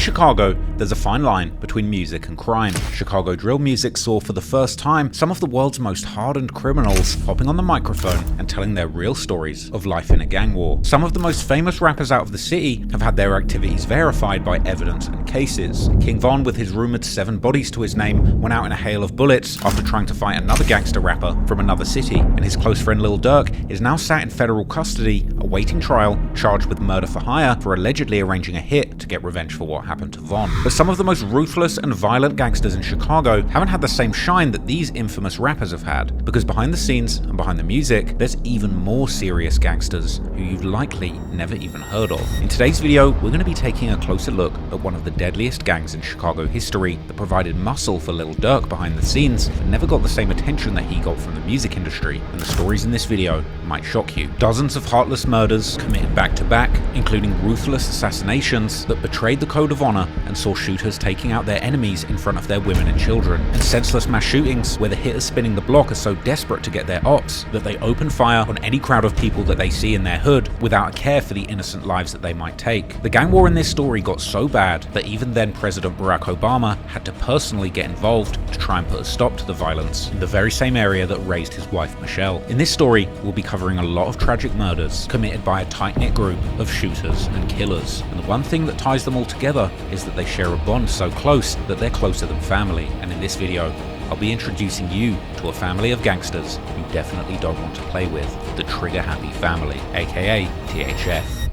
Chicago, there's a fine line between music and crime. Chicago drill music saw for the first time some of the world's most hardened criminals hopping on the microphone and telling their real stories of life in a gang war. Some of the most famous rappers out of the city have had their activities verified by evidence and cases. King Von, with his rumored 7 bodies to his name, went out in a hail of bullets after trying to fight another gangster rapper from another city, and his close friend Lil Durk is now sat in federal custody awaiting trial, charged with murder for hire for allegedly arranging a hit to get revenge for what happened to Von. But some of the most ruthless and violent gangsters in Chicago haven't had the same shine that these infamous rappers have had, because behind the scenes and behind the music, there's even more serious gangsters who you've likely never even heard of. In today's video, we're going to be taking a closer look at one of the deadliest gangs in Chicago history that provided muscle for Lil Durk behind the scenes, but never got the same attention that he got from the music industry, and the stories in this video might shock you. Dozens of heartless murders committed back to back, including ruthless assassinations that betrayed the code of honor and saw shooters taking out their enemies in front of their women and children, and senseless mass shootings where the hitters spinning the block are so desperate to get their ops that they open fire on any crowd of people that they see in their hood without a care for the innocent lives that they might take. The gang war in this story got so bad that even then President Barack Obama had to personally get involved to try and put a stop to the violence in the very same area that raised his wife Michelle. In this story, we'll be covering a lot of tragic murders committed by a tight-knit group of shooters and killers, and the one thing that ties them all together is that they share a bond so close that they're closer than family. And in this video, I'll be introducing you to a family of gangsters you definitely don't want to play with, the Trigga Happy family, aka THF.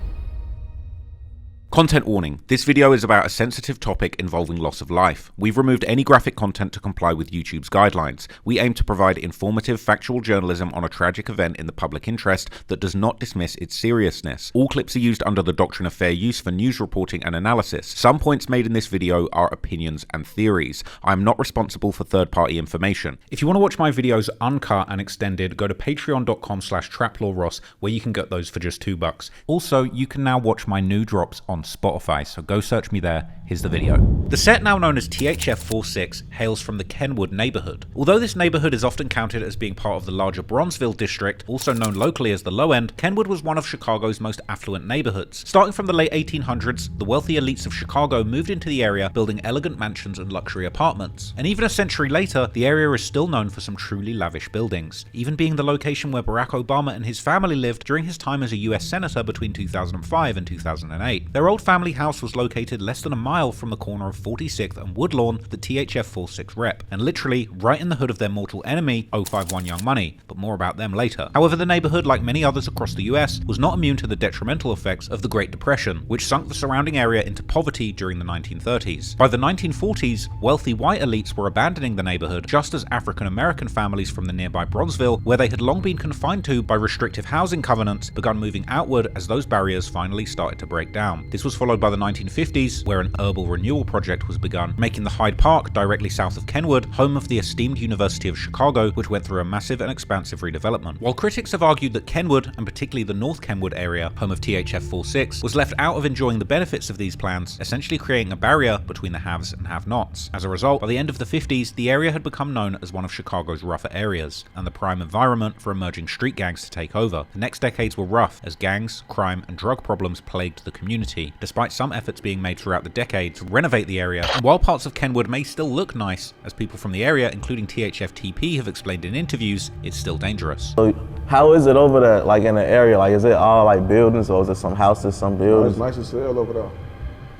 Content warning. This video is about a sensitive topic involving loss of life. We've removed any graphic content to comply with YouTube's guidelines. We aim to provide informative, factual journalism on a tragic event in the public interest that does not dismiss its seriousness. All clips are used under the doctrine of fair use for news reporting and analysis. Some points made in this video are opinions and theories. I am not responsible for third-party information. If you want to watch my videos uncut and extended, go to patreon.com/traplawross, where you can get those for just $2. Also, you can now watch my new drops on Spotify, so go search me there. Here's the video. The set, now known as THF 46, hails from the Kenwood neighborhood. Although this neighborhood is often counted as being part of the larger Bronzeville district, also known locally as the Low End, Kenwood was one of Chicago's most affluent neighborhoods. Starting from the late 1800s, the wealthy elites of Chicago moved into the area, building elegant mansions and luxury apartments. And even a century later, the area is still known for some truly lavish buildings, even being the location where Barack Obama and his family lived during his time as a US Senator between 2005 and 2008. Their old family house was located less than a mile from the corner of 46th and Woodlawn that THF 46 rep, and literally right in the hood of their mortal enemy, 051 Young Money, but more about them later. However, the neighborhood, like many others across the US, was not immune to the detrimental effects of the Great Depression, which sunk the surrounding area into poverty during the 1930s. By the 1940s, wealthy white elites were abandoning the neighborhood, just as African American families from the nearby Bronzeville, where they had long been confined to by restrictive housing covenants, began moving outward as those barriers finally started to break down. This was followed by the 1950s, where an herbal renewal project was begun, making the Hyde Park, directly south of Kenwood, home of the esteemed University of Chicago, which went through a massive and expansive redevelopment. While critics have argued that Kenwood, and particularly the North Kenwood area, home of THF 46, was left out of enjoying the benefits of these plans, essentially creating a barrier between the haves and have-nots. As a result, by the end of the 50s, the area had become known as one of Chicago's rougher areas, and the prime environment for emerging street gangs to take over. The next decades were rough, as gangs, crime, and drug problems plagued the community, despite some efforts being made throughout the decade to renovate the area. And while parts of Kenwood may still look nice, as people from the area, including THF TP, have explained in interviews, it's still dangerous. So how is it over there, like in the area? Like, is it all like buildings, or is it some houses, some buildings? It's nice as hell over there.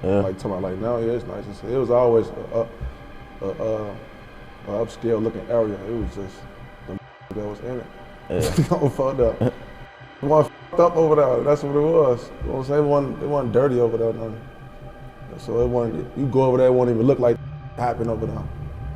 Yeah. Like talking about like now, yeah, it's nice as hell. It was always a upscale looking area. It was just the that was in it. Yeah. Don't fuck up. It wasn't up over there. That's what it was. You know what I'm saying? It wasn't dirty over there. Nothing. So it wasn't, you go over there, it won't even look like happened over there.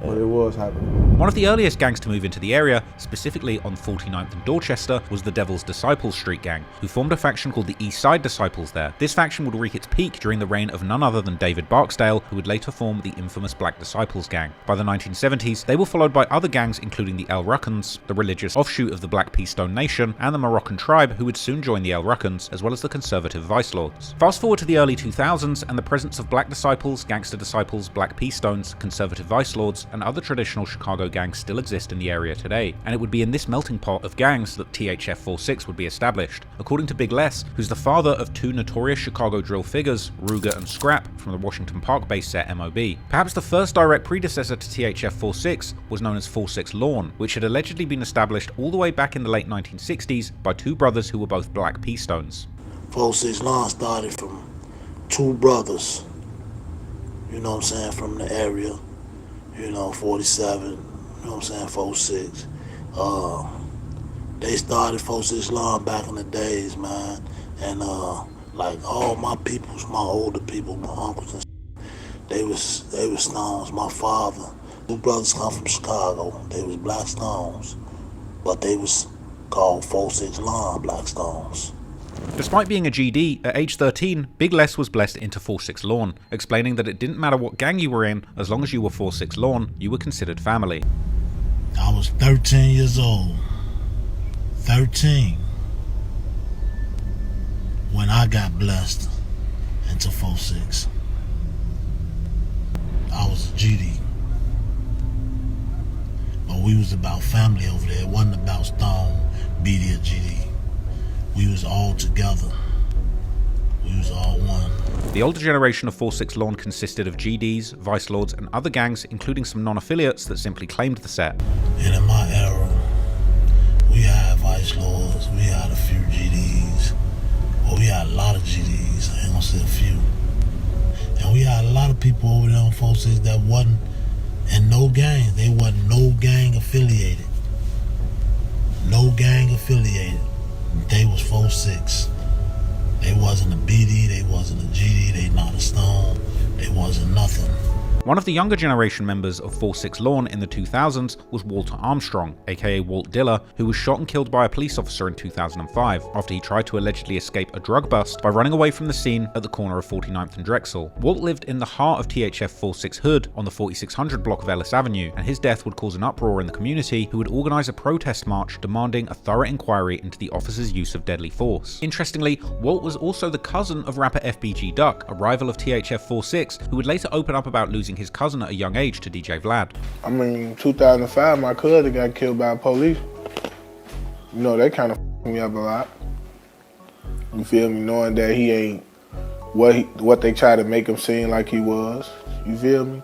But it was happening. One of the earliest gangs to move into the area, specifically on 49th and Dorchester, was the Devil's Disciples Street Gang, who formed a faction called the East Side Disciples there. This faction would reach its peak during the reign of none other than David Barksdale, who would later form the infamous Black Disciples Gang. By the 1970s, they were followed by other gangs including the El Ruckans, the religious offshoot of the Black Pea Stone Nation, and the Moroccan tribe, who would soon join the El Ruckans, as well as the conservative Vice Lords. Fast forward to the early 2000s, and the presence of Black Disciples, Gangster Disciples, Black Pea Stones, conservative Vice Lords, and other traditional Chicago Chicago gangs still exist in the area today, and it would be in this melting pot of gangs that THF 46 would be established. According to Big Les, who's the father of two notorious Chicago drill figures, Ruger and Scrap, from the Washington Park-based set MOB. Perhaps the first direct predecessor to THF 46 was known as 46 Lawn, which had allegedly been established all the way back in the late 1960s by two brothers who were both Black P-Stones. 46 Lawn started from two brothers, you know what I'm saying, from the area, you know, 47, you know what I'm saying, 46. They started 46 Lawn back in the days, man, and like all my peoples, my older people, my uncles and they was Stones. My father, two brothers come from Chicago. They was Black Stones, but they was called 46 Lawn Black Stones. Despite being a GD, at age 13, Big Les was blessed into 46 Lawn, explaining that it didn't matter what gang you were in, as long as you were 46 Lawn, you were considered family. I was 13 years old. 13. When I got blessed into 46. I was a GD. But we was about family over there. It wasn't about Stone, BD, or GD. We was all together. We was all one. The older generation of 46 Lawn consisted of GDs, Vice Lords, and other gangs, including some non-affiliates that simply claimed the set. And in my era, we had Vice Lords, we had a few GDs. Well, we had a lot of GDs, I ain't gonna say a few. And we had a lot of people over there on 46 that wasn't in no gang. They wasn't no gang affiliated. No gang affiliated. They was 46. They wasn't a BD, they wasn't a GD, they not a Stone, they wasn't nothing. One of the younger generation members of 46 Lawn in the 2000s was Walter Armstrong, aka Walt Diller, who was shot and killed by a police officer in 2005 after he tried to allegedly escape a drug bust by running away from the scene at the corner of 49th and Drexel. Walt lived in the heart of THF 46 Hood on the 4600 block of Ellis Avenue, and his death would cause an uproar in the community, who would organize a protest march demanding a thorough inquiry into the officer's use of deadly force. Interestingly, Walt was also the cousin of rapper FBG Duck, a rival of THF 46, who would later open up about losing his cousin at a young age to DJ Vlad. I mean, 2005, my cousin got killed by police. You know, that kind of f***ed me up a lot. You feel me? Knowing that he ain't what they try to make him seem like he was. You feel me?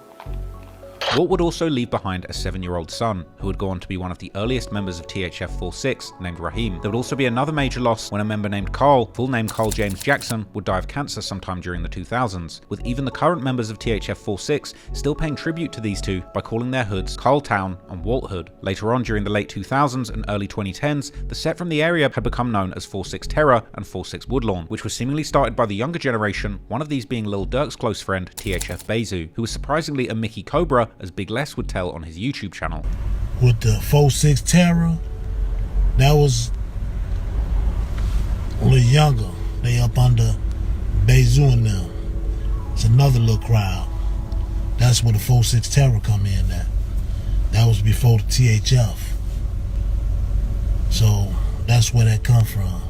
Walt would also leave behind a 7-year-old son, who would go on to be one of the earliest members of THF 46, named Raheem. There would also be another major loss when a member named Carl, full name Carl James Jackson, would die of cancer sometime during the 2000s, with even the current members of THF 46 still paying tribute to these two by calling their hoods Carltown and Walt Hood. Later on, during the late 2000s and early 2010s, the set from the area had become known as 46 Terror and 46 Woodlawn, which was seemingly started by the younger generation, one of these being Lil Durk's close friend, THF Bayzoo, who was surprisingly a Mickey Cobra, as Big Les would tell on his YouTube channel. With the 46 Terror, that was a little younger. They up under Bayzoo and them. It's another little crowd. That's where the 46 Terror come in at. That was before the THF. So that's where that come from.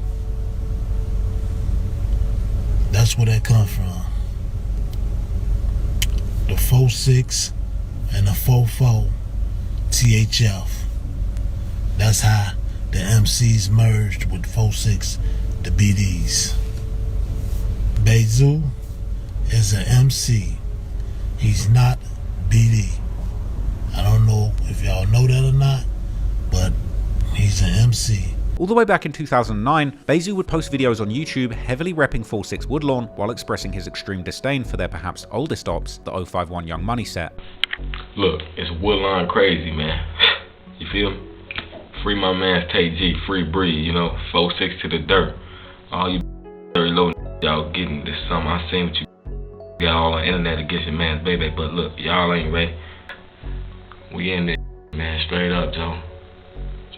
That's where that come from. The 46 and the 44 THF. That's how the MCs merged with 46, the BDs. Bayzoo is an MC. He's not BD. I don't know if y'all know that or not, but he's an MC. All the way back in 2009, Bayzoo would post videos on YouTube heavily repping 46 Woodlawn while expressing his extreme disdain for their perhaps oldest ops, the 051 Young Money set. Look, it's Woodlawn crazy, man. You feel me? Free my man Tay G, free Breed, you know, 46 to the dirt. All you very low y'all getting this summer. I seen what you got all on the internet against your man's baby, but look, y'all ain't ready. We in this, man, straight up, Joe.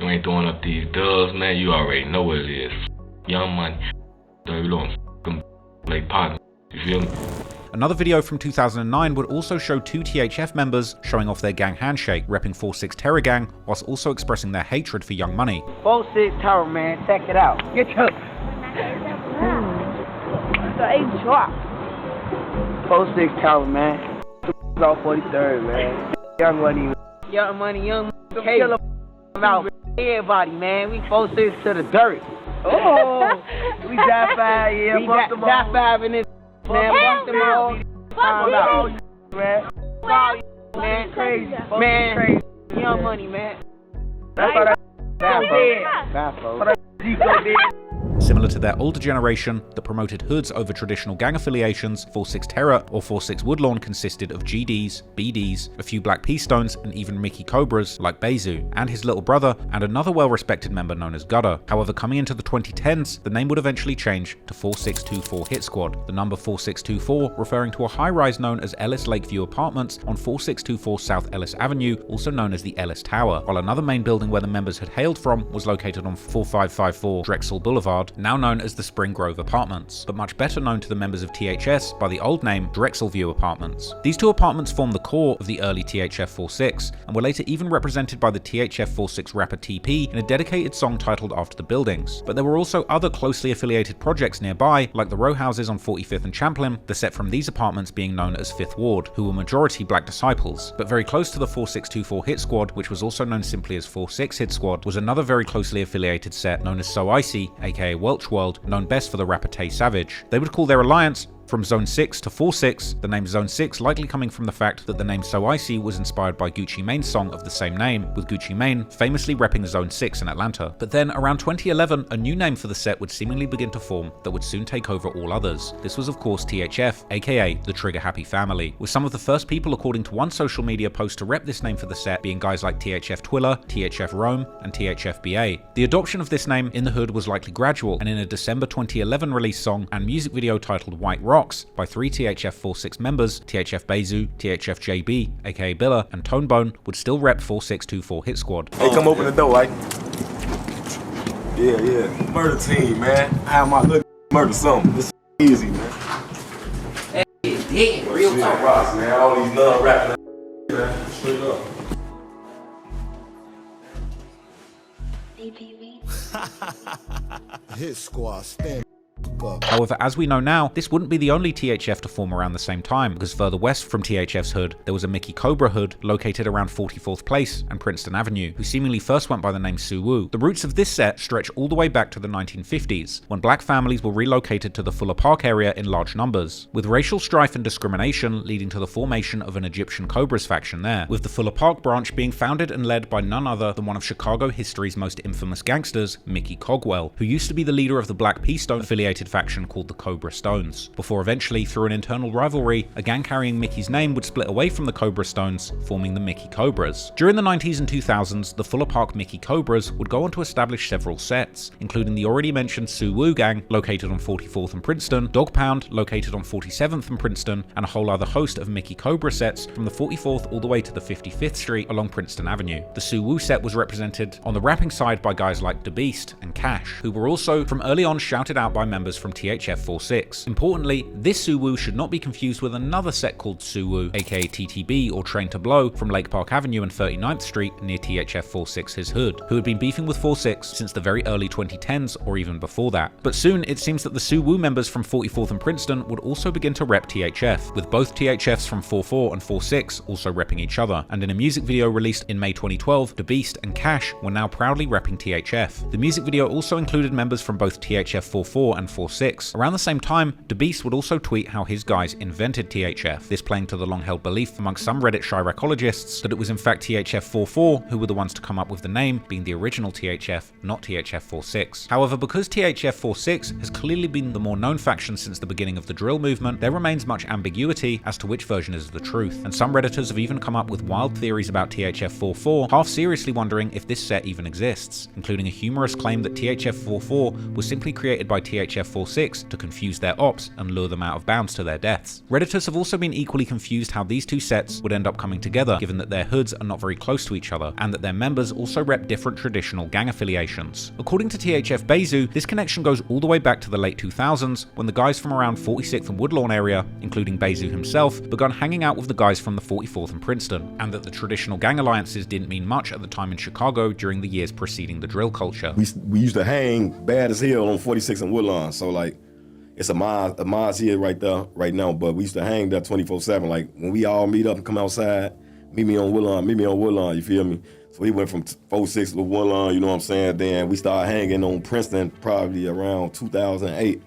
You ain't throwing up these dubs, man, you already know what it is. Young Money, dirty low, like partner, you feel me? Another video from 2009 would also show two THF members showing off their gang handshake, repping 46 Terror Gang, whilst also expressing their hatred for Young Money. 46 Terror, man, check it out. Get your... The 8 drop. 46 Terror, man. Off 43rd, man. Young Money. Young money, killer out. Everybody, man. We 4-6 to the dirt. Oh, we got 5, yeah. We got 5 in this, man. Fuck them all. Man, crazy. Man, crazy. Young money, man. That's why Similar to their older generation that promoted hoods over traditional gang affiliations, 4-6 Terror or 4-6 Woodlawn consisted of GDs, BDs, a few Black P Stones, and even Mickey Cobras like Bayzoo, and his little brother, and another well-respected member known as Gutter. However, coming into the 2010s, the name would eventually change to 4-6-24 Hit Squad, the number 4-6-24 referring to a high-rise known as Ellis Lakeview Apartments on 4-6-24 South Ellis Avenue, also known as the Ellis Tower, while another main building where the members had hailed from was located on 4554 Drexel Boulevard, now known as the Spring Grove Apartments, but much better known to the members of THS by the old name Drexel View Apartments. These two apartments formed the core of the early THF 4-6, and were later even represented by the THF 4-6 rapper TP in a dedicated song titled after the buildings. But there were also other closely affiliated projects nearby, like the row houses on 45th and Champlain, the set from these apartments being known as 5th Ward, who were majority Black disciples. But very close to the 4-6-24 Hit Squad, which was also known simply as 4-6 Hit Squad, was another very closely affiliated set known as So Icy, aka Welch World, known best for the rapper Tay Savage. They would call their alliance from Zone 6 to 4-6, the name Zone 6 likely coming from the fact that the name So Icy was inspired by Gucci Mane's song of the same name, with Gucci Mane famously repping Zone 6 in Atlanta. But then, around 2011, a new name for the set would seemingly begin to form that would soon take over all others. This was of course THF, aka the Trigga Happy Family, with some of the first people according to one social media post to rep this name for the set being guys like THF Twiller, THF Rome, and THF BA. The adoption of this name in the hood was likely gradual, and in a December 2011 release song and music video titled White Rocks by 3 THF 4-6 members, THF Bayzoo, THF JB, aka Billa, and Tonebone, would still rep 4-6-24 Hit Squad. Hey, come open the door, like. Yeah. Murder team, man. I have my little murder something. This is easy, man. Hey, yeah, real talk. Rocks, man. All these non-rapping, man. Straight up. Hit Squad, stand. However, as we know now, this wouldn't be the only THF to form around the same time, because further west from THF's hood, there was a Mickey Cobra hood located around 44th Place and Princeton Avenue, who seemingly first went by the name Suwoo. The roots of this set stretch all the way back to the 1950s, when black families were relocated to the Fuller Park area in large numbers, with racial strife and discrimination leading to the formation of an Egyptian Cobras faction there, with the Fuller Park branch being founded and led by none other than one of Chicago history's most infamous gangsters, Mickey Cogwell, who used to be the leader of the Black P Stone affiliated faction called the Cobra Stones, before eventually, through an internal rivalry, a gang carrying Mickey's name would split away from the Cobra Stones, forming the Mickey Cobras. During the 90s and 2000s, the Fuller Park Mickey Cobras would go on to establish several sets, including the already mentioned Suwoo gang, located on 44th and Princeton, Dog Pound, located on 47th and Princeton, and a whole other host of Mickey Cobra sets from the 44th all the way to the 55th Street along Princeton Avenue. The Suwoo set was represented on the rapping side by guys like Deadliest and Cash, who were also from early on shouted out by members from THF 4-6. Importantly, this Suwoo should not be confused with another set called Suwoo, aka TTB or Train to Blow, from Lake Park Avenue and 39th Street near THF 4-6's hood, who had been beefing with 4-6 since the very early 2010s or even before that. But soon it seems that the Suwoo members from 44th and Princeton would also begin to rep THF, with both THFs from 4-4 and 4-6 also repping each other, and in a music video released in May 2012, Deadliest and Cash were now proudly repping THF. The music video also included members from both THF 4-4 and 4-6. Around the same time, Deadliest would also tweet how his guys invented THF, this playing to the long-held belief amongst some Reddit chiracologists that it was in fact THF 4-4 who were the ones to come up with the name, being the original THF, not THF 4-6. However, because THF 4-6 has clearly been the more known faction since the beginning of the drill movement, there remains much ambiguity as to which version is the truth, and some Redditors have even come up with wild theories about THF 4-4, half seriously wondering if this set even exists, including a humorous claim that THF 4-4 was simply created by THF 4-6 to confuse their ops and lure them out of bounds to their deaths. Redditors have also been equally confused how these two sets would end up coming together, given that their hoods are not very close to each other, and that their members also rep different traditional gang affiliations. According to THF Bayzoo, this connection goes all the way back to the late 2000s, when the guys from around 46th and Woodlawn area, including Bayzoo himself, began hanging out with the guys from the 44th and Princeton, and that the traditional gang alliances didn't mean much at the time in Chicago during the years preceding the drill culture. We used to hang bad as hell on 46th and Woodlawn, so like, it's a Maz here right there, right now, but we used to hang there 24/7. Like, when we all meet up and come outside, meet me on Woodlawn, you feel me? So he went from 4-6 to Woodlawn, you know what I'm saying? Then we started hanging on Princeton probably around 2008.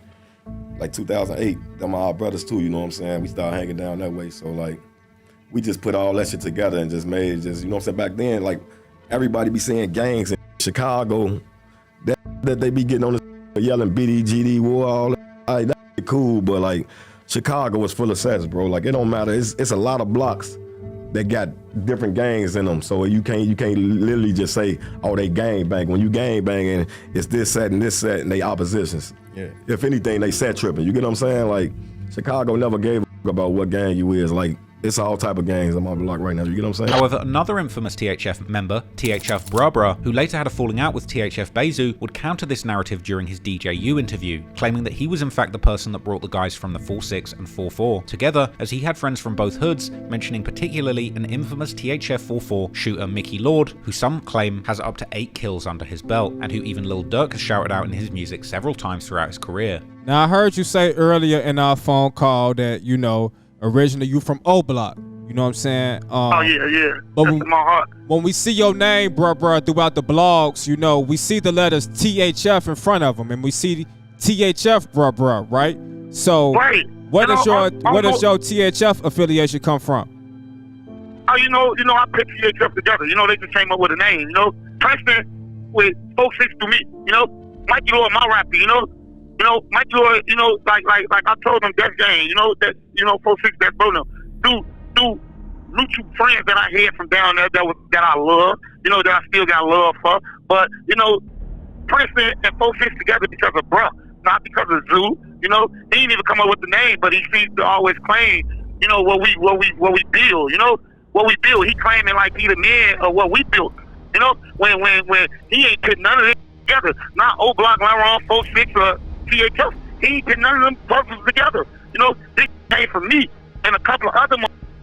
Like 2008, them our brothers too, you know what I'm saying? We started hanging down that way. So like, we just put all that shit together and just made you know what I'm saying? Back then, like, everybody be saying gangs in Chicago, that they be getting on the yelling BDGD war, all that. Like, that cool, but like, Chicago was full of sets, bro. Like, it don't matter. It's a lot of blocks that got different gangs in them. So you can't literally just say, oh, they gang bang. When you gang banging, it's this set and they oppositions. Yeah. If anything, they set tripping. You get what I'm saying? Like, Chicago never gave a about what gang you is. Like, it's all type of gangs on my block right now. You get what I'm saying? However, another infamous THF member, THF Brabra, who later had a falling out with THF Bayzoo, would counter this narrative during his DJU interview, claiming that he was in fact the person that brought the guys from the 4-6 and 4-4 together, as he had friends from both hoods, mentioning particularly an infamous THF 4-4 shooter Mickey Lord, who some claim has up to 8 kills under his belt, and who even Lil Durk has shouted out in his music several times throughout his career. Now, I heard you say earlier in our phone call that, you know, originally you from O Block. You know what I'm saying? Oh, yeah. But That's in my heart. When we see your name, bruh, throughout the blogs, you know, we see the letters THF in front of them, and we see THF, bruh, right? So, right. Where does your THF affiliation come from? Oh, you know, I put THF together. You know, they just came up with a name. You know, Princeton with 4-6 to me. You know, Mikey Lord, my rapper. You know, Mikey Lord. You know, like I told them that game. You know that 4-6 that Bruno do mutual friends that I had from down there that I love, you know, that I still got love for. But, you know, Princeton and 4-6 together because of bruh, not because of Zoo. You know, he didn't even come up with the name, but he seems to always claim, you know, what we build. You know, what we build. He claiming like he the man of what we built. You know, when he ain't put none of it together. Not O Block, Laron, 4-6, or THF. He ain't put none of them puzzles together. You know, this came from me and a couple of other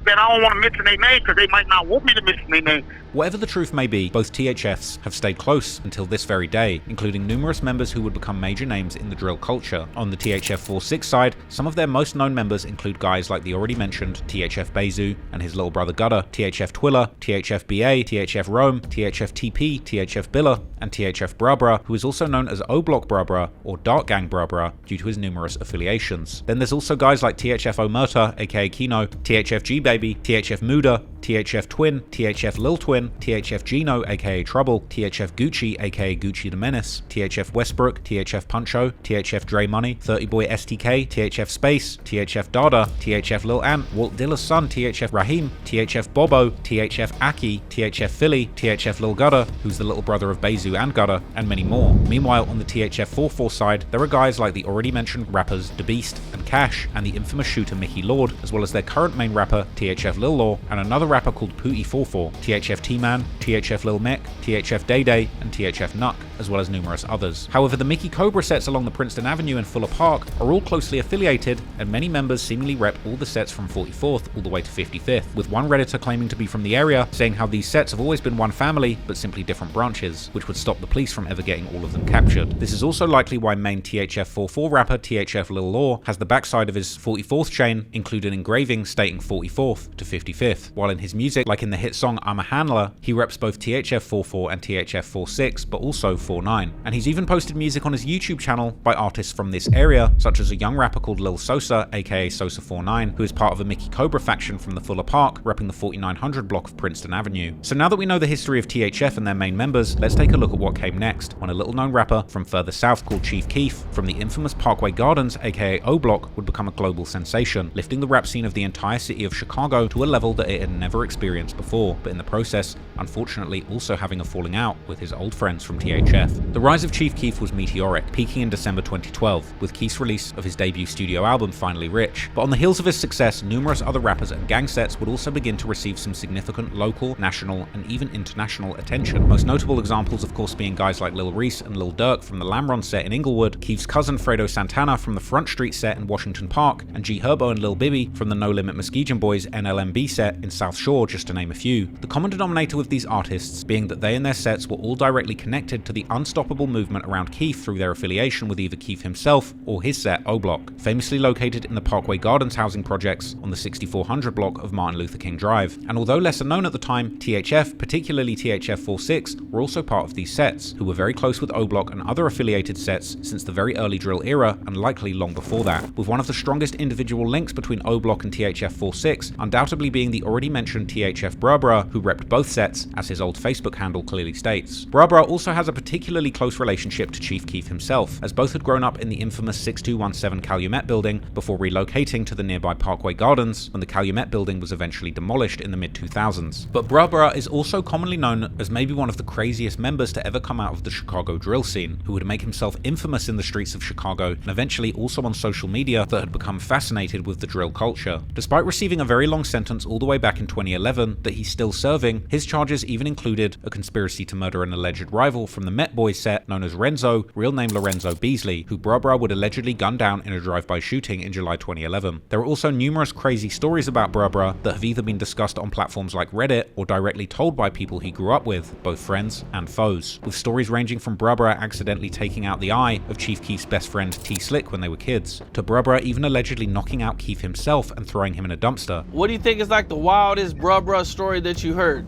that I don't want to mention their name because they might not want me to mention their name. Whatever the truth may be, both THFs have stayed close until this very day, including numerous members who would become major names in the drill culture. On the THF 4-6 side, some of their most known members include guys like the already mentioned THF Bayzoo and his little brother Gutter, THF Twiller, THF BA, THF Rome, THF TP, THF Billa, and THF Brabra, who is also known as O-Block Brabra or Dark Gang Brabra due to his numerous affiliations. Then there's also guys like THF Omerta, aka Kino, THF G-Baby, THF Muda, THF Twin, THF Lil Twin, THF Gino aka Trouble, THF Gucci aka Gucci the Menace, THF Westbrook, THF Puncho, THF Dre Money, 30 Boy STK, THF Space, THF Dada, THF Lil Ant, Walt Dilla's son THF Raheem, THF Bobo, THF Aki, THF Philly, THF Lil Gutter, who's the little brother of Bayzoo and Gutter, and many more. Meanwhile, on the THF 4-4 side, there are guys like the already mentioned rappers DaBeast and Cash, and the infamous shooter Mickey Lord, as well as their current main rapper THF Lil Law, and another rapper called Pooty44, THF T-Man, THF Lil Mech, THF Day Day, and THF Nuck, as well as numerous others. However, the Mickey Cobra sets along the Princeton Avenue and Fuller Park are all closely affiliated, and many members seemingly rep all the sets from 44th all the way to 55th, with one Redditor claiming to be from the area, saying how these sets have always been one family, but simply different branches, which would stop the police from ever getting all of them captured. This is also likely why main THF 4-4 rapper THF Lil Law has the backside of his 44th chain include an engraving stating 44th to 55th, while in his music, like in the hit song I'm a Handler, he reps both THF 4-4 and THF 4-6, but also 4-9. And he's even posted music on his YouTube channel by artists from this area, such as a young rapper called Lil Sosa, aka Sosa49, who is part of a Mickey Cobra faction from the Fuller Park, repping the 4900 block of Princeton Avenue. So now that we know the history of THF and their main members, let's take a look at what came next, when a little known rapper from further south called Chief Keef, from the infamous Parkway Gardens, aka O Block, would become a global sensation, lifting the rap scene of the entire city of Chicago to a level that it had never experienced before, but in the process, unfortunately also having a falling out with his old friends from THF. The rise of Chief Keef was meteoric, peaking in December 2012, with Keef's release of his debut studio album Finally Rich. But on the heels of his success, numerous other rappers and gang sets would also begin to receive some significant local, national, and even international attention. Most notable examples of course being guys like Lil Reese and Lil Durk from the Lamron set in Inglewood, Keef's cousin Fredo Santana from the Front Street set in Washington Washington Park, and G Herbo and Lil Bibby from the No Limit Muskegon Boys NLMB set in South Shore, just to name a few. The common denominator with these artists being that they and their sets were all directly connected to the unstoppable movement around Keef through their affiliation with either Keef himself or his set O-Block, famously located in the Parkway Gardens housing projects on the 6400 block of Martin Luther King Drive. And although lesser known at the time, THF, particularly THF 46, were also part of these sets, who were very close with O-Block and other affiliated sets since the very early drill era and likely long before that, with one of the strongest individual links between O-Block and THF 46 undoubtedly being the already mentioned THF Brr, who repped both sets, as his old Facebook handle clearly states. Brr also has a particularly close relationship to Chief Keef himself, as both had grown up in the infamous 6217 Calumet building before relocating to the nearby Parkway Gardens when the Calumet building was eventually demolished in the mid-2000s. But Brr is also commonly known as maybe one of the craziest members to ever come out of the Chicago drill scene, who would make himself infamous in the streets of Chicago and eventually also on social media that had become fascinated with the drill culture. Despite receiving a very long sentence all the way back in 2011 that he's still serving, his charges even included a conspiracy to murder an alleged rival from the Met Boys set known as Renzo, real name Lorenzo Beasley, who Brr would allegedly gun down in a drive-by shooting in July 2011. There are also numerous crazy stories about Brr that have either been discussed on platforms like Reddit or directly told by people he grew up with, both friends and foes, with stories ranging from Brr accidentally taking out the eye of Chief Keef's best friend T-Slick when they were kids, to Brr even allegedly knocking out Keef himself and throwing him in a dumpster. What do you think is like the wildest Brr story that you heard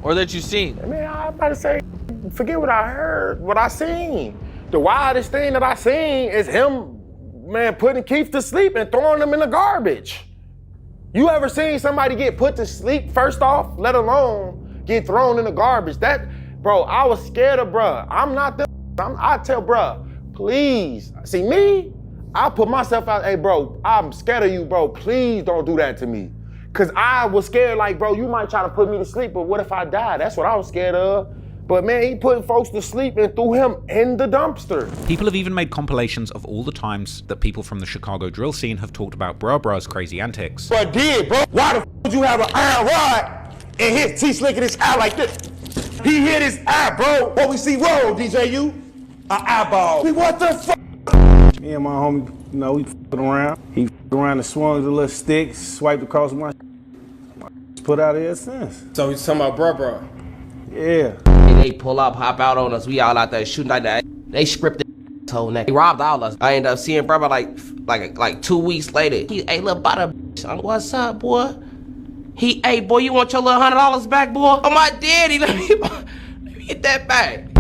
or that you seen? I mean, I'm about to say, forget what I heard, what I seen. The wildest thing that I seen is him, man, putting Keef to sleep and throwing him in the garbage. You ever seen somebody get put to sleep first off, let alone get thrown in the garbage? That, bro, I was scared of bruh. I'm not the, I tell bruh, please. See me, I put myself out, hey bro, I'm scared of you, bro. Please don't do that to me. Cause I was scared like, bro, you might try to put me to sleep, but what if I die? That's what I was scared of. But man, he putting folks to sleep and threw him in the dumpster. People have even made compilations of all the times that people from the Chicago drill scene have talked about Br's crazy antics. But did, bro, why the f would you have an iron rod and hit T-Slick in his eye like this? He hit his eye, bro. What we see roll, DJU? An eyeball. What the f? Me and my homie, you know, we f***ing around. He f***ed around and swung the little stick, swiped across my put out of here since. So he's talking about Bro. Yeah. They pull up, hop out on us. We all out there shooting like that. They scripted this whole neck. They robbed all us. I ended up seeing Bro like 2 weeks later. He, hey, little butter, what's up, boy? He, hey, boy, you want your little $100 back, boy? Oh, my daddy, let me get that back.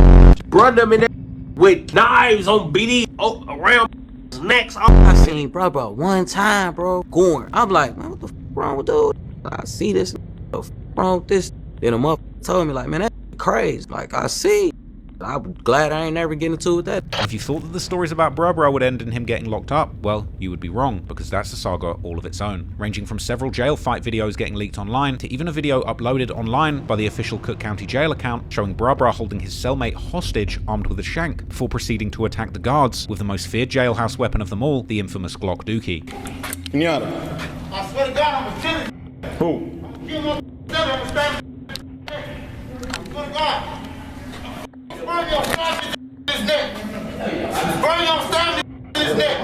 Bro, them in there with knives on BD around necks. I seen Bro one time, bro, going. I'm like, man, what the f wrong with dude? I see this, what the f wrong with this? Then a motherfucker told me, like, man, that's crazy. Like, I see. I'm glad I ain't never getting into with that. If you thought that the stories about Bro would end in him getting locked up, well, you would be wrong, because that's a saga all of its own, ranging from several jail fight videos getting leaked online to even a video uploaded online by the official Cook County Jail account showing Bro holding his cellmate hostage armed with a shank before proceeding to attack the guards with the most feared jailhouse weapon of them all, the infamous Glock Dookie. Kenyatta. I swear to God, I'm a killer. Who? You know, I'm standing. Swear to God. Burn your family in his neck. Burn your family in his neck.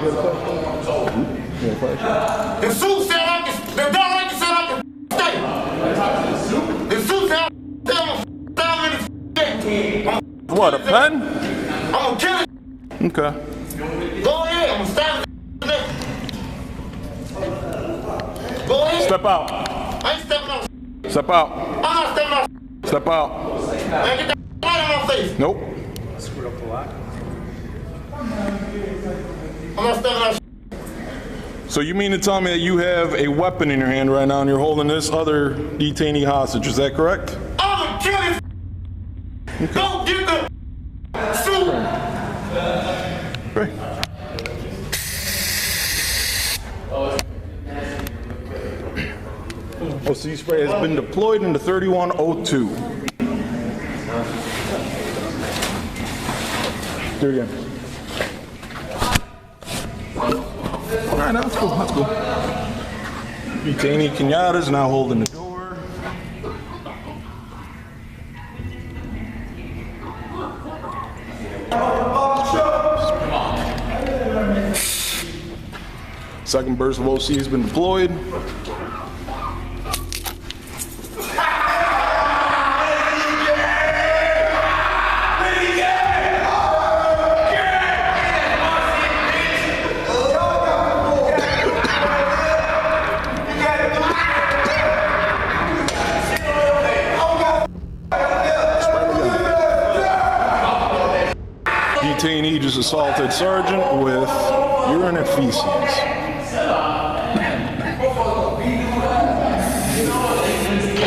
The suit said I can, the dog like said I can stay. The suit said I can down in his neck. What, a pen? I'm gonna kill it. Okay. Go ahead, I'm gonna stand in his neck. Go ahead. Step out. I ain't stepping out. Step out. I'm not stepping out. Step out. Man, get that light on my face. Nope. Screwed up the lock. I'm not stepping out. So you mean to tell me that you have a weapon in your hand right now and you're holding this other detainee hostage, is that correct? I'm gonna kill his. Okay. Don't get the suit. Okay. OC spray has been deployed into 3102. Do it again. All right, that's cool, that's cool. Detainee Kenyatta is now holding the door. Second burst of OC has been deployed. Detainee just assaulted sergeant with urine and feces.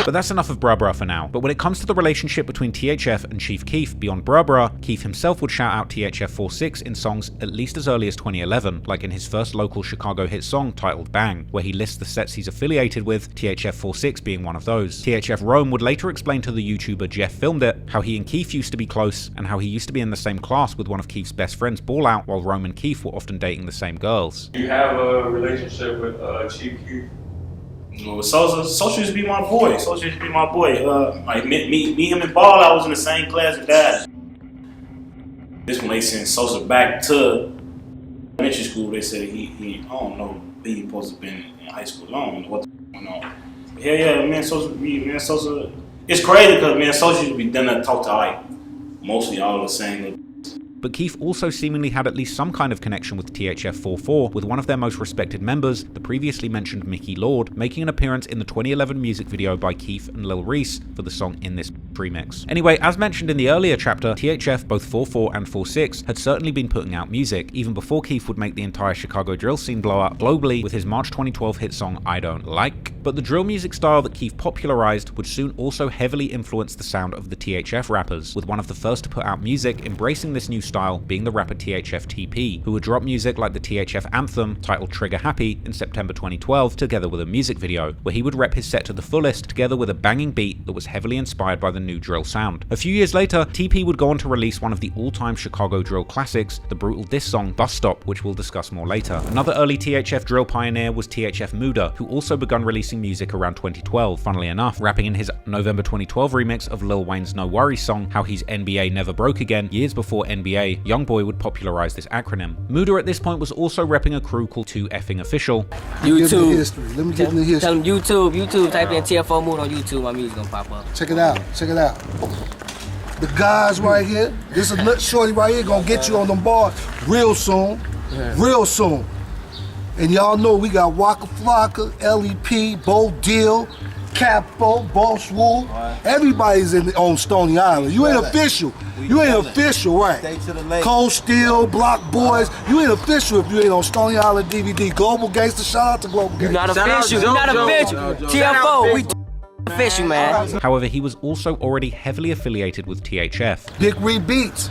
But that's enough of Bruh for now. But when it comes to the relationship between THF and Chief Keef beyond Bruh, Keef himself would shout out THF 46 in songs at least as early as 2011, like in his first local Chicago hit song titled Bang, where he lists the sets he's affiliated with, THF 46 being one of those. THF Rome would later explain to the YouTuber Jeff Filmed It how he and Keef used to be close, and how he used to be in the same class with one of Keef's best friends, Ball Out, while Rome and Keef were often dating the same girls. You have a relationship with Chief Keef? Well, Sosa used to be my boy. Like me, him, and Ball, I was in the same class with Dad. This when they sent Sosa back to elementary school, they said he I don't know, he supposed to have been in high school. I don't know what going on. Yeah, man, Sosa. It's crazy because man, Sosa used to be done to talk to like mostly all the same. But Keef also seemingly had at least some kind of connection with THF 44, with one of their most respected members, the previously mentioned Mickey Lord, making an appearance in the 2011 music video by Keef and Lil Reese for the song In This remix. Anyway, as mentioned in the earlier chapter, THF, both 44 and 46, had certainly been putting out music, even before Keef would make the entire Chicago drill scene blow up globally with his March 2012 hit song I Don't Like. But the drill music style that Keef popularized would soon also heavily influence the sound of the THF rappers, with one of the first to put out music embracing this new style being the rapper THF TP, who would drop music like the THF anthem titled Trigga Happy in September 2012 together with a music video, where he would rep his set to the fullest together with a banging beat that was heavily inspired by the new drill sound. A few years later, TP would go on to release one of the all-time Chicago drill classics, the brutal diss song Bus Stop, which we'll discuss more later. Another early THF drill pioneer was THF Muda, who also begun releasing music around 2012, funnily enough, rapping in his November 2012 remix of Lil Wayne's No Worries song How He's NBA Never Broke Again. Years before NBA, Youngboy would popularize this acronym. Muda at this point was also repping a crew called 2effing Official. YouTube. Let me get in the history. Tell them YouTube, type in TFO Mood on YouTube, my music gonna pop up. Check it out. The guys right here, this is a shorty right here gonna get you on them bars real soon. And y'all know we got Waka Flocka, LEP, Bo Deal, Capo, Boss Woo. Everybody's on Stony Island. You ain't official. Right? Cold Steel, Block Boys. You ain't official if you ain't on Stony Island DVD. Global Gangster, shout out to Global Gangster. You're not official. TFO, we official, man. However, he was also already heavily affiliated with THF. Big Reed Beats.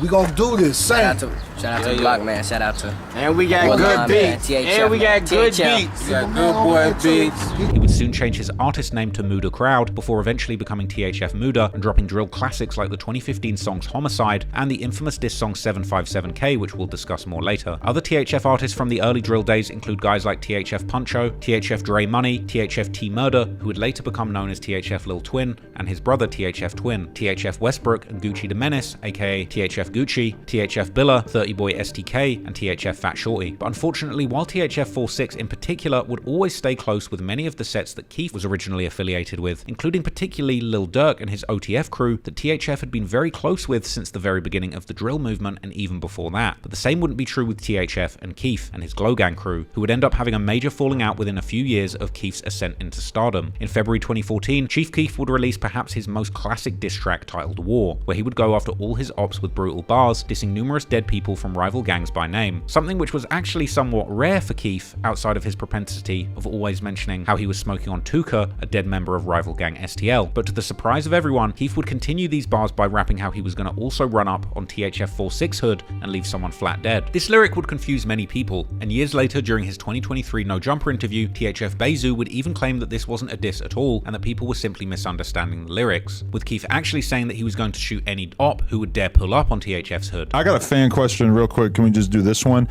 We gonna do this. Shout out to Block, man. Shout out to. And we got good beats. And we got good beats. We got good boy beats. He would soon change his artist name to Muda Crowd before eventually becoming THF Muda and dropping drill classics like the 2015 songs Homicide and the infamous diss song 757K, which we'll discuss more later. Other THF artists from the early drill days include guys like THF Puncho, THF Dre Money, THF T Murder, who would later become known as THF Lil Twin, and his brother THF Twin, THF Westbrook and Gucci the Menace, aka THF Gucci, THF Billa, 30 Boy STK, and THF Fat Shorty. But unfortunately, while THF 46 in particular would always stay close with many of the sets that Keef was originally affiliated with, including particularly Lil Durk and his OTF crew that THF had been very close with since the very beginning of the drill movement and even before that. But the same wouldn't be true with THF and Keef and his Glow Gang crew, who would end up having a major falling out within a few years of Keef's ascent into stardom. In February 2014, Chief Keef would release perhaps his most classic diss track titled War, where he would go after all his ops with brutal bars, dissing numerous dead people from rival gangs by name, something which was actually somewhat rare for Keef outside of his propensity of always mentioning how he was smoking on Tuka, a dead member of rival gang STL. But to the surprise of everyone, Keef would continue these bars by rapping how he was going to also run up on THF 46 hood and leave someone flat dead. This lyric would confuse many people, and years later during his 2023 No Jumper interview, THF Bayzoo would even claim that this wasn't a diss at all and that people were simply misunderstanding the lyrics, with Keef actually saying that he was going to shoot any op who would dare pull up on THF's hood. I got a fan question real quick. Can we just do this one?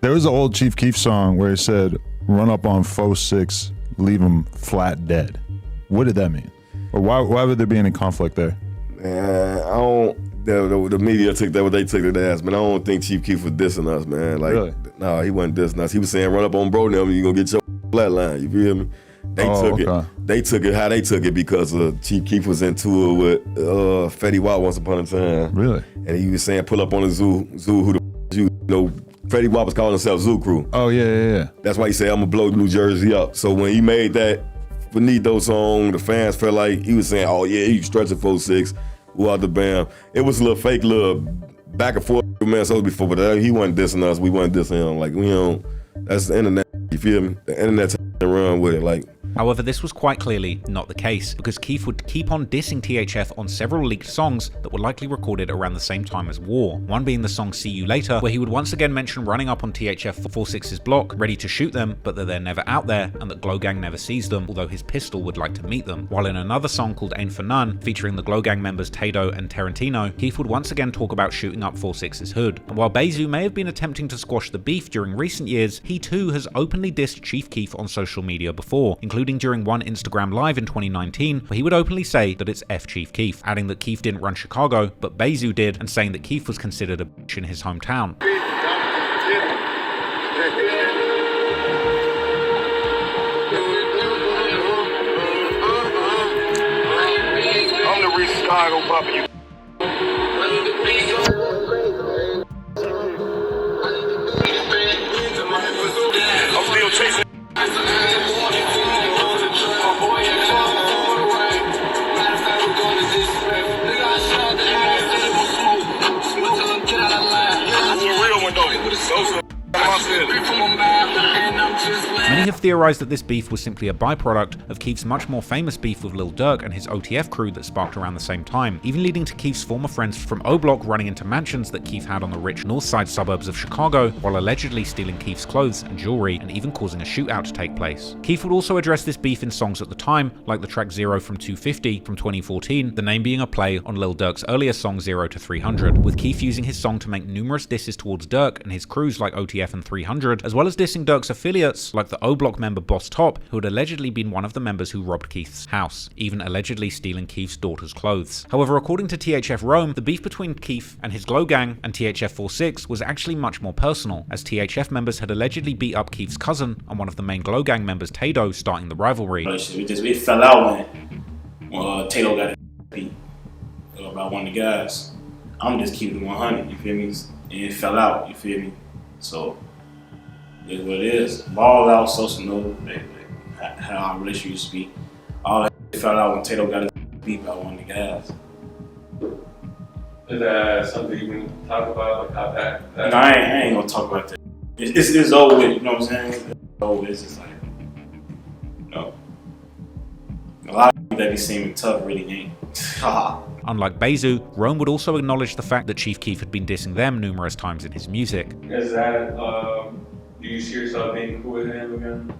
There was an old Chief Keef song where he said, run up on 46, leave him flat dead. What did that mean? Or why would there be any conflict there? Man, I don't, the media took that what they took it as, man. I don't think Chief Keef was dissing us, man. Like, really? Nah, he wasn't dissing us. He was saying, run up on bro now, you gonna get your flatline. You feel me? They took it. They took it how they took it because Chief Keef was in tour with Fetty Wap once upon a time. Really? And he was saying, pull up on the Zoo, who the you know, Fetty Wap was calling himself Zoo Crew. Oh, yeah. That's why he said, I'm gonna blow New Jersey up. So when he made that Finito song, the fans felt like he was saying, oh yeah, he stretching 4-6, who out the bam. It was a little fake little back and forth, man, so before, but he wasn't dissing us, we wasn't dissing him. Like, we don't, that's the internet, you feel me? The internet run with it, like. However, this was quite clearly not the case, because Keef would keep on dissing THF on several leaked songs that were likely recorded around the same time as War, one being the song See You Later, where he would once again mention running up on THF 4-6's block, ready to shoot them, but that they're never out there, and that Glow Gang never sees them, although his pistol would like to meet them. While in another song called Aim for None, featuring the Glow Gang members Tado and Tarantino, Keef would once again talk about shooting up 4-6's hood. And while Bayzoo may have been attempting to squash the beef during recent years, he too has openly dissed Chief Keef on social media before, including during one Instagram Live in 2019, where he would openly say that it's F Chief Keef, adding that Keef didn't run Chicago, but Bayzoo did, and saying that Keef was considered a bitch in his hometown. I'm the real Chicago puppy, you. I'm still chasing. Many have theorized that this beef was simply a byproduct of Keef's much more famous beef with Lil Durk and his OTF crew that sparked around the same time, even leading to Keef's former friends from O-Block running into mansions that Keef had on the rich north side suburbs of Chicago, while allegedly stealing Keef's clothes and jewelry and even causing a shootout to take place. Keef would also address this beef in songs at the time, like the track Zero from 250 from 2014, the name being a play on Lil Durk's earlier song 0 to 300, with Keef using his song to make numerous disses towards Durk and his crews like OTF and 300, as well as dissing Durk's affiliates like the O-Block member Boss Top, who had allegedly been one of the members who robbed Keef's house, even allegedly stealing Keef's daughter's clothes. However, according to THF Rome, the beef between Keef and his Glow Gang and THF 4-6 was actually much more personal, as THF members had allegedly beat up Keef's cousin and one of the main Glow Gang members, Tado, starting the rivalry. It fell out when Tado got beat by one of the guys. I'm just keeping it 100, you feel me? And it fell out, you feel me? So, it's what it is. Ball out, social note, how our relationship used to be. All that fell out when Tado got beat by one of the guys. Is that something you can talk about? Like how that No, I ain't gonna talk about that. It's over with, you know what I'm saying? It's over with. It's just like, you know. A lot of people that be seeming tough really ain't. Unlike Bayzoo, Rome would also acknowledge the fact that Chief Keef had been dissing them numerous times in his music. Is that, do you see yourself being cool with him again?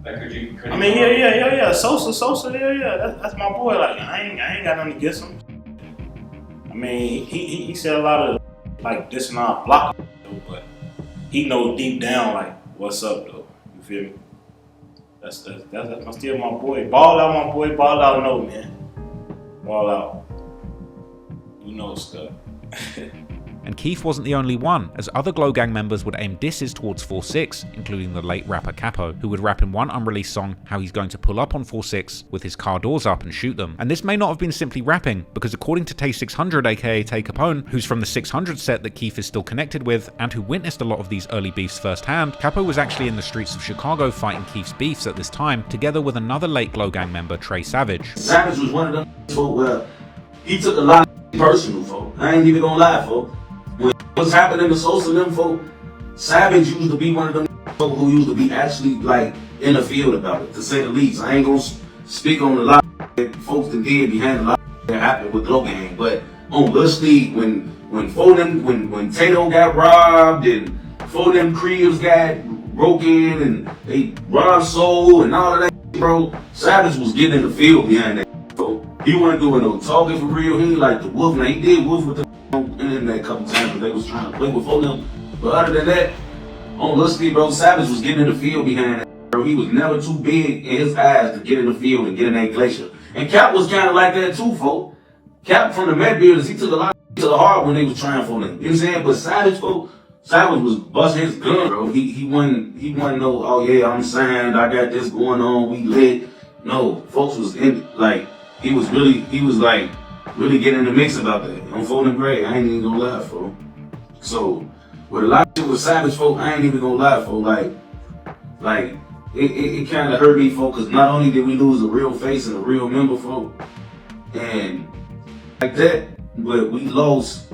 Like, could you I mean, yeah. Sosa, yeah. That's my boy. Like, I ain't got nothing against him. I mean, he said a lot of, like, dissing our block, but he know deep down, like, what's up, though. You feel me? That's still my boy. Ball out, my boy. Ball out, no, man. Ball out. You know stuff. And Keef wasn't the only one, as other Glow Gang members would aim disses towards 4-6, including the late rapper Capo, who would rap in one unreleased song how he's going to pull up on 4-6 with his car doors up and shoot them. And this may not have been simply rapping, because according to Tay 600 aka Tay Capone, who's from the 600 set that Keef is still connected with, and who witnessed a lot of these early beefs firsthand, Capo was actually in the streets of Chicago fighting Keef's beefs at this time, together with another late Glow Gang member, Trey Savage. Savage was one of them folk where he took a lot of personal folk. I ain't even gonna lie, folk. When what's happening to Sosa and them folk, Savage used to be one of them folk who used to be actually like in the field about it, to say the least. I ain't gonna speak on a lot of folks that did behind a lot that happened with Glow Gang, but on Lil Steve, when Tado got robbed and four them cribs got broken and they robbed Soul and all of that, bro, Savage was getting in the field behind that. He wasn't doing no talking for real. He ain't like the Wolf. Now he did Wolf with the internet a couple times, but they was trying to play with them. But other than that, on Lil Steve, bro, Savage was getting in the field behind that, bro. He was never too big in his eyes to get in the field and get in that glacier. And Cap was kind of like that too, folk. Cap from the Met Builders, he took a lot to the heart when they was trying for him. You know what I'm saying? But Savage, folk, Savage was busting his gun, bro. He wasn't no, oh yeah, I'm signed, I got this going on, we lit. No, folks was he was really getting in the mix about that. On Folding Gray, I ain't even gonna lie, folks. So, with a lot of shit with Savage, folk, I ain't even gonna lie, folk. Like, it kind of hurt me, folk, because not only did we lose a real face and a real member, folk, and like that, but we lost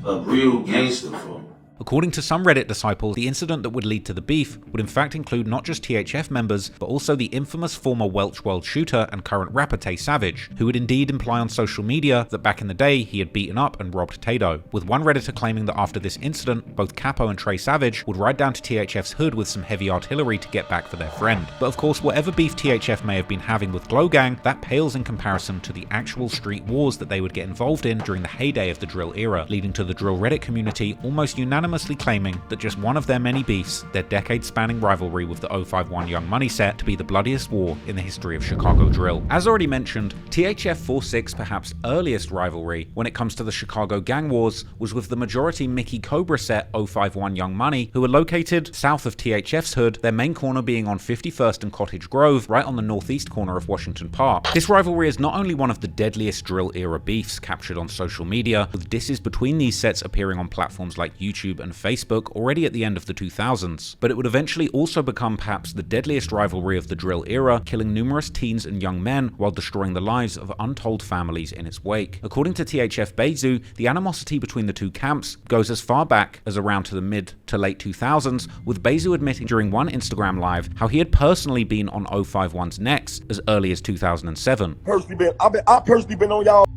a real gangster, folk. According to some Reddit disciples, the incident that would lead to the beef would in fact include not just THF members, but also the infamous former Welch World shooter and current rapper Tay Savage, who would indeed imply on social media that back in the day he had beaten up and robbed Tato, with one Redditor claiming that after this incident, both Capo and Trey Savage would ride down to THF's hood with some heavy artillery to get back for their friend. But of course, whatever beef THF may have been having with Glow Gang, that pales in comparison to the actual street wars that they would get involved in during the heyday of the drill era, leading to the drill Reddit community almost unanimously claiming that just one of their many beefs, their decade-spanning rivalry with the 051 Young Money set, to be the bloodiest war in the history of Chicago drill. As already mentioned, THF 46's perhaps earliest rivalry when it comes to the Chicago gang wars was with the majority Mickey Cobra set 051 Young Money, who were located south of THF's hood, their main corner being on 51st and Cottage Grove, right on the northeast corner of Washington Park. This rivalry is not only one of the deadliest drill era beefs captured on social media, with disses between these sets appearing on platforms like YouTube and Facebook already at the end of the 2000s, but it would eventually also become perhaps the deadliest rivalry of the drill era, killing numerous teens and young men while destroying the lives of untold families in its wake. According to THF Bayzoo, the animosity between the two camps goes as far back as around to the mid to late 2000s, with Bayzoo admitting during one Instagram live how he had personally been on 051's necks as early as 2007. I personally been on y'all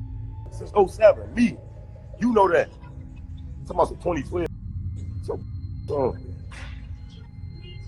since 07. Me, you know that. I'm talking about 2012.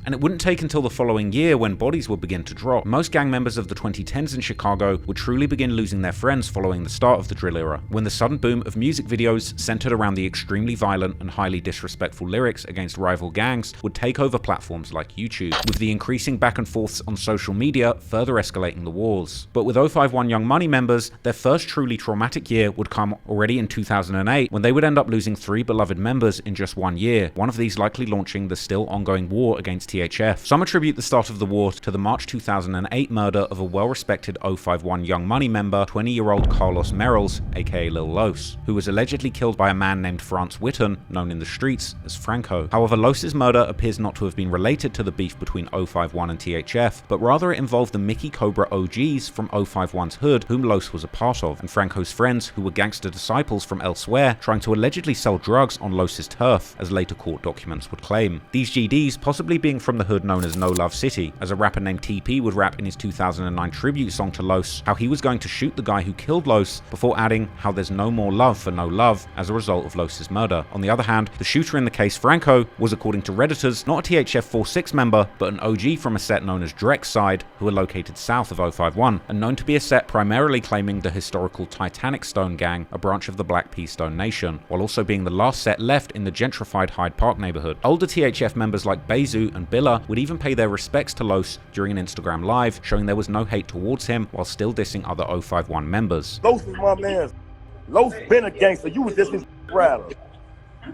And it wouldn't take until the following year when bodies would begin to drop. Most gang members of the 2010s in Chicago would truly begin losing their friends following the start of the drill era, when the sudden boom of music videos centered around the extremely violent and highly disrespectful lyrics against rival gangs would take over platforms like YouTube, with the increasing back and forths on social media further escalating the wars. But with 051 Young Money members, their first truly traumatic year would come already in 2008, when they would end up losing 3 beloved members in just 1 year, one of these likely launching the still ongoing war against THF. Some attribute the start of the war to the March 2008 murder of a well-respected 051 Young Money member, 20-year-old Carlos Merrills, aka Lil Los, who was allegedly killed by a man named France Witten, known in the streets as Franco. However, Los's murder appears not to have been related to the beef between 051 and THF, but rather it involved the Mickey Cobra OGs from 051's hood, whom Los was a part of, and Franco's friends, who were gangster disciples from elsewhere, trying to allegedly sell drugs on Los's turf, as later court documents would claim. These GDs possibly being from the hood known as No Love City, as a rapper named TP would rap in his 2009 tribute song to Los how he was going to shoot the guy who killed Los, before adding how there's no more love for No Love as a result of Los's murder. On the other hand, the shooter in the case, Franco, was, according to Redditors, not a THF 46 member, but an OG from a set known as Drek's Side, who are located south of 051, and known to be a set primarily claiming the historical Titanic Stone Gang, a branch of the Black Pea Stone Nation, while also being the last set left in the gentrified Hyde Park neighborhood. Older THF members like Bayzoo and Billa would even pay their respects to Los during an Instagram live, showing there was no hate towards him while still dissing other 051 members. Los is my man. Los been a gangster. You was just his rider.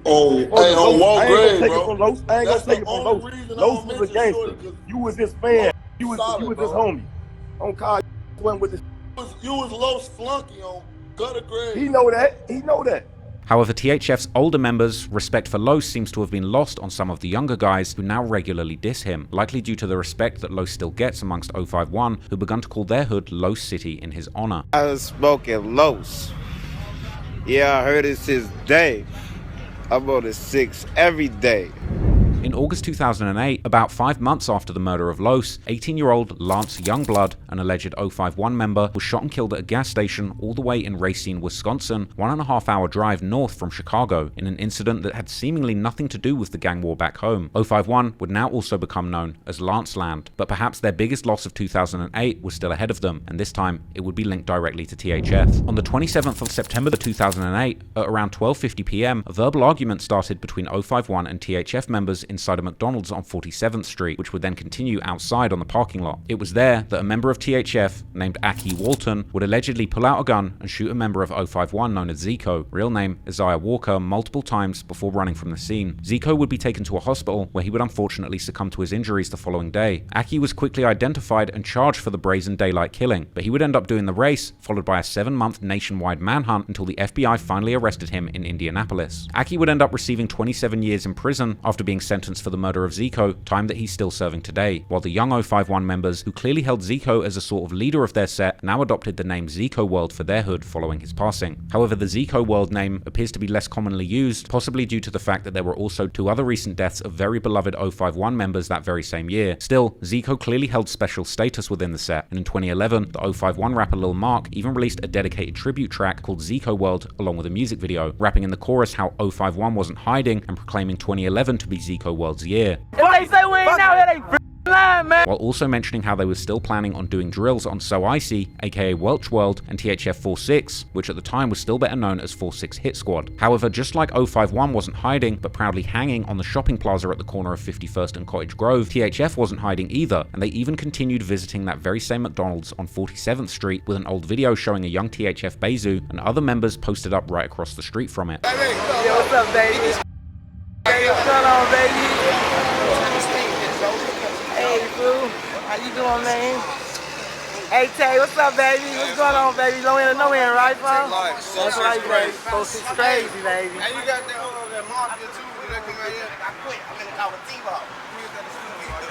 Oh, hey, on one grade, bro. I ain't gonna take it from Los. Los was a gangster. You was his fan. You was his homie. On Kyle, you went with this. You was Los flunky on gutter grade. He know that. He know that. However, THF's older members' respect for Los seems to have been lost on some of the younger guys who now regularly diss him, likely due to the respect that Los still gets amongst 051, who begun to call their hood Los City in his honor. I was smoking Los. Yeah, I heard it's his day. I'm on the 6 every day. In August 2008, about 5 months after the murder of Los, 18-year-old Lance Youngblood, an alleged 051 member, was shot and killed at a gas station all the way in Racine, Wisconsin, 1.5-hour drive north from Chicago, in an incident that had seemingly nothing to do with the gang war back home. 051 would now also become known as Lance Land, but perhaps their biggest loss of 2008 was still ahead of them, and this time it would be linked directly to THF. On the 27th of September 2008, at around 12:50 p.m, a verbal argument started between 051 and THF members in inside a McDonald's on 47th Street, which would then continue outside on the parking lot. It was there that a member of THF named Aki Walton would allegedly pull out a gun and shoot a member of 051 known as Zico, real name Isaiah Walker, multiple times before running from the scene. Zico would be taken to a hospital where he would unfortunately succumb to his injuries the following day. Aki was quickly identified and charged for the brazen daylight killing, but he would end up doing the race, followed by a 7-month nationwide manhunt until the FBI finally arrested him in Indianapolis. Aki would end up receiving 27 years in prison after being sentenced for the murder of Zico, time that he's still serving today, while the young 051 members, who clearly held Zico as a sort of leader of their set, now adopted the name Zico World for their hood following his passing. However, the Zico World name appears to be less commonly used, possibly due to the fact that there were also 2 other recent deaths of very beloved 051 members that very same year. Still, Zico clearly held special status within the set, and in 2011, the 051 rapper Lil Mark even released a dedicated tribute track called Zico World along with a music video, rapping in the chorus how 051 wasn't hiding and proclaiming 2011 to be Zico World's year. If they say we ain't out here, they lying, man. While also mentioning how they were still planning on doing drills on So Icy, aka Welch World, and THF 46, which at the time was still better known as 46 Hit Squad. However, just like 051 wasn't hiding, but proudly hanging on the shopping plaza at the corner of 51st and Cottage Grove, THF wasn't hiding either, and they even continued visiting that very same McDonald's on 47th Street with an old video showing a young THF Bayzoo and other members posted up right across the street from it. Hey, what's up, baby? Hey, what's going on, baby? Hey, boo. How you doing, man? Hey, Tay, what's up, baby? What's going on, baby? No end, right, bro? That's right, baby. 46 crazy, baby. And you got that mafia, too. I quit. I'm in the car with T-Bob.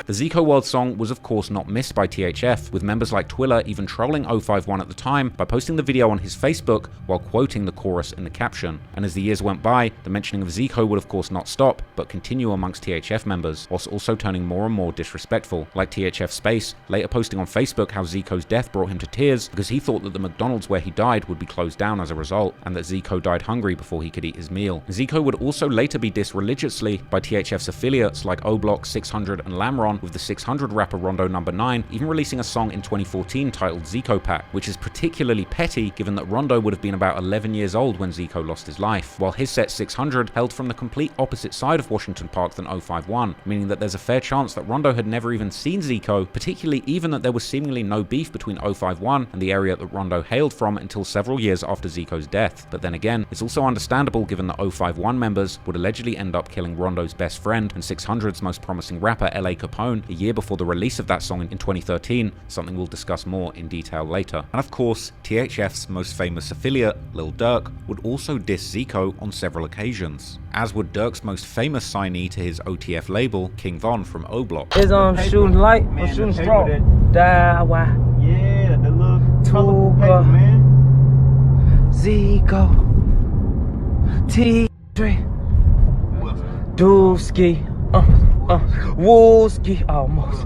The Zico World song was of course not missed by THF, with members like Twiller even trolling 051 at the time by posting the video on his Facebook while quoting the chorus in the caption. And as the years went by, the mentioning of Zico would of course not stop, but continue amongst THF members, whilst also turning more and more disrespectful, like THF Space later posting on Facebook how Zico's death brought him to tears because he thought that the McDonald's where he died would be closed down as a result, and that Zico died hungry before he could eat his meal. Zico would also later be dissed religiously by THF's affiliates like O-Block, 600 and Lamron, with the 600 rapper Rondo No. 9 even releasing a song in 2014 titled Zico Pack, which is particularly petty given that Rondo would have been about 11 years old when Zico lost his life, while his set 600 held from the complete opposite side of Washington Park than 051, meaning that there's a fair chance that Rondo had never even seen Zico, particularly even that there was seemingly no beef between 051 and the area that Rondo hailed from until several years after Zico's death. But then again, it's also understandable given that 051 members would allegedly end up killing Rondo's best friend and 600's most promising rapper LA Capone a year before the release of that song in 2013, something we'll discuss more in detail later. And of course, THF's most famous affiliate, Lil Durk, would also diss Zico on several occasions, as would Durk's most famous signee to his OTF label, King Von from O-Block. It's shooting light, I'm shooting strong. Die, why? Yeah, the little Trigga, man. Zico, T3, Dooski, Wolski, almost.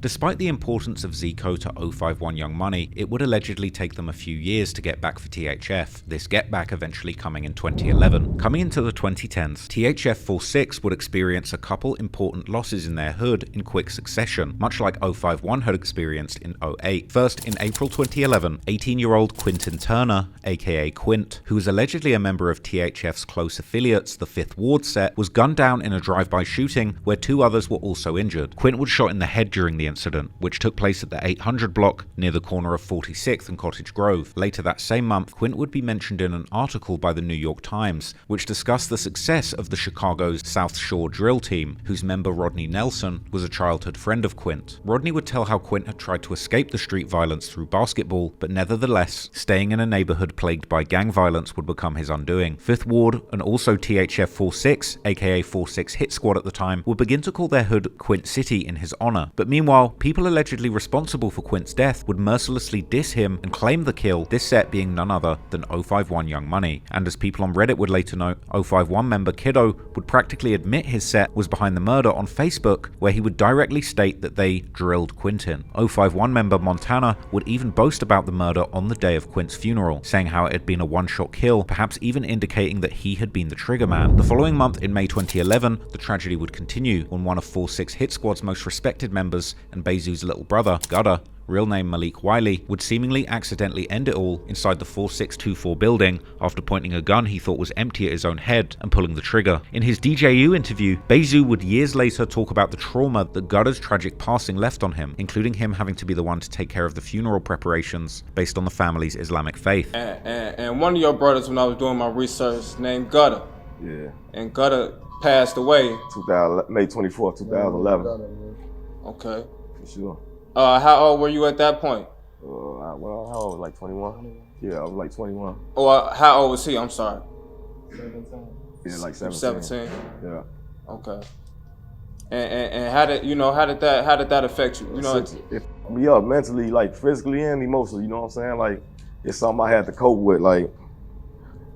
Despite the importance of Zico to 051 Young Money, it would allegedly take them a few years to get back for THF, this get back eventually coming in 2011. Coming into the 2010s, THF 46 would experience a couple important losses in their hood in quick succession, much like 051 had experienced in 08. First, in April 2011, 18-year-old Quinton Turner, aka Quint, who was allegedly a member of THF's close affiliates, the 5th Ward set, was gunned down in a drive-by shooting where 2 others were also injured. Quint was shot in the head during the incident, which took place at the 800 block near the corner of 46th and Cottage Grove. Later that same month, Quint would be mentioned in an article by the New York Times, which discussed the success of the Chicago's South Shore drill team, whose member Rodney Nelson was a childhood friend of Quint. Rodney would tell how Quint had tried to escape the street violence through basketball, but nevertheless, staying in a neighborhood plagued by gang violence would become his undoing. 5th Ward and also THF 46, aka 46 Hit Squad at the time, would begin to call their hood Quint City in his honor. But meanwhile, people allegedly responsible for Quint's death would mercilessly diss him and claim the kill, this set being none other than 051 Young Money. And as people on Reddit would later note, 051 member Kiddo would practically admit his set was behind the murder on Facebook, where he would directly state that they drilled Quintin. 051 member Montana would even boast about the murder on the day of Quint's funeral, saying how it had been a one-shot kill, perhaps even indicating that he had been the trigger man. The following month, in May 2011, the tragedy would continue when one of 46 Hit Squad's most respected members and Bayzoo's little brother, Gudda, real name Malik Wiley, would seemingly accidentally end it all inside the 4624 building after pointing a gun he thought was empty at his own head and pulling the trigger. In his DJU interview, Bayzoo would years later talk about the trauma that Gudda's tragic passing left on him, including him having to be the one to take care of the funeral preparations based on the family's Islamic faith. And one of your brothers, when I was doing my research, named Gudda. Yeah. And Gudda passed away. May 24, 2011. Okay. For sure. How old were you at that point? Well, how old? Like 21? Yeah, I was like 21. Or how old was he? I'm sorry. 17. Yeah, like 17. 17. Yeah. Okay. And how did that affect you? You know, it me up mentally, like physically and emotionally. You know what I'm saying? Like it's something I had to cope with. Like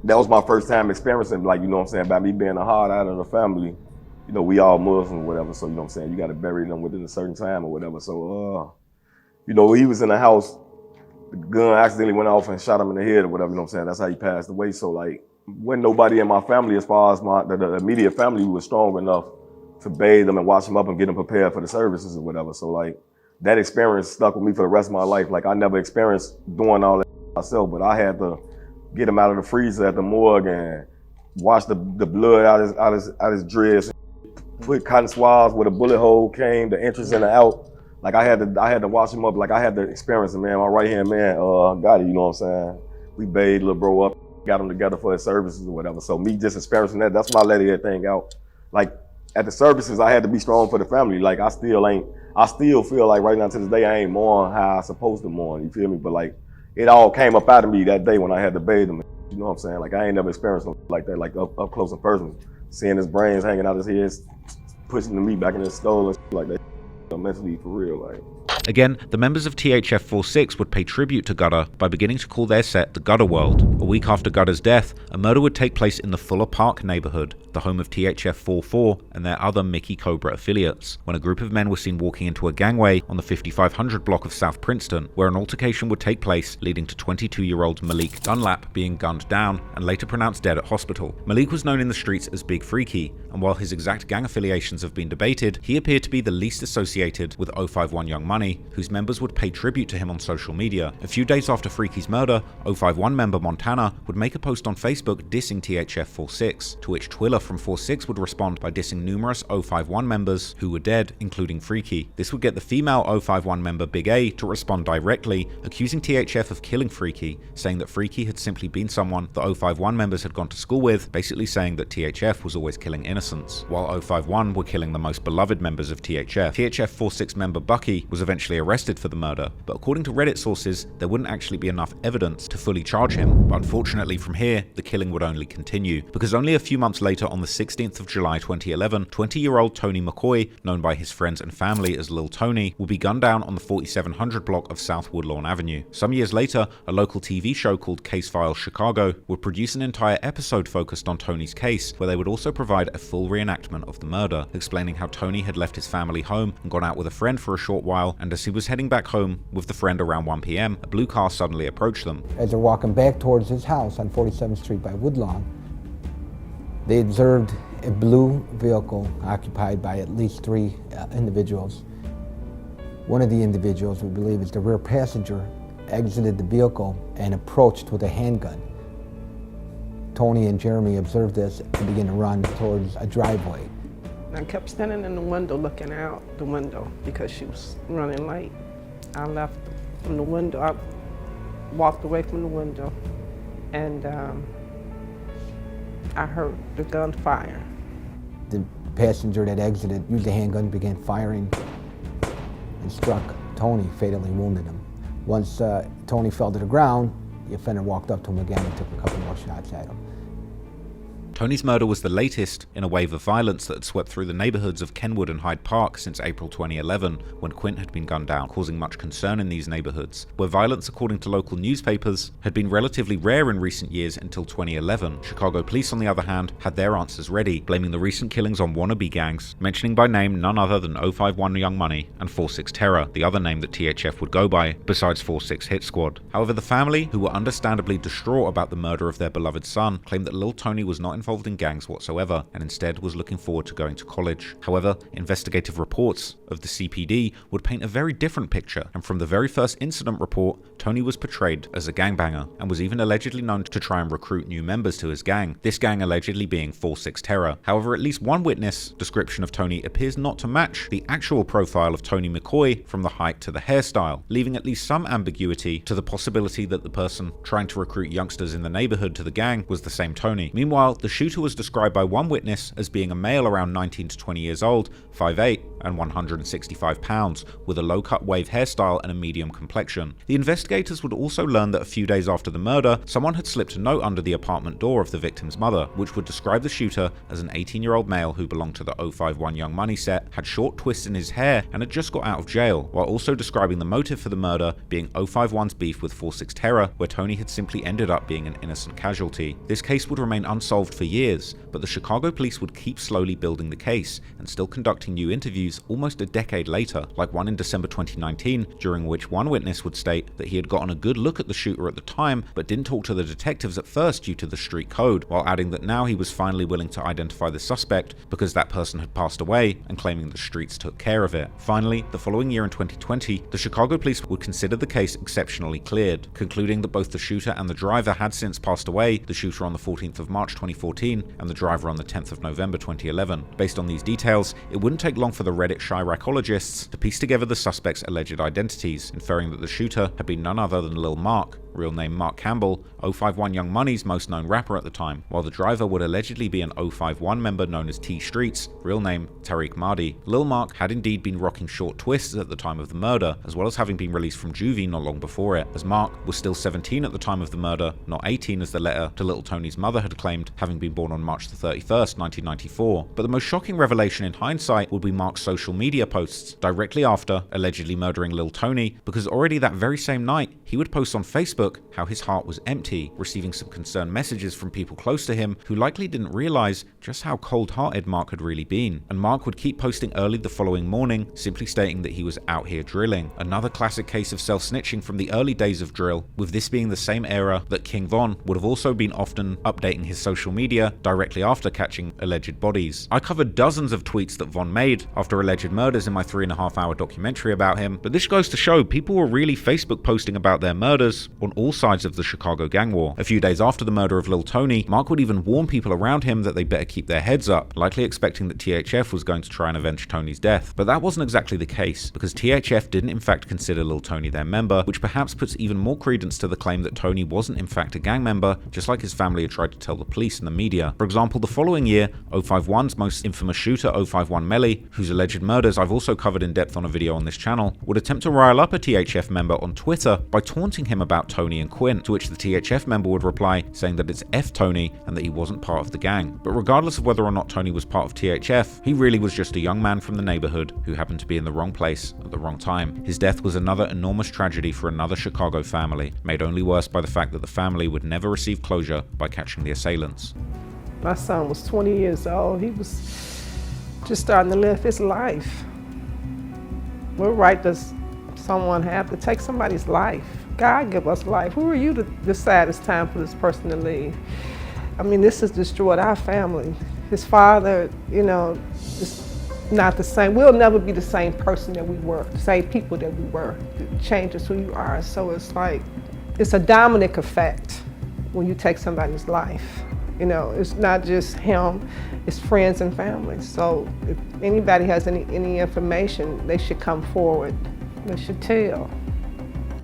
that was my first time experiencing, like, you know what I'm saying, by me being the hard out of the family. You know, we all Muslim or whatever, so you know what I'm saying, you got to bury them within a certain time or whatever. So, you know, he was in the house, the gun accidentally went off and shot him in the head or whatever. You know what I'm saying? That's how he passed away. So like, wasn't nobody in my family, as far as the immediate family, who was strong enough to bathe them and wash them up and get them prepared for the services or whatever. So like, that experience stuck with me for the rest of my life. Like I never experienced doing all that myself, but I had to get him out of the freezer at the morgue and wash the blood out his dress, put cotton swabs where the bullet hole came, the entrance and the out. Like I had to wash him up. Like I had to experience it, man. My right hand man, got it. You know what I'm saying? We bathed little bro up, got him together for his services or whatever. So me just experiencing that, that's when I let everything out. Like at the services, I had to be strong for the family. Like I still feel like right now to this day I ain't mourn how I supposed to mourn. You feel me? But like it all came up out of me that day when I had to bathe him. You know what I'm saying? Like I ain't never experienced something like that, like up close and personal. Seeing his brains hanging out his head, pushing the meat back in his skull and shit like that. Mentally for real, like. Again, the members of THF 46 would pay tribute to Gudda by beginning to call their set the Gudda World. A week after Gudda's death, a murder would take place in the Fuller Park neighborhood, the home of THF 44 and their other Mickey Cobra affiliates, when a group of men were seen walking into a gangway on the 5500 block of South Princeton, where an altercation would take place, leading to 22-year-old Malik Dunlap being gunned down and later pronounced dead at hospital. Malik was known in the streets as Big Freaky, and while his exact gang affiliations have been debated, he appeared to be the least associated with 051 Young Money, whose members would pay tribute to him on social media. A few days after Freaky's murder, 051 member Montana would make a post on Facebook dissing THF 46, to which Twiller from 46 would respond by dissing numerous 051 members who were dead, including Freaky. This would get the female 051 member Big A to respond directly, accusing THF of killing Freaky, saying that Freaky had simply been someone the 051 members had gone to school with, basically saying that THF was always killing innocents, while 051 were killing the most beloved members of THF. THF 46 member Bucky was eventually arrested for the murder, but according to Reddit sources, there wouldn't actually be enough evidence to fully charge him. But unfortunately from here, the killing would only continue, because only a few months later, on the 16th of July 2011, 20-year-old Tony McCoy, known by his friends and family as Lil Tony, will be gunned down on the 4700 block of South Woodlawn Avenue. Some years later, a local TV show called Case Files Chicago would produce an entire episode focused on Tony's case, where they would also provide a full reenactment of the murder, explaining how Tony had left his family home and gone out with a friend for a short while, and as he was heading back home with the friend around 1 p.m, a blue car suddenly approached them. As they're walking back towards his house on 47th Street by Woodlawn, they observed a blue vehicle occupied by at least 3 individuals. One of the individuals, we believe is the rear passenger, exited the vehicle and approached with a handgun. Tony and Jeremy observed this and began to run towards a driveway. I kept standing in the window looking out the window because she was running late. I left from the window, I walked away from the window, and I heard the gun fire. The passenger that exited used a handgun, began firing, and struck Tony, fatally wounded him. Once Tony fell to the ground, the offender walked up to him again and took a couple more shots at him. Tony's murder was the latest in a wave of violence that had swept through the neighborhoods of Kenwood and Hyde Park since April 2011, when Quint had been gunned down, causing much concern in these neighborhoods, where violence, according to local newspapers, had been relatively rare in recent years until 2011. Chicago police, on the other hand, had their answers ready, blaming the recent killings on wannabe gangs, mentioning by name none other than 051 Young Money and 46 Terror, the other name that THF would go by, besides 46 Hit Squad. However, the family, who were understandably distraught about the murder of their beloved son, claimed that Lil Tony was not involved involved in gangs whatsoever, and instead was looking forward to going to college. However, investigative reports of the CPD would paint a very different picture, and from the very first incident report, Tony was portrayed as a gangbanger, and was even allegedly known to try and recruit new members to his gang, this gang allegedly being 4-6 Terror. However, at least one witness description of Tony appears not to match the actual profile of Tony McCoy from the height to the hairstyle, leaving at least some ambiguity to the possibility that the person trying to recruit youngsters in the neighborhood to the gang was the same Tony. Meanwhile, the shooter was described by one witness as being a male around 19 to 20 years old, 5'8", and 165 pounds, with a low-cut wave hairstyle and a medium complexion. The investigators would also learn that a few days after the murder, someone had slipped a note under the apartment door of the victim's mother, which would describe the shooter as an 18-year-old male who belonged to the 051 Young Money set, had short twists in his hair, and had just got out of jail, while also describing the motive for the murder being 051's beef with 4-6 Terror, where Tony had simply ended up being an innocent casualty. This case would remain unsolved for years, but the Chicago police would keep slowly building the case, and still conducting new interviews almost a decade later, like one in December 2019, during which one witness would state that he had gotten a good look at the shooter at the time, but didn't talk to the detectives at first due to the street code, while adding that now he was finally willing to identify the suspect because that person had passed away, and claiming the streets took care of it. Finally, the following year in 2020, the Chicago police would consider the case exceptionally cleared, concluding that both the shooter and the driver had since passed away, the shooter on the 14th of March 2014, and the driver on the 10th of November 2011. Based on these details, it wouldn't take long for the Reddit Chiracologists to piece together the suspect's alleged identities, inferring that the shooter had been none other than Lil Mark, real name Mark Campbell, 051 Young Money's most known rapper at the time, while the driver would allegedly be an 051 member known as T Streets, real name Tariq Mahdi. Lil Mark had indeed been rocking short twists at the time of the murder, as well as having been released from juvie not long before it, as Mark was still 17 at the time of the murder, not 18 as the letter to Little Tony's mother had claimed, having been born on March the 31st, 1994. But the most shocking revelation in hindsight would be Mark's social media posts directly after allegedly murdering Lil Tony, because already that very same night, he would post on Facebook how his heart was empty, receiving some concerned messages from people close to him who likely didn't realize just how cold-hearted Mark had really been. And Mark would keep posting early the following morning, simply stating that he was out here drilling. Another classic case of self-snitching from the early days of drill, with this being the same era that King Von would have also been often updating his social media directly after catching alleged bodies. I covered dozens of tweets that Von made after alleged murders in my 3.5-hour documentary about him, but this goes to show people were really Facebook posting about their murders on all sides of the Chicago gang war. A few days after the murder of Lil Tony, Mark would even warn people around him that they better keep their heads up, likely expecting that THF was going to try and avenge Tony's death. But that wasn't exactly the case, because THF didn't in fact consider Lil Tony their member, which perhaps puts even more credence to the claim that Tony wasn't in fact a gang member, just like his family had tried to tell the police and the media. For example, the following year, 051's most infamous shooter, 051 Melly, whose alleged murders I've also covered in depth on a video on this channel, would attempt to rile up a THF member on Twitter by taunting him about Tony and Quinn, to which the THF member would reply saying that it's F Tony and that he wasn't part of the gang. But regardless of whether or not Tony was part of THF, he really was just a young man from the neighborhood who happened to be in the wrong place at the wrong time. His death was another enormous tragedy for another Chicago family, made only worse by the fact that the family would never receive closure by catching the assailants. My son was 20 years old. He was just starting to live his life. What right does someone have to take somebody's life? God give us life. Who are you to decide it's time for this person to leave? I mean, this has destroyed our family. His father, you know, is not the same. We'll never be the same person that we were, the same people that we were. It changes who you are. So it's like, it's a dominic effect when you take somebody's life. You know, it's not just him, it's friends and family. So if anybody has any information, they should come forward. They should tell.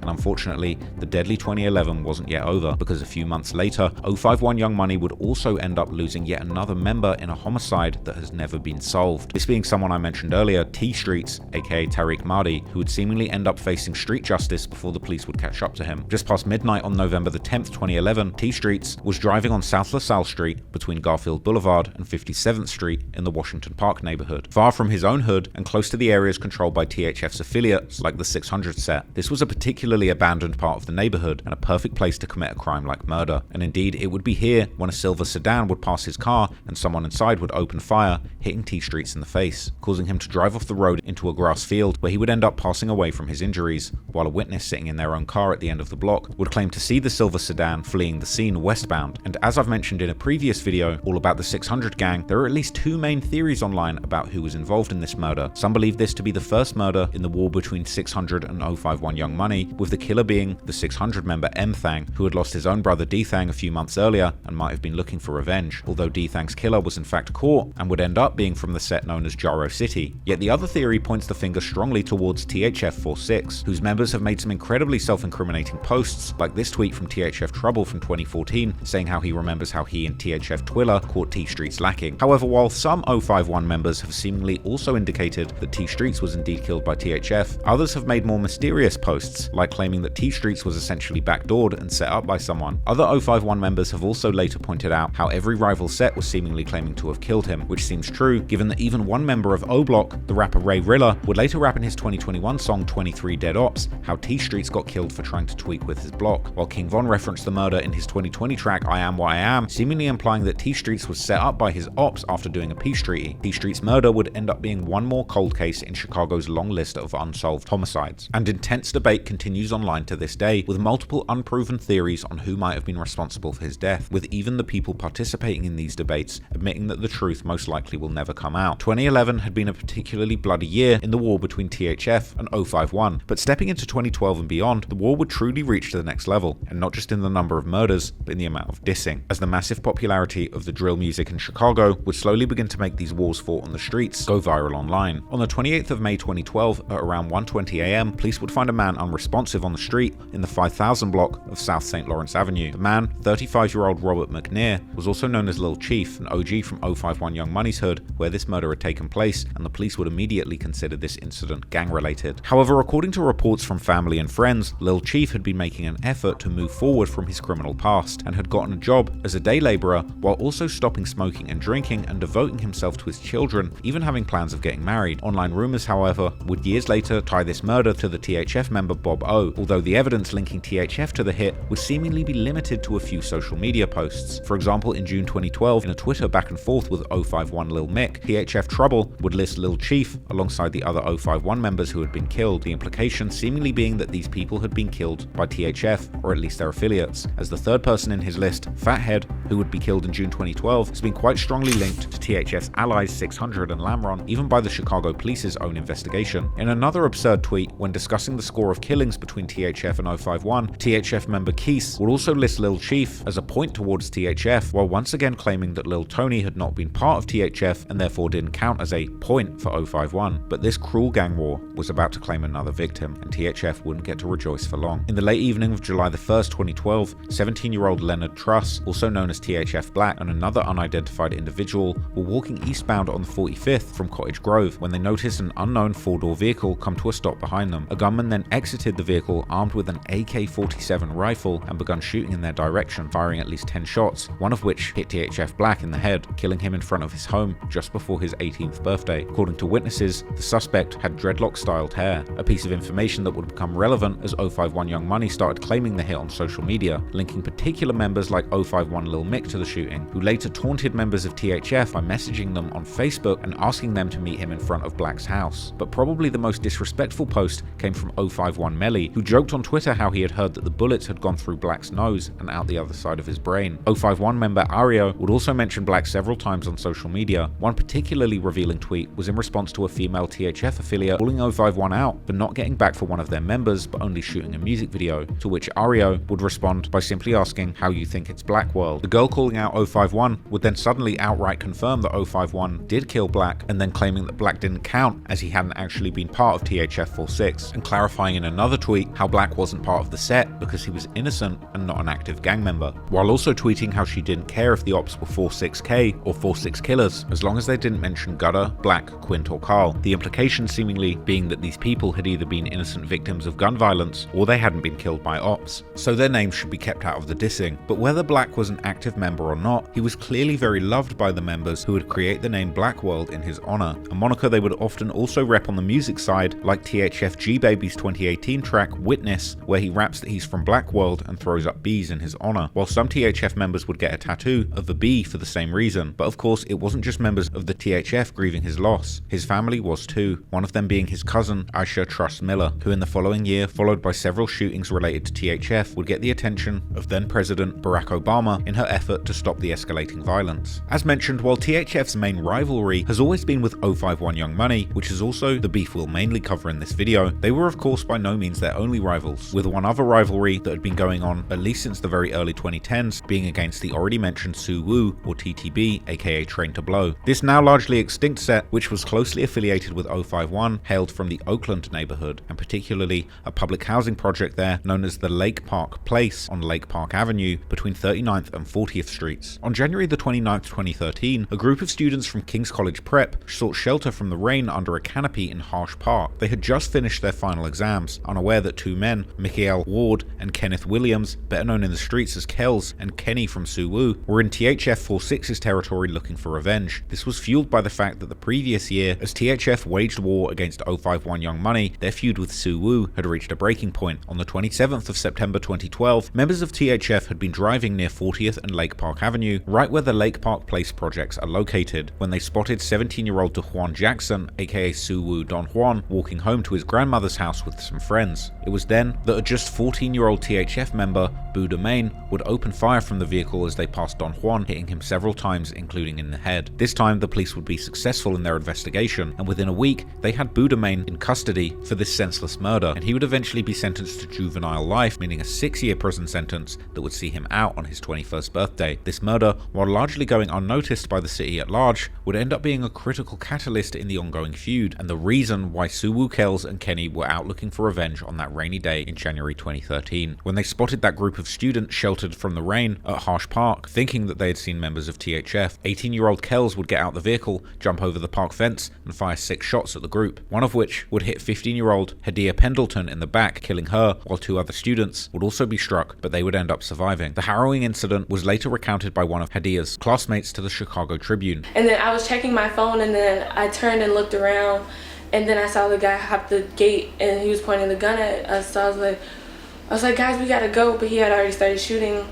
And unfortunately, the deadly 2011 wasn't yet over, because a few months later, 051 Young Money would also end up losing yet another member in a homicide that has never been solved. This being someone I mentioned earlier, T Streets, aka Tariq Mahdi, who would seemingly end up facing street justice before the police would catch up to him. Just past midnight on November the 10th, 2011, T Streets was driving on South LaSalle Street between Garfield Boulevard and 57th Street in the Washington Park neighborhood, far from his own hood and close to the areas controlled by THF's affiliates like the 600 set. This was a particularly particularly abandoned part of the neighborhood and a perfect place to commit a crime like murder. And indeed, it would be here when a silver sedan would pass his car and someone inside would open fire, hitting T Streets in the face, causing him to drive off the road into a grass field where he would end up passing away from his injuries, while a witness sitting in their own car at the end of the block would claim to see the silver sedan fleeing the scene westbound. And as I've mentioned in a previous video all about the 600 gang, there are at least two main theories online about who was involved in this murder. Some believe this to be the first murder in the war between 600 and 051 Young Money, with the killer being the 600 member M Thang, who had lost his own brother D Thang a few months earlier and might have been looking for revenge, although D Thang's killer was in fact caught and would end up being from the set known as Jaro City. Yet the other theory points the finger strongly towards THF 46, whose members have made some incredibly self-incriminating posts, like this tweet from THF Trouble from 2014 saying how he remembers how he and THF Twiller caught T Streets lacking. However, while some 051 members have seemingly also indicated that T Streets was indeed killed by THF, others have made more mysterious posts, like claiming that T Streets was essentially backdoored and set up by someone. Other 051 members have also later pointed out how every rival set was seemingly claiming to have killed him, which seems true given that even one member of O Block, the rapper Ray Rilla, would later rap in his 2021 song 23 Dead Ops how T Streets got killed for trying to tweak with his block, while King Von referenced the murder in his 2020 track I Am What I Am, seemingly implying that T Streets was set up by his ops after doing a peace treaty. T Streets' murder would end up being one more cold case in Chicago's long list of unsolved homicides. And intense debate continues online to this day, with multiple unproven theories on who might have been responsible for his death, with even the people participating in these debates admitting that the truth most likely will never come out. 2011 had been a particularly bloody year in the war between THF and 051, but stepping into 2012 and beyond, the war would truly reach to the next level, and not just in the number of murders, but in the amount of dissing, as the massive popularity of the drill music in Chicago would slowly begin to make these wars fought on the streets go viral online. On the 28th of May 2012, at around 1:20 AM, police would find a man unresponsive on the street in the 5000 block of South St. Lawrence Avenue. The man, 35-year-old Robert McNair, was also known as Lil Chief, an OG from 051 Young Money's hood, where this murder had taken place, and the police would immediately consider this incident gang-related. However, according to reports from family and friends, Lil Chief had been making an effort to move forward from his criminal past, and had gotten a job as a day laborer while also stopping smoking and drinking and devoting himself to his children, even having plans of getting married. Online rumors, however, would years later tie this murder to the THF member Bob O, although the evidence linking THF to the hit would seemingly be limited to a few social media posts. For example, in June 2012, in a Twitter back and forth with 051 Lil Mick, THF Trouble would list Lil Chief alongside the other 051 members who had been killed, the implication seemingly being that these people had been killed by THF, or at least their affiliates, as the third person in his list, Fathead, who would be killed in June 2012, has been quite strongly linked to THF's allies 600 and Lamron, even by the Chicago police's own investigation. In another absurd tweet, when discussing the score of killings between THF and 051, THF member Keef would also list Lil Chief as a point towards THF, while once again claiming that Lil Tony had not been part of THF and therefore didn't count as a point for 051. But this cruel gang war was about to claim another victim, and THF wouldn't get to rejoice for long. In the late evening of July the 1st, 2012, 17-year-old Leonard Truss, also known as THF Black, and another unidentified individual were walking eastbound on the 45th from Cottage Grove when they noticed an unknown four-door vehicle come to a stop behind them. A gunman then exited the vehicle armed with an AK-47 rifle and begun shooting in their direction, firing at least 10 shots, one of which hit THF Black in the head, killing him in front of his home just before his 18th birthday. According to witnesses, the suspect had dreadlock-styled hair, a piece of information that would become relevant as 051 Young Money started claiming the hit on social media, linking particular members like 051 Lil Mick to the shooting, who later taunted members of THF by messaging them on Facebook and asking them to meet him in front of Black's house. But probably the most disrespectful post came from 051 Melly, who joked on Twitter how he had heard that the bullets had gone through Black's nose and out the other side of his brain. 051 member Ario would also mention Black several times on social media. One particularly revealing tweet was in response to a female THF affiliate calling 051 out for not getting back for one of their members but only shooting a music video, to which Ario would respond by simply asking how you think it's Black World. The girl calling out 051 would then suddenly outright confirm that 051 did kill Black, and then claiming that Black didn't count as he hadn't actually been part of THF 46, and clarifying in another tweet how Black wasn't part of the set because he was innocent and not an active gang member, while also tweeting how she didn't care if the ops were 46K or 46 killers, as long as they didn't mention Gutter, Black, Quint or Carl, the implication seemingly being that these people had either been innocent victims of gun violence or they hadn't been killed by ops, so their names should be kept out of the dissing. But whether Black was an active member or not, he was clearly very loved by the members who would create the name Black World in his honor, a moniker they would often also rep on the music side, like THF G Baby's 2018 track track Witness, where he raps that he's from Black World and throws up bees in his honor, while some THF members would get a tattoo of the bee for the same reason. But of course, it wasn't just members of the THF grieving his loss. His family was too, one of them being his cousin, Aisha Truss Miller, who in the following year, followed by several shootings related to THF, would get the attention of then-President Barack Obama in her effort to stop the escalating violence. As mentioned, while THF's main rivalry has always been with 051 Young Money, which is also the beef we'll mainly cover in this video, they were of course by no means their only rivals, with one other rivalry that had been going on at least since the very early 2010s being against the already mentioned Suwoo, or TTB, aka Train to Blow. This now largely extinct set, which was closely affiliated with 051, hailed from the Oakland neighborhood, and particularly a public housing project there known as the Lake Park Place on Lake Park Avenue between 39th and 40th Streets. On January the 29th, 2013, a group of students from King's College Prep sought shelter from the rain under a canopy in Harsh Park. They had just finished their final exams, unaware that two men, Michael Ward and Kenneth Williams, better known in the streets as Kells and Kenny from Suwoo, were in THF 46's territory looking for revenge. This was fueled by the fact that the previous year, as THF waged war against 051 Young Money, their feud with Suwoo had reached a breaking point. On the 27th of September 2012, members of THF had been driving near 40th and Lake Park Avenue, right where the Lake Park Place projects are located, when they spotted 17-year-old DeJuan Jackson, aka Suwoo Don Juan, walking home to his grandmother's house with some friends. It was then that a just 14-year-old THF member, Buddha Main, would open fire from the vehicle as they passed Don Juan, hitting him several times, including in the head. This time, the police would be successful in their investigation, and within a week, they had Buddha Main in custody for this senseless murder, and he would eventually be sentenced to juvenile life, meaning a 6-year prison sentence that would see him out on his 21st birthday. This murder, while largely going unnoticed by the city at large, would end up being a critical catalyst in the ongoing feud, and the reason why Suwoo, Kells and Kenny were out looking for revenge on that rainy day in January 2013. When they spotted that group of students sheltered from the rain at Harsh Park, thinking that they had seen members of THF, 18-year-old Kells would get out the vehicle, jump over the park fence, and fire 6 shots at the group, one of which would hit 15-year-old Hadia Pendleton in the back, killing her, while 2 other students would also be struck, but they would end up surviving. The harrowing incident was later recounted by one of Hadia's classmates to the Chicago Tribune. And then I was checking my phone, and then I turned and looked around, and then I saw the guy hop the gate, and he was pointing the gun at us, so I was like, guys, we gotta go, but he had already started shooting.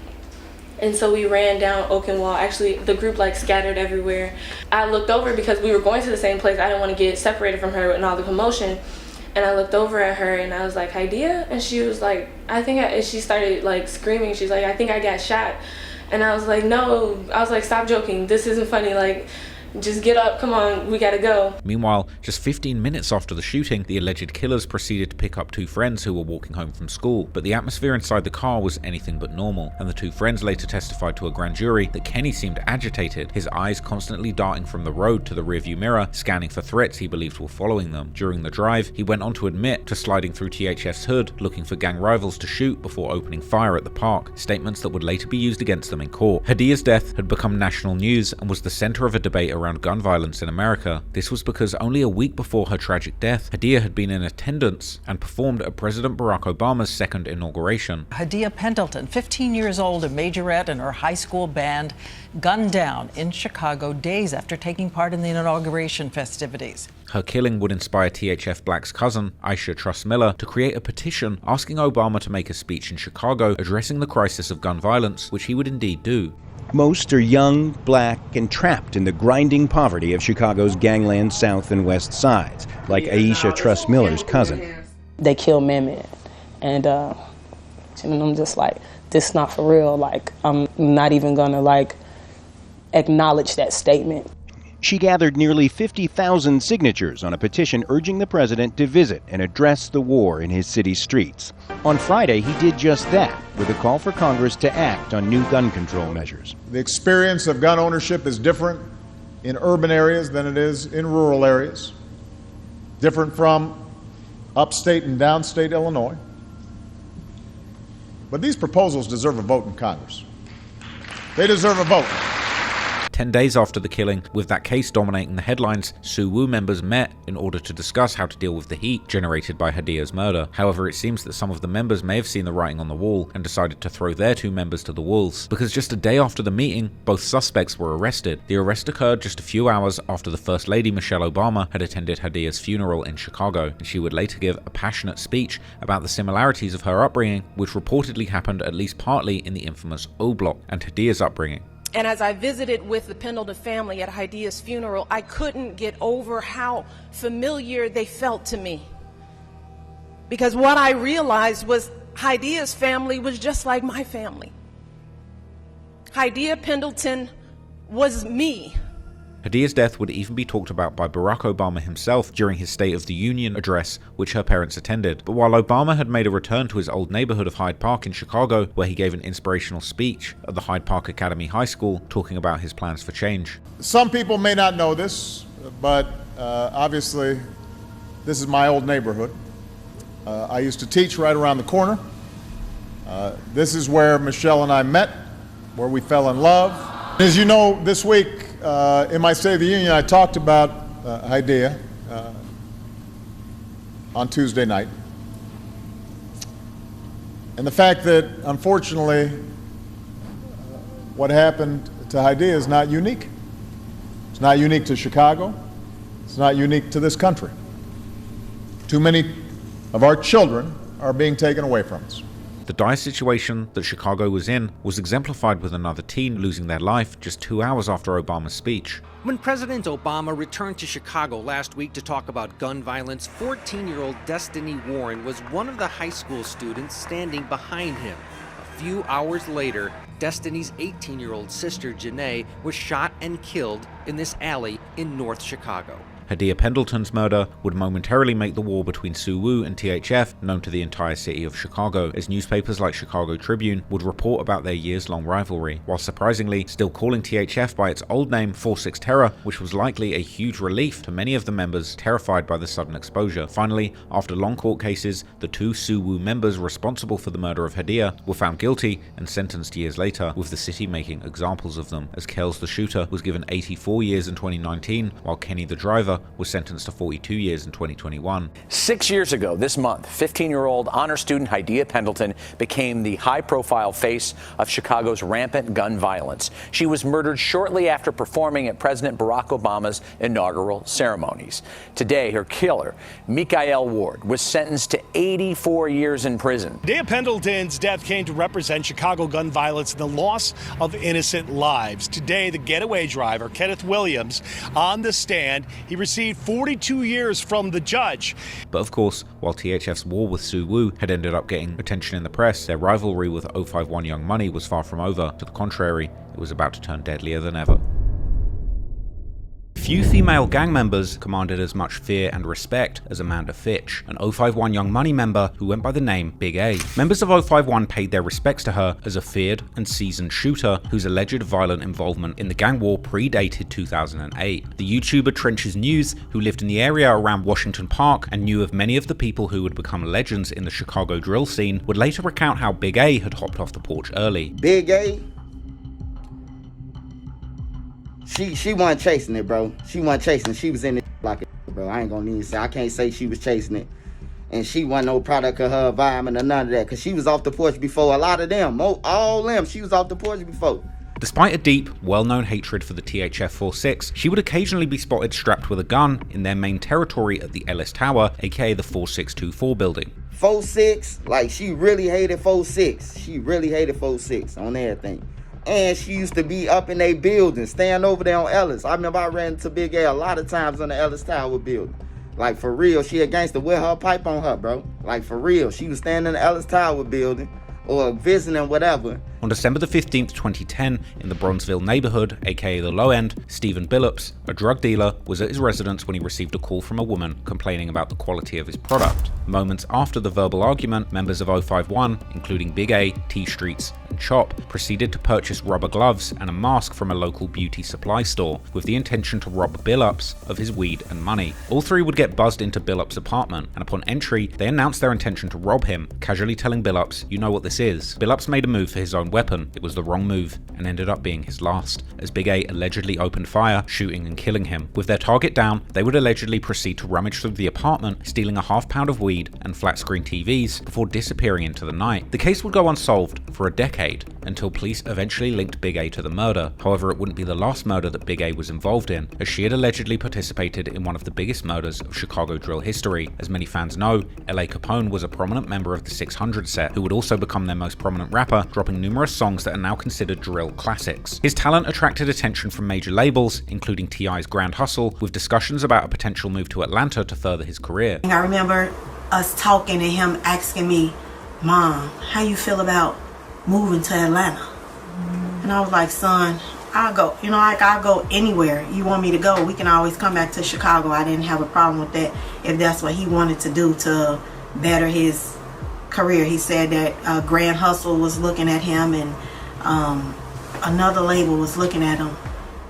And so we ran down Oakenwall. Actually, the group like scattered everywhere. I looked over because we were going to the same place. I didn't want to get separated from her and all the commotion. And I looked over at her and I was like, Idea? And she was like, and she started like screaming. She's like, I think I got shot. And I was like, no. I was like, stop joking. This isn't funny. Like, just get up, come on, we gotta go. Meanwhile, just 15 minutes after the shooting, the alleged killers proceeded to pick up 2 friends who were walking home from school, but the atmosphere inside the car was anything but normal, and the 2 friends later testified to a grand jury that Kenny seemed agitated, his eyes constantly darting from the road to the rearview mirror, scanning for threats he believed were following them. During the drive, he went on to admit to sliding through THF's hood, looking for gang rivals to shoot before opening fire at the park, statements that would later be used against them in court. Hadia's death had become national news and was the center of a debate around gun violence in America. This was because only a week before her tragic death, Hadia had been in attendance and performed at President Barack Obama's 2nd inauguration. Hadia Pendleton, 15 years old, a majorette in her high school band, gunned down in Chicago days after taking part in the inauguration festivities. Her killing would inspire THF Black's cousin, Aisha Truss Miller, to create a petition asking Obama to make a speech in Chicago addressing the crisis of gun violence, which he would indeed do. Most are young, black, and trapped in the grinding poverty of Chicago's gangland south and west sides, like Aisha Truss Miller's cousin. They kill men, and I'm just like, this is not for real. Like, I'm not even gonna like acknowledge that statement. She gathered nearly 50,000 signatures on a petition urging the president to visit and address the war in his city's streets. On Friday, he did just that, with a call for Congress to act on new gun control measures. The experience of gun ownership is different in urban areas than it is in rural areas, different from upstate and downstate Illinois. But these proposals deserve a vote in Congress. They deserve a vote. 10 days after the killing, with that case dominating the headlines, Suwoo members met in order to discuss how to deal with the heat generated by Hadia's murder. However, it seems that some of the members may have seen the writing on the wall and decided to throw their 2 members to the wolves, because just a day after the meeting, both suspects were arrested. The arrest occurred just a few hours after the First Lady Michelle Obama had attended Hadia's funeral in Chicago, and she would later give a passionate speech about the similarities of her upbringing, which reportedly happened at least partly in the infamous O Block, and Hadia's upbringing. And as I visited with the Pendleton family at Hadia's funeral, I couldn't get over how familiar they felt to me. Because what I realized was Hadia's family was just like my family. Hadia Pendleton was me. Hadia's death would even be talked about by Barack Obama himself during his State of the Union address, which her parents attended. But while Obama had made a return to his old neighborhood of Hyde Park in Chicago, where he gave an inspirational speech at the Hyde Park Academy High School talking about his plans for change. Some people may not know this, but obviously this is my old neighborhood. I used to teach right around the corner. This is where Michelle and I met, where we fell in love. As you know, this week in my State of the Union, I talked about Hadia on Tuesday night. And the fact that, unfortunately, what happened to Hadia is not unique. It's not unique to Chicago. It's not unique to this country. Too many of our children are being taken away from us. The dire situation that Chicago was in was exemplified with another teen losing their life just 2 hours after Obama's speech. When President Obama returned to Chicago last week to talk about gun violence, 14-year-old Destiny Warren was one of the high school students standing behind him. A few hours later, Destiny's 18-year-old sister Janae was shot and killed in this alley in North Chicago. Hadia Pendleton's murder would momentarily make the war between Suwoo and THF known to the entire city of Chicago, as newspapers like Chicago Tribune would report about their years-long rivalry, while surprisingly still calling THF by its old name 4-6 Terror, which was likely a huge relief to many of the members terrified by the sudden exposure. Finally, after long court cases, the 2 Suwoo members responsible for the murder of Hadia were found guilty and sentenced years later, with the city making examples of them, as Kells the shooter was given 84 years in 2019, while Kenny the driver was sentenced to 42 years in 2021. 6 years ago this month, 15-year-old honor student Hadia Pendleton became the high-profile face of Chicago's rampant gun violence. She was murdered shortly after performing at President Barack Obama's inaugural ceremonies. Today, her killer, Mikael Ward, was sentenced to 84 years in prison. Hadia Pendleton's death came to represent Chicago gun violence and the loss of innocent lives. Today, the getaway driver, Kenneth Williams, on the stand, he received 42 years from the judge. But of course, while THF's war with Suwoo had ended up getting attention in the press, their rivalry with 051 Young Money was far from over. To the contrary, it was about to turn deadlier than ever. Few female gang members commanded as much fear and respect as Amanda Fitch, an 051 Young Money member who went by the name Big A. Members of 051 paid their respects to her as a feared and seasoned shooter whose alleged violent involvement in the gang war predated 2008. The YouTuber Trenches News, who lived in the area around Washington Park and knew of many of the people who would become legends in the Chicago drill scene, would later recount how Big A had hopped off the porch early. Big A, She wasn't chasing it, bro. She wasn't chasing it. She was in it like it, bro. I ain't gonna even say. I can't say she was chasing it. And she wasn't no product of her environment or none of that. Because she was off the porch before a lot of them. All them, she was off the porch before. Despite a deep, well-known hatred for the THF 4-6, she would occasionally be spotted strapped with a gun in their main territory at the Ellis Tower, aka the 4624 building. 4-6, like she really hated 4-6. She really hated 4-6 on everything. And she used to be up in a building, staying over there on Ellis. I remember I ran into Big A lot of times on the Ellis Tower building. Like, for real, she a gangster with her pipe on her, bro. Like, for real. She was standing in the Ellis Tower building or visiting whatever. On December the 15th, 2010, in the Bronzeville neighborhood, aka the Low End, Stephen Billups, a drug dealer, was at his residence when he received a call from a woman complaining about the quality of his product. Moments after the verbal argument, members of 051, including Big A, T Streets, and Chop, proceeded to purchase rubber gloves and a mask from a local beauty supply store, with the intention to rob Billups of his weed and money. All three would get buzzed into Billups' apartment, and upon entry, they announced their intention to rob him, casually telling Billups, "You know what this is." Billups made a move for his own own weapon, it was the wrong move and ended up being his last, as Big A allegedly opened fire, shooting and killing him. With their target down, they would allegedly proceed to rummage through the apartment, stealing a half-pound of weed and flat-screen TVs before disappearing into the night. The case would go unsolved for a decade, until police eventually linked Big A to the murder. However, it wouldn't be the last murder that Big A was involved in, as she had allegedly participated in one of the biggest murders of Chicago drill history. As many fans know, L.A. Capone was a prominent member of the 600 set, who would also become their most prominent rapper, dropping numerous songs that are now considered drill classics. His talent attracted attention from major labels, including T.I.'s Grand Hustle, with discussions about a potential move to Atlanta to further his career. I remember us talking and him asking me, "Mom, how you feel about moving to Atlanta?" And I was like, "Son, I'll go. I'll go anywhere you want me to go. We can always come back to Chicago." I didn't have a problem with that if that's what he wanted to do to better his career. He said that Grand Hustle was looking at him, and another label was looking at him,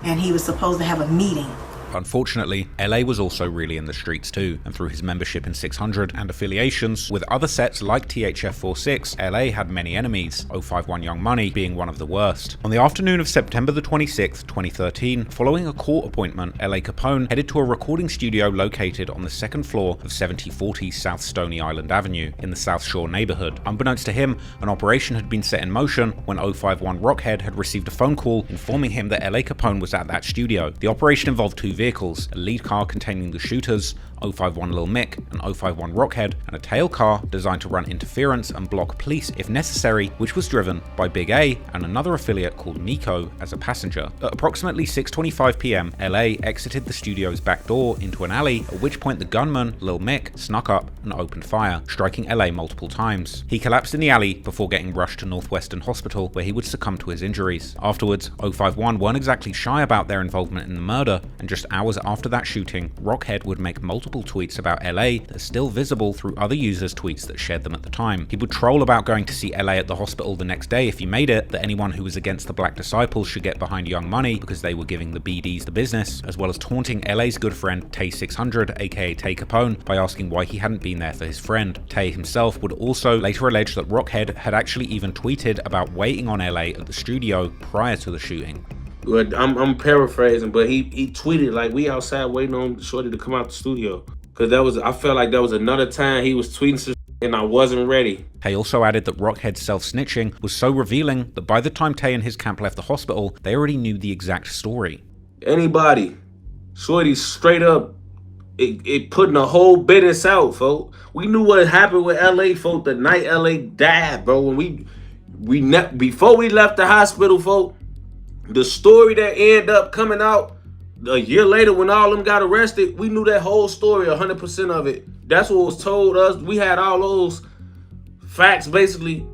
and he was supposed to have a meeting. Unfortunately, LA was also really in the streets too, and through his membership in 600 and affiliations with other sets like THF 46, LA had many enemies, 051 Young Money being one of the worst. On the afternoon of September the 26th, 2013, following a court appointment, LA Capone headed to a recording studio located on the second floor of 7040 South Stony Island Avenue in the South Shore neighborhood. Unbeknownst to him, an operation had been set in motion when 051 Rockhead had received a phone call informing him that LA Capone was at that studio. The operation involved two vehicles, a lead car containing the shooters, 051 Lil Mick and 051 Rockhead, and a tail car designed to run interference and block police if necessary, which was driven by Big A and another affiliate called Nico as a passenger. At approximately 6:25 p.m, LA exited the studio's back door into an alley, at which point the gunman, Lil Mick, snuck up and opened fire, striking LA multiple times. He collapsed in the alley before getting rushed to Northwestern Hospital, where he would succumb to his injuries. Afterwards, 051 weren't exactly shy about their involvement in the murder, and just hours after that shooting, Rockhead would make multiple tweets about LA that are still visible through other users' tweets that shared them at the time. He would troll about going to see LA at the hospital the next day if he made it, that anyone who was against the Black Disciples should get behind Young Money because they were giving the BDs the business, as well as taunting LA's good friend Tay 600, aka Tay Capone, by asking why he hadn't been there for his friend. Tay himself would also later allege that Rockhead had actually even tweeted about waiting on LA at the studio prior to the shooting. I'm paraphrasing, but he tweeted like, "We outside waiting on Shorty to come out the studio." Cause I felt like that was another time he was tweeting some and I wasn't ready. Tay also added that Rockhead's self-snitching was so revealing that by the time Tay and his camp left the hospital, they already knew the exact story. Anybody, Shorty straight up, it putting a whole business out, folks. We knew what happened with LA, folks, the night LA died, bro. When before we left the hospital, folks, the story that ended up coming out a year later when all of them got arrested, we knew that whole story, 100% of it. That's what was told us. We had all those facts, basically,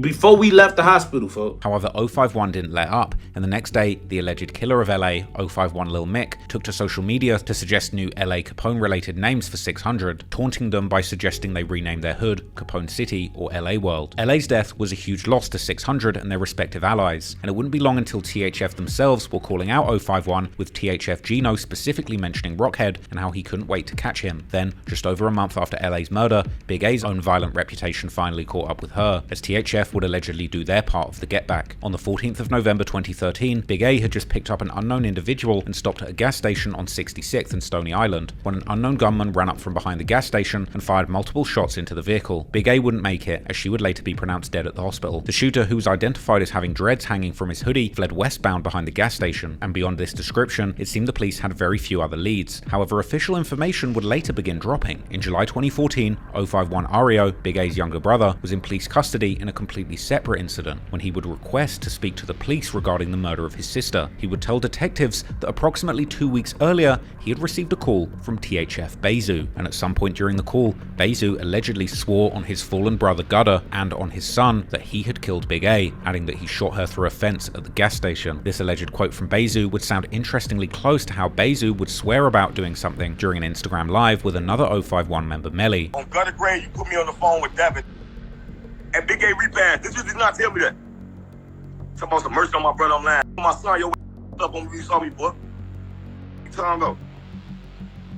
before we left the hospital, folks. However, 051 didn't let up, and the next day, the alleged killer of LA, 051 Lil Mick, took to social media to suggest new LA Capone-related names for 600, taunting them by suggesting they rename their hood Capone City or LA World. LA's death was a huge loss to 600 and their respective allies, and it wouldn't be long until THF themselves were calling out 051, with THF Gino specifically mentioning Rockhead and how he couldn't wait to catch him. Then, just over a month after LA's murder, Big A's own violent reputation finally caught up with her, as THF would allegedly do their part of the get back. On the 14th of November 2013, Big A had just picked up an unknown individual and stopped at a gas station on 66th and Stony Island, when an unknown gunman ran up from behind the gas station and fired multiple shots into the vehicle. Big A wouldn't make it, as she would later be pronounced dead at the hospital. The shooter, who was identified as having dreads hanging from his hoodie, fled westbound behind the gas station, and beyond this description, it seemed the police had very few other leads. However, official information would later begin dropping. In July 2014, 051 Ario, Big A's younger brother, was in police custody in a completely separate incident, when he would request to speak to the police regarding the murder of his sister. He would tell detectives that approximately 2 weeks earlier, he had received a call from THF Bayzoo, and at some point during the call, Bayzoo allegedly swore on his fallen brother Gudder and on his son that he had killed Big A, adding that he shot her through a fence at the gas station. This alleged quote from Bayzoo would sound interestingly close to how Bayzoo would swear about doing something during an Instagram live with another 051 member, Melly. On Gutter Grade, you put me on the phone with Devin. And Big A repassed. This did not tell me that. Supposed to mercy on my brother online. My son, your up on me, you saw me, boy. Time go.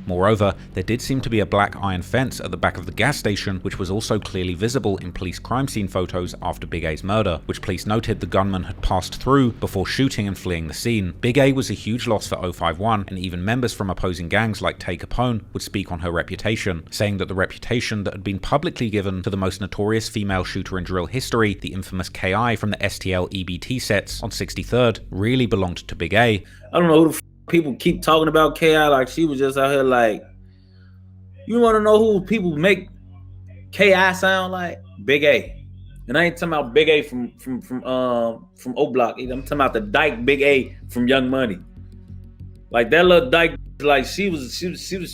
Moreover, there did seem to be a black iron fence at the back of the gas station, which was also clearly visible in police crime scene photos after Big A's murder, which police noted the gunman had passed through before shooting and fleeing the scene. Big A was a huge loss for 051, and even members from opposing gangs like Tay Capone would speak on her reputation, saying that the reputation that had been publicly given to the most notorious female shooter in drill history, the infamous KI from the STL EBT sets on 63rd, really belonged to Big A. I don't know who the people keep talking about KI like she was just out here like, you want to know who people make KI sound like? Big A. And I ain't talking about Big A from O Block. I'm talking about the dyke Big A from Young Money. Like that little dyke, like she was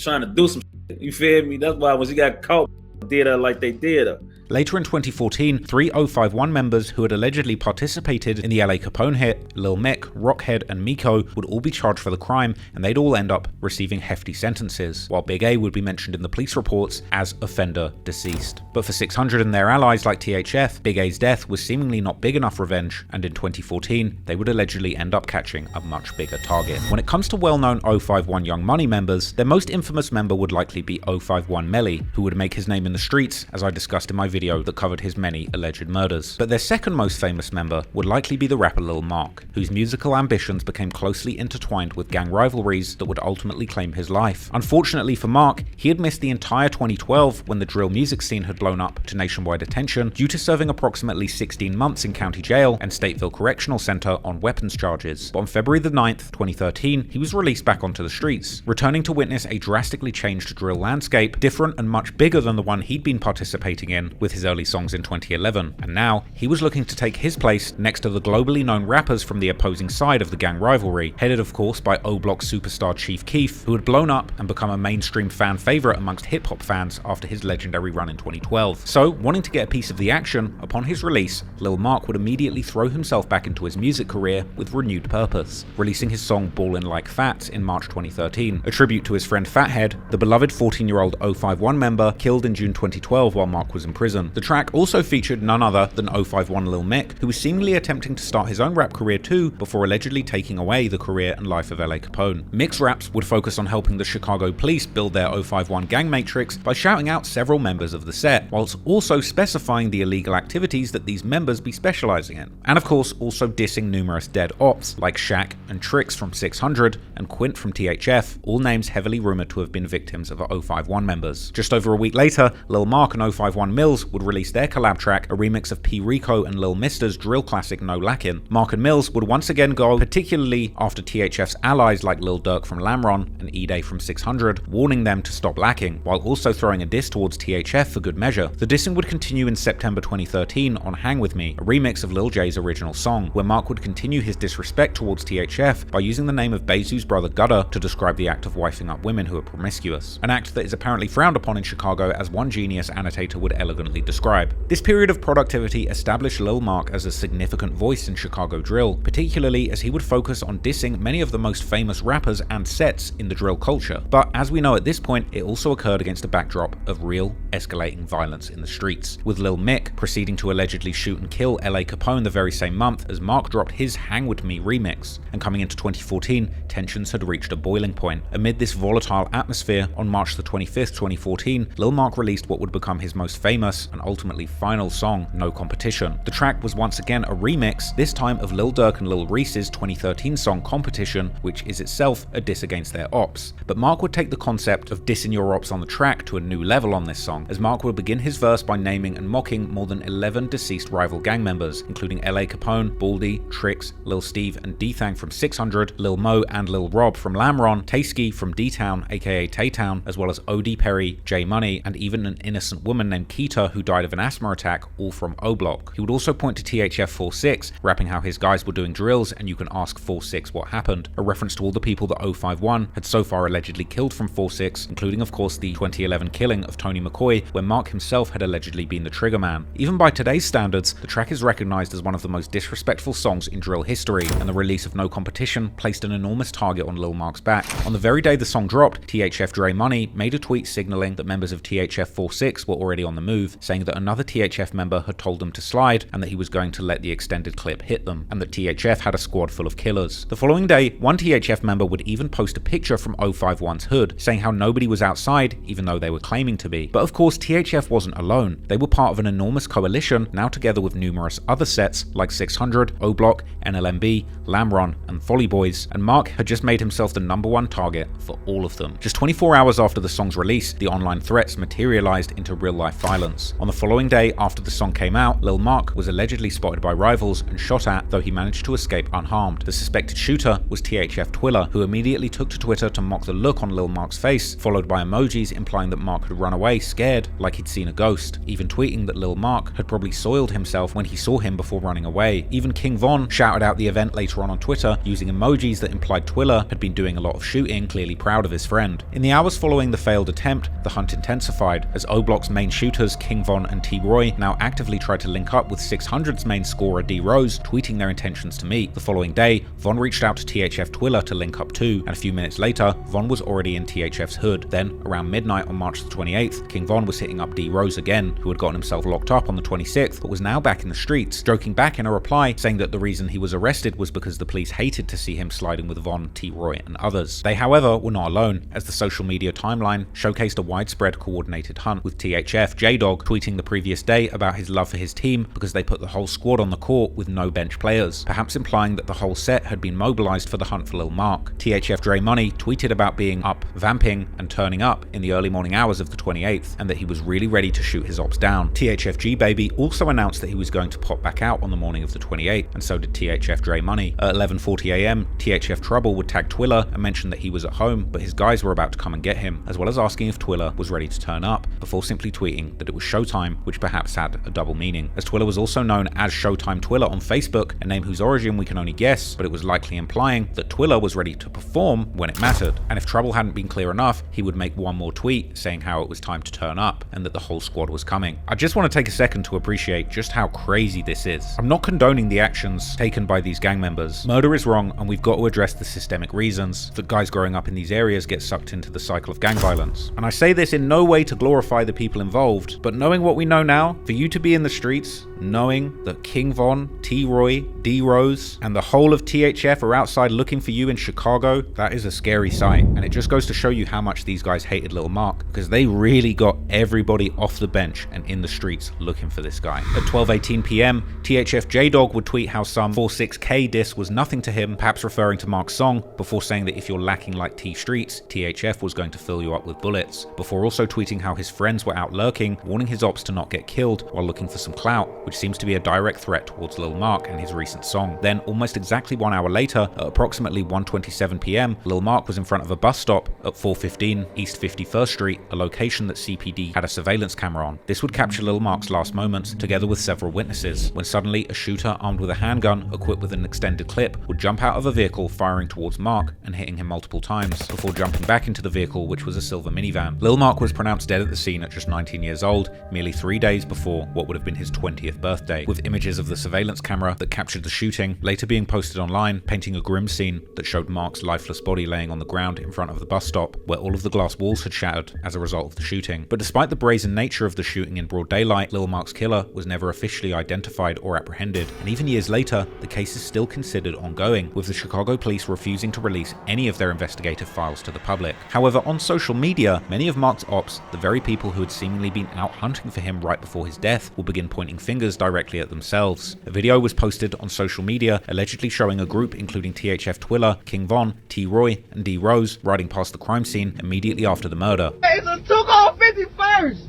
trying to do some shit, you feel me? That's why when she got caught, did her like they did her. Later in 2014, 3 051 members who had allegedly participated in the LA Capone hit, Lil Mick, Rockhead, and Miko would all be charged for the crime, and they'd all end up receiving hefty sentences, while Big A would be mentioned in the police reports as offender deceased. But for 600 and their allies like THF, Big A's death was seemingly not big enough revenge, and in 2014, they would allegedly end up catching a much bigger target. When it comes to well-known 051 Young Money members, their most infamous member would likely be 051 Melly, who would make his name in the streets, as I discussed in my video that covered his many alleged murders. But their second most famous member would likely be the rapper Lil Mark, whose musical ambitions became closely intertwined with gang rivalries that would ultimately claim his life. Unfortunately for Mark, he had missed the entire 2012 when the drill music scene had blown up to nationwide attention due to serving approximately 16 months in county jail and Stateville Correctional Center on weapons charges. But on February the 9th, 2013, he was released back onto the streets, returning to witness a drastically changed drill landscape, different and much bigger than the one he'd been participating in with his early songs in 2011, and now he was looking to take his place next to the globally known rappers from the opposing side of the gang rivalry, headed of course by O-Block superstar Chief Keef, who had blown up and become a mainstream fan favorite amongst hip-hop fans after his legendary run in 2012. So, wanting to get a piece of the action, upon his release, Lil Mark would immediately throw himself back into his music career with renewed purpose, releasing his song Ballin' Like Fats in March 2013, a tribute to his friend Fathead, the beloved 14-year-old 051 member killed in June 2012 while Mark was in prison. The track also featured none other than 051 Lil Mick, who was seemingly attempting to start his own rap career too before allegedly taking away the career and life of LA Capone. Mick's raps would focus on helping the Chicago police build their 051 gang matrix by shouting out several members of the set, whilst also specifying the illegal activities that these members be specializing in. And of course, also dissing numerous dead ops like Shaq and Trix from 600 and Quint from THF, all names heavily rumored to have been victims of 051 members. Just over a week later, Lil Mark and 051 Mills would release their collab track, a remix of P. Rico and Lil Mister's drill classic No Lackin'. Mark and Mills would once again go, particularly after THF's allies like Lil Durk from Lamron and E-Day from 600, warning them to stop lacking, while also throwing a diss towards THF for good measure. The dissing would continue in September 2013 on Hang With Me, a remix of Lil J's original song, where Mark would continue his disrespect towards THF by using the name of Bayzoo's brother Gutter to describe the act of wifing up women who are promiscuous, an act that is apparently frowned upon in Chicago, as one genius annotator would elegantly describe. This period of productivity established Lil Mark as a significant voice in Chicago drill, particularly as he would focus on dissing many of the most famous rappers and sets in the drill culture. But as we know at this point, it also occurred against a backdrop of real, escalating violence in the streets, with Lil Mick proceeding to allegedly shoot and kill LA Capone the very same month as Mark dropped his Hang With Me remix. And coming into 2014, tensions had reached a boiling point. Amid this volatile atmosphere, on March the 25th, 2014, Lil Mark released what would become his most famous and ultimately final song, No Competition. The track was once again a remix, this time of Lil Durk and Lil Reese's 2013 song Competition, which is itself a diss against their ops. But Mark would take the concept of dissing your ops on the track to a new level on this song, as Mark would begin his verse by naming and mocking more than 11 deceased rival gang members, including LA Capone, Baldy, Trix, Lil Steve and D-Thang from 600, Lil Mo and Lil Rob from Lamron, Taysky from D-Town aka Tay-Town, as well as O.D. Perry, J Money, and even an innocent woman named Keeta who died of an asthma attack, all from O-Block. He would also point to THF 46, rapping how his guys were doing drills and you can ask 46 what happened, a reference to all the people that 051 had so far allegedly killed from 46, including of course the 2011 killing of Tony McCoy, where Mark himself had allegedly been the trigger man. Even by today's standards, the track is recognized as one of the most disrespectful songs in drill history, and the release of No Competition placed an enormous target on Lil Mark's back. On the very day the song dropped, THF Dre Money made a tweet signaling that members of THF 46 were already on the move, saying that another THF member had told them to slide and that he was going to let the extended clip hit them, and that THF had a squad full of killers. The following day, one THF member would even post a picture from 051's hood, saying how nobody was outside, even though they were claiming to be. But of course, THF wasn't alone. They were part of an enormous coalition, now together with numerous other sets like 600, O-Block, NLMB, Lamron, and Folly Boys, and Mark had just made himself the #1 target for all of them. Just 24 hours after the song's release, the online threats materialized into real-life violence. On the following day, after the song came out, Lil Mark was allegedly spotted by rivals and shot at, though he managed to escape unharmed. The suspected shooter was THF Twiller, who immediately took to Twitter to mock the look on Lil Mark's face, followed by emojis implying that Mark had run away scared, like he'd seen a ghost, even tweeting that Lil Mark had probably soiled himself when he saw him before running away. Even King Von shouted out the event later on Twitter, using emojis that implied Twiller had been doing a lot of shooting, clearly proud of his friend. In the hours following the failed attempt, the hunt intensified, as O-Block's main shooters King Von and T-Roy now actively tried to link up with 600's main scorer D-Rose, tweeting their intentions to meet. The following day, Von reached out to THF Twiller to link up too, and a few minutes later, Von was already in THF's hood. Then, around midnight on March the 28th, King Von was hitting up D-Rose again, who had gotten himself locked up on the 26th, but was now back in the streets, joking back in a reply saying that the reason he was arrested was because the police hated to see him sliding with Von, T-Roy, and others. They, however, were not alone, as the social media timeline showcased a widespread coordinated hunt, with THF J-Dog tweeting the previous day about his love for his team because they put the whole squad on the court with no bench players, perhaps implying that the whole set had been mobilized for the hunt for Lil Mark. THF Dre Money tweeted about being up, vamping, and turning up in the early morning hours of the 28th, and that he was really ready to shoot his ops down. THF G Baby also announced that he was going to pop back out on the morning of the 28th, and so did THF Dre Money. At 11:40 AM, THF Trouble would tag Twiller and mention that he was at home, but his guys were about to come and get him, as well as asking if Twiller was ready to turn up, before simply tweeting that it was Showtime, which perhaps had a double meaning, as Twiller was also known as Showtime Twiller on Facebook, a name whose origin we can only guess, but it was likely implying that Twiller was ready to perform when it mattered, and if Trouble hadn't been clear enough, he would make one more tweet saying how it was time to turn up, and that the whole squad was coming. I just want to take a second to appreciate just how crazy this is. I'm not condoning the actions taken by these gang members. Murder is wrong, and we've got to address the systemic reasons that guys growing up in these areas get sucked into the cycle of gang violence. And I say this in no way to glorify the people involved, but knowing what we know now, for you to be in the streets, knowing that King Von, T-Roy, D-Rose, and the whole of THF are outside looking for you in Chicago, that is a scary sight. And it just goes to show you how much these guys hated Lil Mark, because they really got everybody off the bench and in the streets looking for this guy. At 12:18 PM, THF J-Dog would tweet how some 46K diss was nothing to him, perhaps referring to Mark's song, before saying that if you're lacking like T Streets, THF was going to fill you up with bullets, before also tweeting how his friends were out lurking, warning his ops to not get killed while looking for some clout, which seems to be a direct threat towards Lil Mark and his recent song. Then, almost exactly 1 hour later, at approximately 1:27 PM, Lil Mark was in front of a bus stop at 415 East 51st Street, a location that CPD had a surveillance camera on. This would capture Lil Mark's last moments, together with several witnesses, when suddenly a shooter armed with a handgun, equipped with an extended clip, would jump out of a vehicle firing towards Mark and hitting him multiple times, before jumping back into the vehicle, which was a silver minivan. Lil Mark was pronounced dead at the scene at just 19 years old, merely 3 days before what would have been his 20th birthday, with images of the surveillance camera that captured the shooting later being posted online, painting a grim scene that showed Mark's lifeless body laying on the ground in front of the bus stop, where all of the glass walls had shattered as a result of the shooting. But despite the brazen nature of the shooting in broad daylight, Lil Mark's killer was never officially identified or apprehended, and even years later, the case is still considered ongoing, with the Chicago police refusing to release any of their investigative files to the public. However, on social media, many of Mark's ops, the very people who had seemingly been out hunting for him right before his death, will begin pointing fingers directly at themselves. A video was posted on social media allegedly showing a group including THF Twiller, King Von, T-Roy, and D-Rose riding past the crime scene immediately after the murder. Hey, it's a 251st!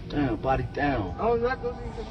Damn, body down. I was not going to see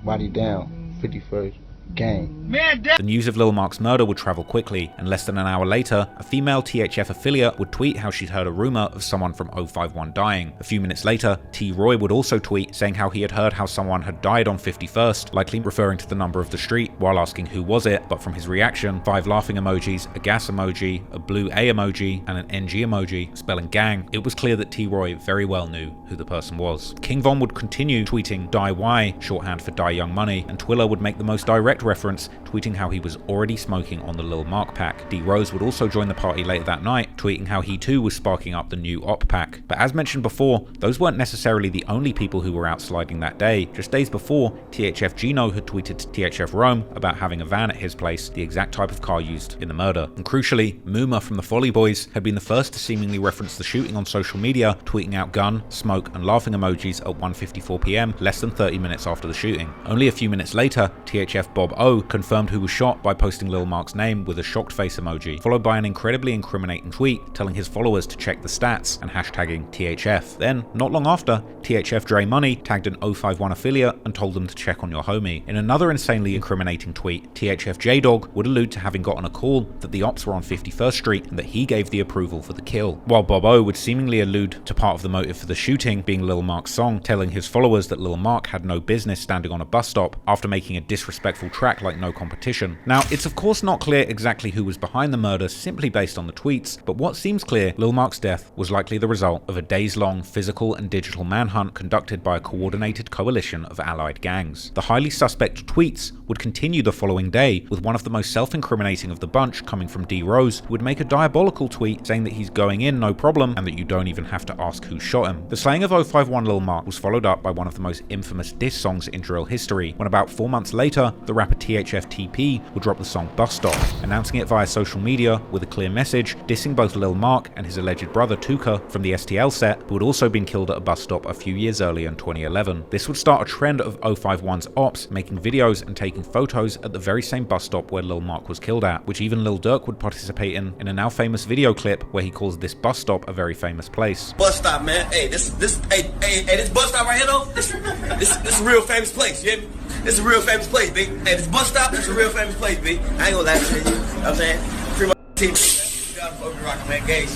Body down, 51st. Gang. The news of Lil Mark's murder would travel quickly, and less than an hour later, a female THF affiliate would tweet how she'd heard a rumor of someone from 051 dying. A few minutes later, T-Roy would also tweet saying how he had heard how someone had died on 51st, likely referring to the number of the street, while asking who was it, but from his reaction, 5 laughing emojis, a gas emoji, a blue A emoji, and an NG emoji, spelling gang, it was clear that T-Roy very well knew who the person was. King Von would continue tweeting Die Y, shorthand for Die Young Money, and Twiller would make the most direct direct reference, tweeting how he was already smoking on the Lil Mark pack. D Rose would also join the party later that night, tweeting how he too was sparking up the new op pack. But as mentioned before, those weren't necessarily the only people who were out sliding that day. Just days before, THF Gino had tweeted to THF Rome about having a van at his place, the exact type of car used in the murder. And crucially, Mooma from the Folly Boys had been the first to seemingly reference the shooting on social media, tweeting out gun, smoke, and laughing emojis at 1:54 PM, less than 30 minutes after the shooting. Only a few minutes later, THF Bob O confirmed who was shot by posting Lil Mark's name with a shocked face emoji, followed by an incredibly incriminating tweet telling his followers to check the stats and hashtagging THF. Then, not long after, THF Dre Money tagged an 051 affiliate and told them to check on your homie. In another insanely incriminating tweet, THF J-Dog would allude to having gotten a call that the ops were on 51st Street and that he gave the approval for the kill, while Bob O would seemingly allude to part of the motive for the shooting being Lil Mark's song, telling his followers that Lil Mark had no business standing on a bus stop after making a disrespectful track like No Competition. Now, it's of course not clear exactly who was behind the murder simply based on the tweets, but what seems clear, Lil Mark's death was likely the result of a days-long physical and digital manhunt conducted by a coordinated coalition of allied gangs. The highly suspect tweets would continue the following day, with one of the most self-incriminating of the bunch coming from D Rose, who would make a diabolical tweet saying that he's going in no problem and that you don't even have to ask who shot him. The slaying of 051 Lil Mark was followed up by one of the most infamous diss songs in drill history, when about 4 months later, the rapper THF TP would drop the song Bus Stop, announcing it via social media with a clear message, dissing both Lil Mark and his alleged brother Tuka from the STL set, who had also been killed at a bus stop a few years earlier in 2011. This would start a trend of 051's ops making videos and taking photos at the very same bus stop where Lil Mark was killed at, which even Lil Durk would participate in a now famous video clip where he calls this bus stop a very famous place. Bus stop, man. Hey, this bus stop right here though. This is a real famous place. You hear me? This is a real famous place, B. Hey, this bus stop, this is a real famous place, B. I ain't gonna lie to you. You know what I'm saying? Free my team.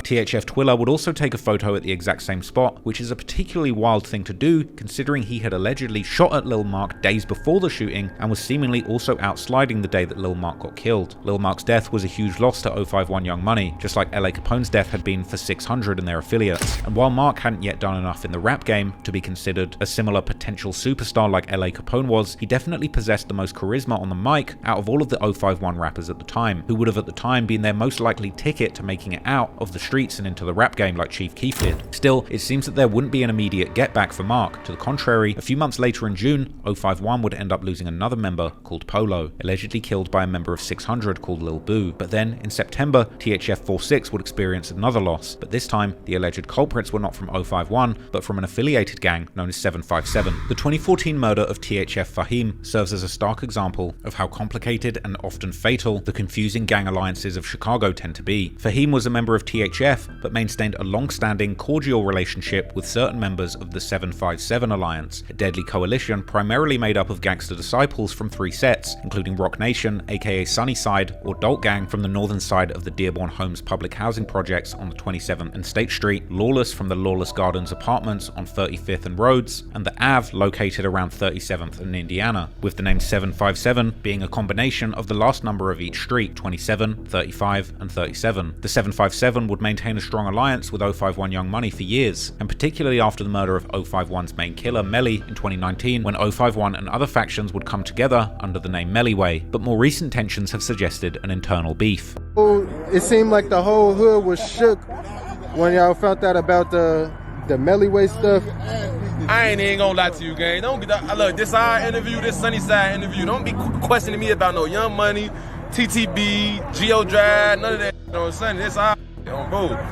THF Twiller would also take a photo at the exact same spot, which is a particularly wild thing to do considering he had allegedly shot at Lil Mark days before the shooting and was seemingly also out sliding the day that Lil Mark got killed. Lil Mark's death was a huge loss to 051 Young Money, just like LA Capone's death had been for 600 and their affiliates. And while Mark hadn't yet done enough in the rap game to be considered a similar potential superstar like LA Capone was, he definitely possessed the most charisma on the mic out of all of the 051 rappers at the time, who would have at the time been their most likely ticket to making it out of the streets and into the rap game like Chief Keef did. Still, it seems that there wouldn't be an immediate get back for Mark. To the contrary, a few months later in June, 051 would end up losing another member called Polo, allegedly killed by a member of 600 called Lil Boo. But then, in September, THF 46 would experience another loss, but this time, the alleged culprits were not from 051, but from an affiliated gang known as 757. The 2014 murder of THF Fahim serves as a stark example of how complicated and often fatal the confusing gang alliances of Chicago tend to be. Fahim was a member of THF, but maintained a long-standing, cordial relationship with certain members of the 757 Alliance, a deadly coalition primarily made up of gangster disciples from 3 sets, including Rock Nation, aka Sunnyside, or Dolt Gang from the northern side of the Dearborn Homes public housing projects on the 27th and State Street, Lawless from the Lawless Gardens apartments on 35th and Rhodes, and the Ave located around 37th and Indiana, with the name 757 being a combination of the last number of each street, 27, 35, and 37. The 757 would maintain a strong alliance with 051 Young Money for years, and particularly after the murder of 051's main killer, Melly, in 2019, when 051 and other factions would come together under the name Mellyway, but more recent tensions have suggested an internal beef. It seemed like the whole hood was shook when y'all found out about the Mellyway stuff. I ain't even gonna lie to you, gang. Don't get look, this our interview, this Sunnyside interview. Don't be questioning me about no Young Money, TTB, Geo Drive, none of that. You know what I'm saying? This our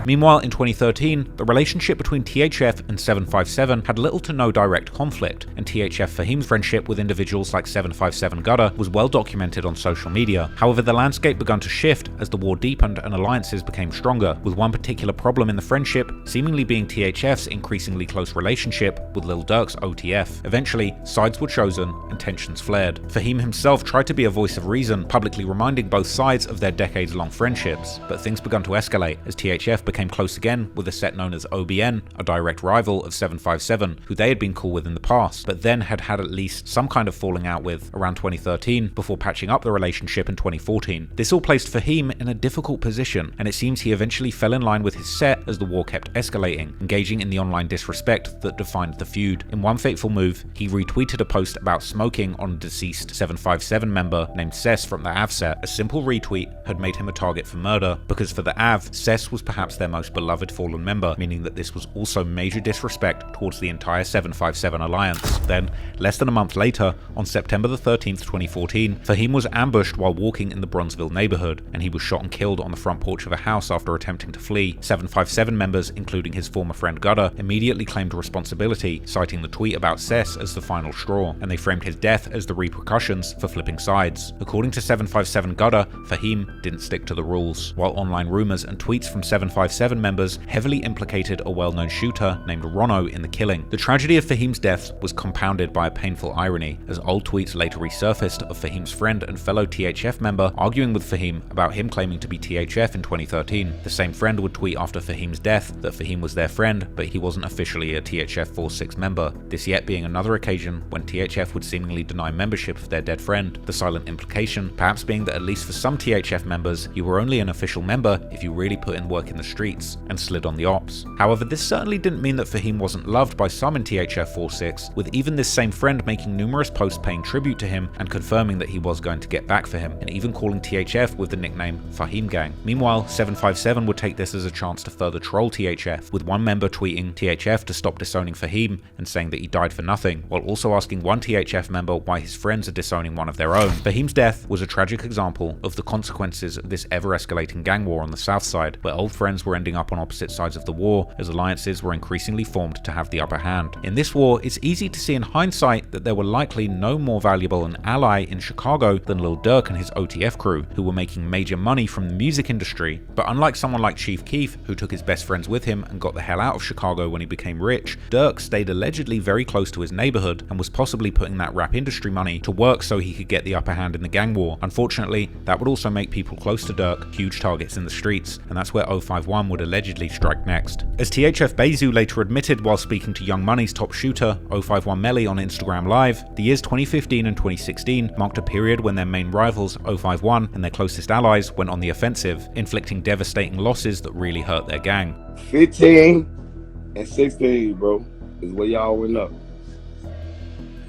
Meanwhile, in 2013, the relationship between THF and 757 had little to no direct conflict, and THF Fahim's friendship with individuals like 757 Gutter was well documented on social media. However, the landscape began to shift as the war deepened and alliances became stronger, with one particular problem in the friendship seemingly being THF's increasingly close relationship with Lil Durk's OTF. Eventually, sides were chosen and tensions flared. Fahim himself tried to be a voice of reason, publicly reminding both sides of their decades-long friendships, but things began to escalate as THF became close again with a set known as OBN, a direct rival of 757, who they had been cool with in the past, but then had had at least some kind of falling out with around 2013 before patching up the relationship in 2014. This all placed Fahim in a difficult position, and it seems he eventually fell in line with his set as the war kept escalating, engaging in the online disrespect that defined the feud. In one fateful move, he retweeted a post about smoking on a deceased 757 member named Cess from the AV set. A simple retweet had made him a target for murder, because for the AV, Cess was perhaps their most beloved fallen member, meaning that this was also major disrespect towards the entire 757 alliance. Then, less than a month later, on September the 13th, 2014, Fahim was ambushed while walking in the Bronzeville neighborhood, and he was shot and killed on the front porch of a house after attempting to flee. 757 members, including his former friend Gutter, immediately claimed responsibility, citing the tweet about Cess as the final straw, and they framed his death as the repercussions for flipping sides. According to 757 Gutter, Fahim didn't stick to the rules, while online rumors and tweets from 757 members heavily implicated a well-known shooter named Rono in the killing. The tragedy of Fahim's death was compounded by a painful irony, as old tweets later resurfaced of Fahim's friend and fellow THF member arguing with Fahim about him claiming to be THF in 2013. The same friend would tweet after Fahim's death that Fahim was their friend, but he wasn't officially a THF 46 member, this yet being another occasion when THF would seemingly deny membership of their dead friend, the silent implication perhaps being that at least for some THF members, you were only an official member if you really put in work in the streets and slid on the ops. However, this certainly didn't mean that Fahim wasn't loved by some in THF 46, with even this same friend making numerous posts paying tribute to him and confirming that he was going to get back for him, and even calling THF with the nickname Fahim Gang. Meanwhile, 757 would take this as a chance to further troll THF, with one member tweeting THF to stop disowning Fahim and saying that he died for nothing, while also asking one THF member why his friends are disowning one of their own. Fahim's death was a tragic example of the consequences of this ever-escalating gang war on the south side, where old friends were ending up on opposite sides of the war as alliances were increasingly formed to have the upper hand. In this war, it's easy to see in hindsight that there were likely no more valuable an ally in Chicago than Lil Durk and his OTF crew, who were making major money from the music industry. But unlike someone like Chief Keef, who took his best friends with him and got the hell out of Chicago when he became rich, Durk stayed allegedly very close to his neighborhood and was possibly putting that rap industry money to work so he could get the upper hand in the gang war. Unfortunately, that would also make people close to Durk huge targets in the streets, and that's where 051 would allegedly strike next. As THF Bayzoo later admitted while speaking to Young Money's top shooter, 051 Melly, on Instagram Live, the years 2015 and 2016 marked a period when their main rivals, 051 and their closest allies, went on the offensive, inflicting devastating losses that really hurt their gang. 15 and 16, bro, is where y'all went up.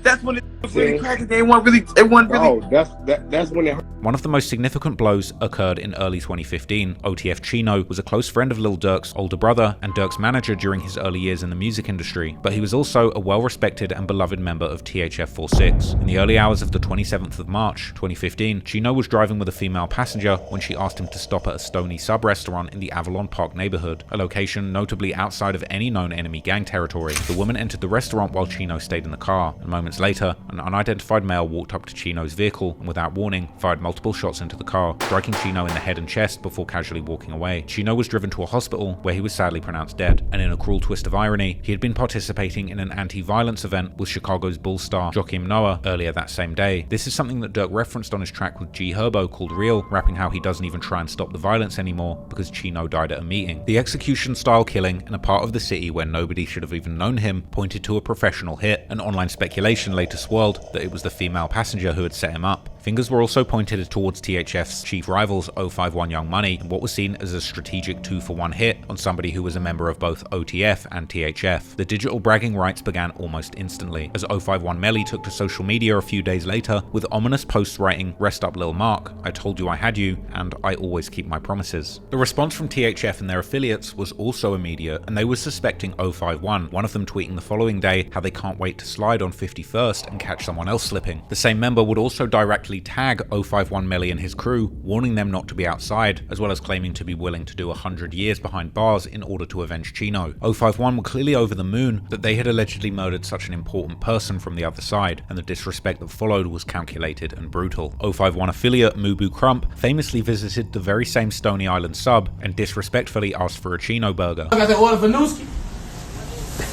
That's when it was really cracking. They weren't really. Oh, that's when it hurt. One of the most significant blows occurred in early 2015. OTF Chino was a close friend of Lil Durk's older brother and Durk's manager during his early years in the music industry, but he was also a well-respected and beloved member of THF 46. In the early hours of the 27th of March, 2015, Chino was driving with a female passenger when she asked him to stop at a Stony sub-restaurant in the Avalon Park neighborhood, a location notably outside of any known enemy gang territory. The woman entered the restaurant while Chino stayed in the car, and moments later, an unidentified male walked up to Chino's vehicle and without warning, fired multiple shots into the car, striking Chino in the head and chest before casually walking away. Chino was driven to a hospital where he was sadly pronounced dead, and in a cruel twist of irony, he had been participating in an anti-violence event with Chicago's Bull star Joakim Noah earlier that same day. This is something that Durk referenced on his track with G Herbo called Real, rapping how he doesn't even try and stop the violence anymore because Chino died at a meeting. The execution-style killing in a part of the city where nobody should have even known him pointed to a professional hit, and online speculation later swirled that it was the female passenger who had set him up. Fingers were also pointed towards THF's chief rivals 051 Young Money and what was seen as a strategic 2-for-1 hit on somebody who was a member of both OTF and THF. The digital bragging rights began almost instantly, as 051 Melly took to social media a few days later with ominous posts writing, "Rest up Lil Mark, I told you I had you, and I always keep my promises." The response from THF and their affiliates was also immediate, and they were suspecting 051, one of them tweeting the following day how they can't wait to slide on 51st and catch someone else slipping. The same member would also directly tag 051 Melly and his crew, warning them not to be outside, as well as claiming to be willing to do 100 years behind bars in order to avenge Chino. 051 were clearly over the moon that they had allegedly murdered such an important person from the other side, and the disrespect that followed was calculated and brutal. 051 affiliate Mubu Crump famously visited the very same Stony Island sub and disrespectfully asked for a Chino burger. I got that order for Nooski.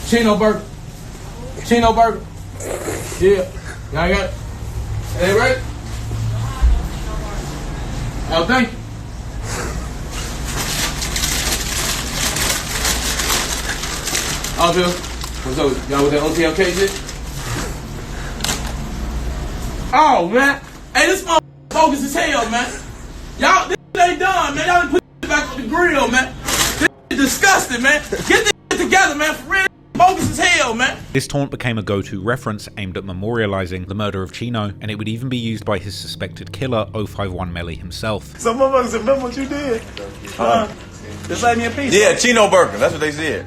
Chino burger. Chino burger. Yeah. Y'all got it? Hey, right? Oh, thank you. Out there? What's up? Y'all with that OTLK shit? Oh, man. Hey, this motherfucker bogus as hell, man. Y'all, this ain't done, man. Y'all done put this back on the grill, man. This is disgusting, man. Get this shit together, man. For real. Bogus as hell, man. This taunt became a go-to reference aimed at memorializing the murder of Chino, and it would even be used by his suspected killer, 051 Melly himself. Some motherfuckers remember what you did. Just like me a piece. Yeah, Chino Burger. That's what they said.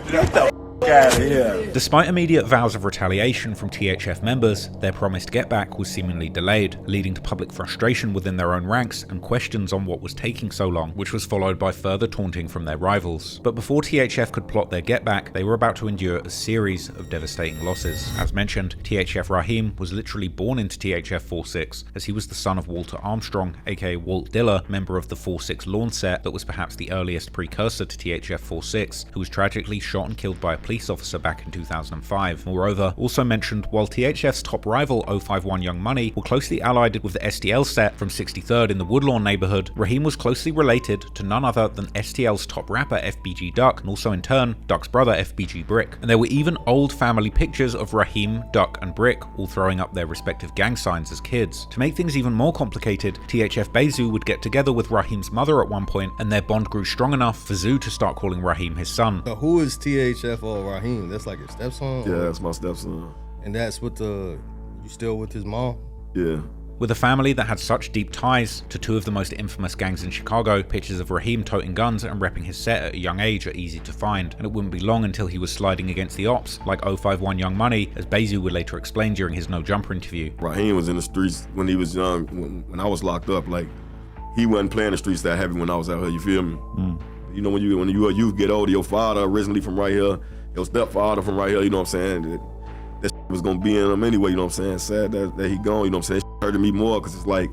Get the out of here. Despite immediate vows of retaliation from THF members, their promised get-back was seemingly delayed, leading to public frustration within their own ranks and questions on what was taking so long, which was followed by further taunting from their rivals. But before THF could plot their get-back, they were about to endure a series of devastating losses. As mentioned, THF Raheem was literally born into THF 46, as he was the son of Walter Armstrong, aka Walt Diller, member of the 46 Lawn Set that was perhaps the earliest precursor to THF 46, who was tragically shot and killed by a police officer back in 2005. Moreover, also mentioned, while THF's top rival 051 Young Money were closely allied with the STL set from 63rd in the Woodlawn neighborhood, Raheem was closely related to none other than STL's top rapper FBG Duck, and also in turn, Duck's brother FBG Brick. And there were even old family pictures of Raheem, Duck, and Brick all throwing up their respective gang signs as kids. To make things even more complicated, THF Bayzoo would get together with Raheem's mother at one point, and their bond grew strong enough for Zoo to start calling Raheem his son. So who is THF or Raheem? That's like your stepson? Yeah, that's my stepson. And that's with you still with his mom? Yeah. With a family that had such deep ties to two of the most infamous gangs in Chicago, pictures of Raheem toting guns and repping his set at a young age are easy to find, and it wouldn't be long until he was sliding against the ops, like 051 Young Money, as Bayzoo would later explain during his No Jumper interview. Raheem was in the streets when he was young, when I was locked up. Like, he wasn't playing the streets that heavy when I was out here, you feel me? You know, when you a youth, get older, your father originally from right here, your stepfather from right here, you know what I'm saying? That was gonna be in him anyway, you know what I'm saying? Sad that he gone, you know what I'm saying? It hurted me more, because it's like,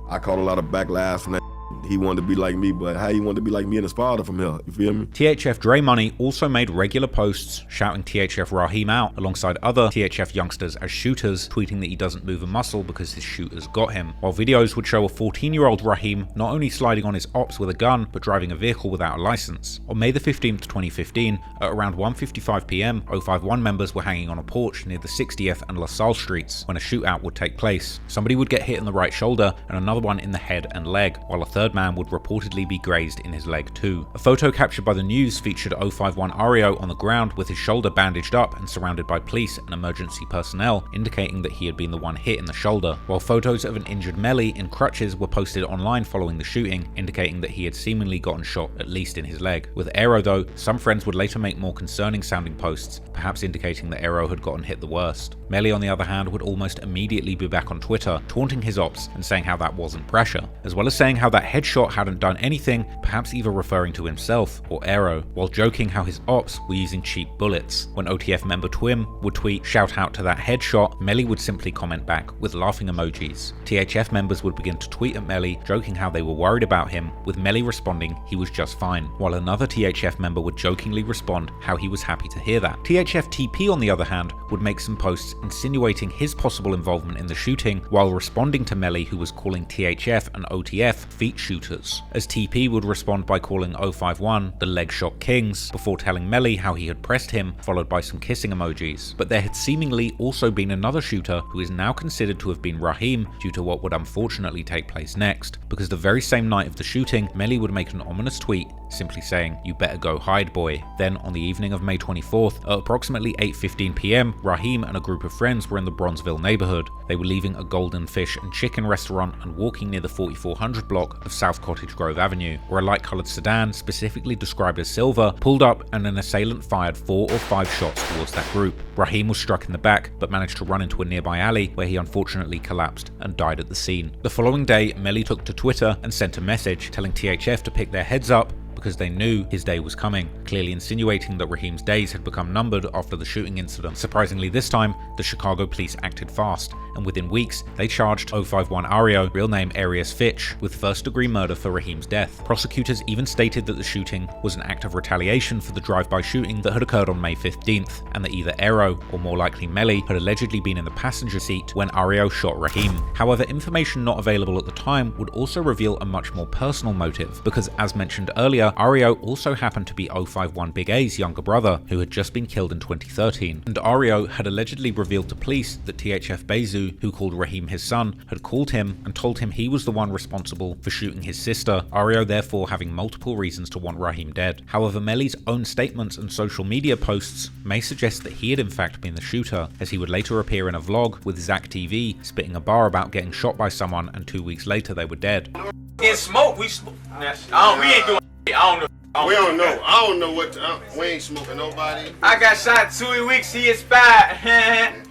I caught a lot of backlash from that. He wanted to be like me, but how he wanted to be like me and his father from here, you feel me? THF Dre Money also made regular posts shouting THF Raheem out alongside other THF youngsters as shooters, tweeting that he doesn't move a muscle because his shooters got him, while videos would show a 14-year-old Raheem not only sliding on his ops with a gun, but driving a vehicle without a license. On May the 15th, 2015, at around 1:55 PM, 051 members were hanging on a porch near the 60th and LaSalle streets when a shootout would take place. Somebody would get hit in the right shoulder and another one in the head and leg, while a third man would reportedly be grazed in his leg too. A photo captured by the news featured 051 Ario on the ground with his shoulder bandaged up and surrounded by police and emergency personnel, indicating that he had been the one hit in the shoulder, while photos of an injured Melly in crutches were posted online following the shooting, indicating that he had seemingly gotten shot at least in his leg. With Aero though, some friends would later make more concerning sounding posts, perhaps indicating that Aero had gotten hit the worst. Melly on the other hand would almost immediately be back on Twitter, taunting his ops and saying how that wasn't pressure, as well as saying how that headshot hadn't done anything, perhaps either referring to himself or Aero, while joking how his ops were using cheap bullets. When OTF member Twim would tweet "shout out to that headshot," Melly would simply comment back with laughing emojis. THF members would begin to tweet at Melly, joking how they were worried about him, with Melly responding he was just fine, while another THF member would jokingly respond how he was happy to hear that. THF TP on the other hand would make some posts insinuating his possible involvement in the shooting, while responding to Melly, who was calling THF and OTF feet shooters, as TP would respond by calling 051 the leg shot kings, before telling Melly how he had pressed him, followed by some kissing emojis. But there had seemingly also been another shooter who is now considered to have been Raheem due to what would unfortunately take place next, because the very same night of the shooting, Melly would make an ominous tweet simply saying, "You better go hide, boy." Then on the evening of May 24th, at approximately 8:15 PM, Raheem and a group of friends were in the Bronzeville neighborhood. They were leaving a Golden Fish and Chicken restaurant and walking near the 4400 block of South Cottage Grove Avenue, where a light-colored sedan, specifically described as silver, pulled up and an assailant fired 4 or 5 shots towards that group. Raheem was struck in the back, but managed to run into a nearby alley where he unfortunately collapsed and died at the scene. The following day, Melly took to Twitter and sent a message telling THF to pick their heads up because they knew his day was coming, clearly insinuating that Raheem's days had become numbered after the shooting incident. Surprisingly this time, the Chicago police acted fast, and within weeks, they charged 051 Ario, real name Arias Fitch, with first-degree murder for Raheem's death. Prosecutors even stated that the shooting was an act of retaliation for the drive-by shooting that had occurred on May 15th, and that either Aero, or more likely Melly, had allegedly been in the passenger seat when Ario shot Raheem. However, information not available at the time would also reveal a much more personal motive, because as mentioned earlier, Ario also happened to be 051 051 Big A's younger brother, who had just been killed in 2013. And Ario had allegedly revealed to police that THF Bayzoo, who called Raheem his son, had called him and told him he was the one responsible for shooting his sister, Ario therefore having multiple reasons to want Raheem dead. However, Melly's own statements and social media posts may suggest that he had in fact been the shooter, as he would later appear in a vlog with Zach TV spitting a bar about getting shot by someone, and 2 weeks later they were dead. In smoke, we smoke. We ain't doing shit. I don't know. We don't know. I don't know what. We ain't smoking nobody. I got shot 2 weeks. He expired.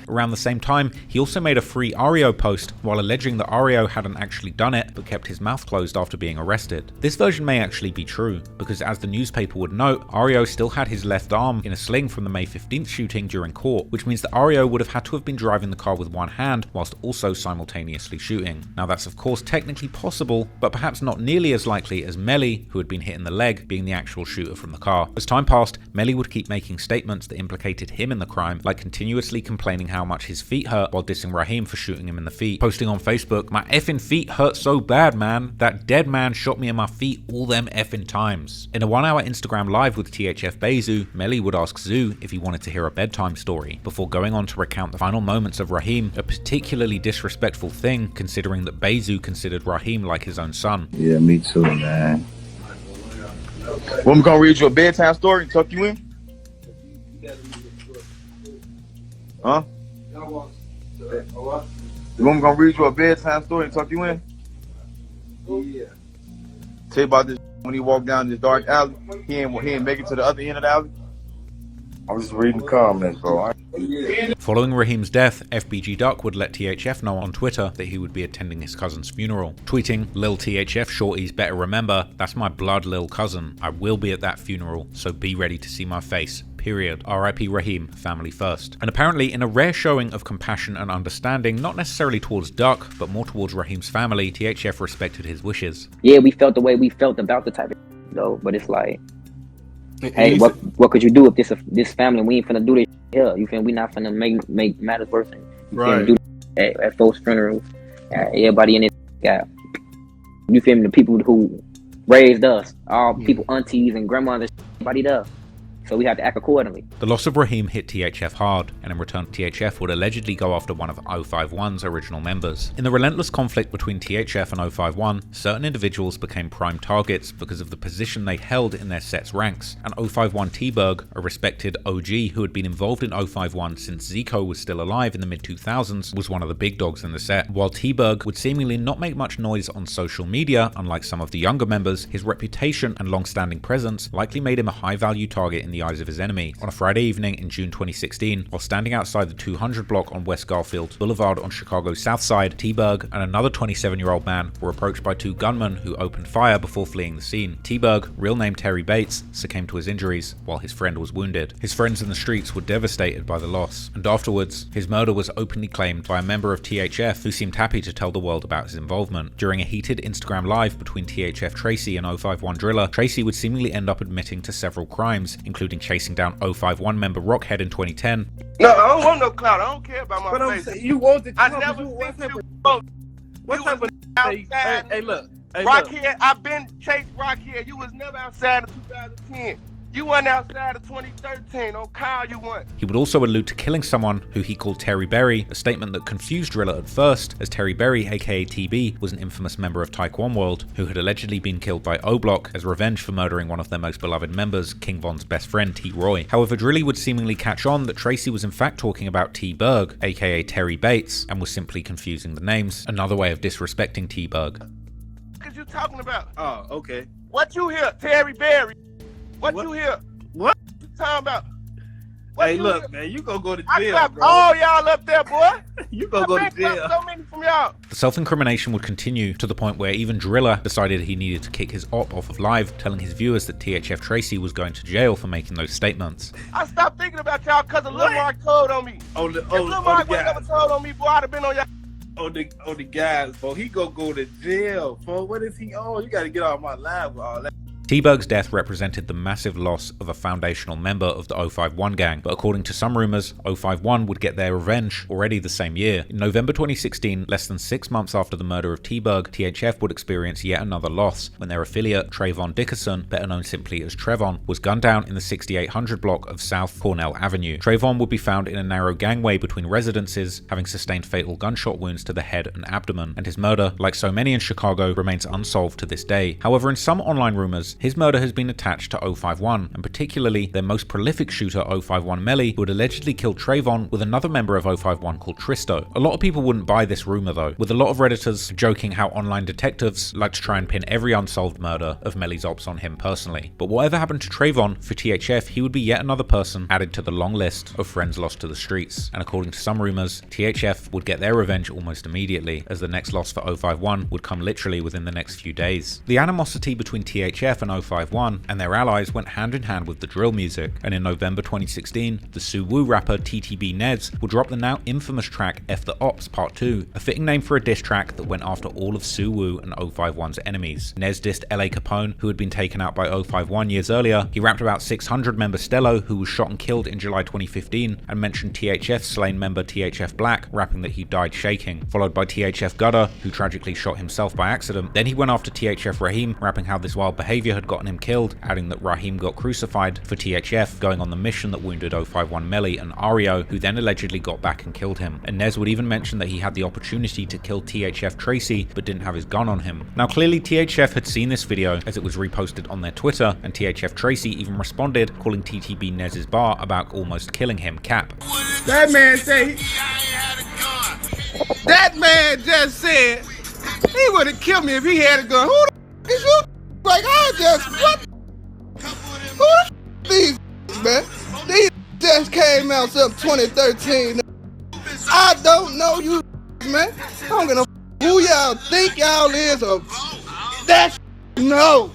Around the same time, he also made a free Ario post while alleging that Ario hadn't actually done it but kept his mouth closed after being arrested. This version may actually be true, because as the newspaper would note, Ario still had his left arm in a sling from the May 15th shooting during court, which means that Ario would have had to have been driving the car with one hand whilst also simultaneously shooting. Now that's of course technically possible, but perhaps not nearly as likely as Melly, who had been hit in the leg, being the actual shooter from the car. As time passed, Melly would keep making statements that implicated him in the crime, like continuously complaining how much his feet hurt while dissing Raheem for shooting him in the feet, posting on Facebook, "My effing feet hurt so bad, man. That dead man shot me in my feet all them effing times." In a 1-hour Instagram live with THF Bayzoo, Melly would ask Zoo if he wanted to hear a bedtime story, before going on to recount the final moments of Raheem, a particularly disrespectful thing considering that Bayzoo considered Raheem like his own son. Yeah, me too, man. When we gonna read you a bedtime story and tuck you in? Huh? When we gonna read you a bedtime story and tuck you in? Yeah. Tell you about this when he walked down this dark alley. He ain't make it to the other end of the alley. I was just reading the comments, bro. Following Raheem's death, FBG Duck would let THF know on Twitter that he would be attending his cousin's funeral, tweeting, "Lil THF shorties better remember, that's my blood lil cousin. I will be at that funeral, so be ready to see my face. Period. RIP Raheem, family first." And apparently, in a rare showing of compassion and understanding, not necessarily towards Duck, but more towards Raheem's family, THF respected his wishes. Yeah, we felt the way we felt about the type of though, but it's like, hey, what could you do if this family, we ain't finna do this here, you feel me? We not finna make matters worse. You right. Do at folks' funerals, everybody in it got, you feel me, the people who raised us, all people, aunties and grandmothers, everybody does. So we had to act accordingly. The loss of Raheem hit THF hard, and in return THF would allegedly go after one of 051's original members. In the relentless conflict between THF and 051, certain individuals became prime targets because of the position they held in their set's ranks, and 051 T-Berg, a respected OG who had been involved in 051 since Zico was still alive in the mid-2000s, was one of the big dogs in the set. While T-Berg would seemingly not make much noise on social media, unlike some of the younger members, his reputation and long-standing presence likely made him a high-value target in the eyes of his enemy. On a Friday evening in June 2016, while standing outside the 200 block on West Garfield Boulevard on Chicago's South Side, T-Berg and another 27-year-old man were approached by two gunmen who opened fire before fleeing the scene. T-Berg, real name Terry Bates, succumbed to his injuries, while his friend was wounded. His friends in the streets were devastated by the loss, and afterwards, his murder was openly claimed by a member of THF who seemed happy to tell the world about his involvement. During a heated Instagram live between THF Tracy and 051 Driller, Tracy would seemingly end up admitting to several crimes, including chasing down 051 member Rockhead in 2010. No, I don't want no clout. I don't care about my face. Saying, you want the I clout, never what seen type you. of what type of outside. hey look. Hey, Rockhead, I've been chased Rockhead. You was never outside of 2010. You went outside of 2013. On Kyle, you went. He would also allude to killing someone who he called Terry Berry, a statement that confused Driller at first, as Terry Berry, aka TB, was an infamous member of Taekwondo World who had allegedly been killed by O-Block as revenge for murdering one of their most beloved members, King Von's best friend, T. Roy. However, Drilly would seemingly catch on that Tracy was in fact talking about T. Berg, aka Terry Bates, and was simply confusing the names, another way of disrespecting T. Berg. What are you talking about? Oh, okay. What you hear, Terry Berry? What you hear? What you talking about? What hey, you look, hear? man, you gonna go to I jail, clapped bro. all y'all up there, boy. You gonna go to jail. So many from y'all. The self-incrimination would continue to the point where even Driller decided he needed to kick his op off of live, telling his viewers that THF Tracy was going to jail for making those statements. I stopped thinking about y'all because of Lil Mark told on me. Oh, if Lil Mark would never told on me, boy, I'd have been on y'all. On the guys, bro. He gonna go to jail, bro. What is he on? You gotta get off my live with all that. T-Berg's death represented the massive loss of a foundational member of the 051 gang, but according to some rumors, 051 would get their revenge already the same year. In November 2016, less than 6 months after the murder of T-Berg, THF would experience yet another loss when their affiliate Trayvon Dickerson, better known simply as Trevon, was gunned down in the 6800 block of South Cornell Avenue. Trayvon would be found in a narrow gangway between residences, having sustained fatal gunshot wounds to the head and abdomen, and his murder, like so many in Chicago, remains unsolved to this day. However, in some online rumors, his murder has been attached to 051, and particularly their most prolific shooter 051 Melly, who had allegedly killed Trayvon with another member of 051 called Tristo. A lot of people wouldn't buy this rumor though, with a lot of Redditors joking how online detectives like to try and pin every unsolved murder of Melly's ops on him personally. But whatever happened to Trayvon, for THF, he would be yet another person added to the long list of friends lost to the streets. And according to some rumors, THF would get their revenge almost immediately, as the next loss for 051 would come literally within the next few days. The animosity between THF and 051 and their allies went hand in hand with the drill music, and in November 2016, the Suwoo rapper TTB Nez would drop the now infamous track F the Ops Part 2, a fitting name for a diss track that went after all of Suwoo and 051's enemies. Nez dissed LA Capone, who had been taken out by 051 years earlier. He rapped about 600 member Stello, who was shot and killed in July 2015, and mentioned THF's slain member THF Black, rapping that he died shaking, followed by THF Gutter, who tragically shot himself by accident. Then he went after THF Raheem, rapping how this wild behavior had gotten him killed, adding that Raheem got crucified for THF going on the mission that wounded 051 Melly and Ario, who then allegedly got back and killed him. And Nez would even mention that he had the opportunity to kill THF Tracy, but didn't have his gun on him. Now clearly THF had seen this video as it was reposted on their Twitter, and THF Tracy even responded, calling TTB Nez's bar about almost killing him cap. That man say, that man just said he would have killed me if he had a gun. Who the is you? Like I just, what? Who the these man? These just came out some 2013. I don't know you, man. I don't give a who y'all think y'all is or that. No.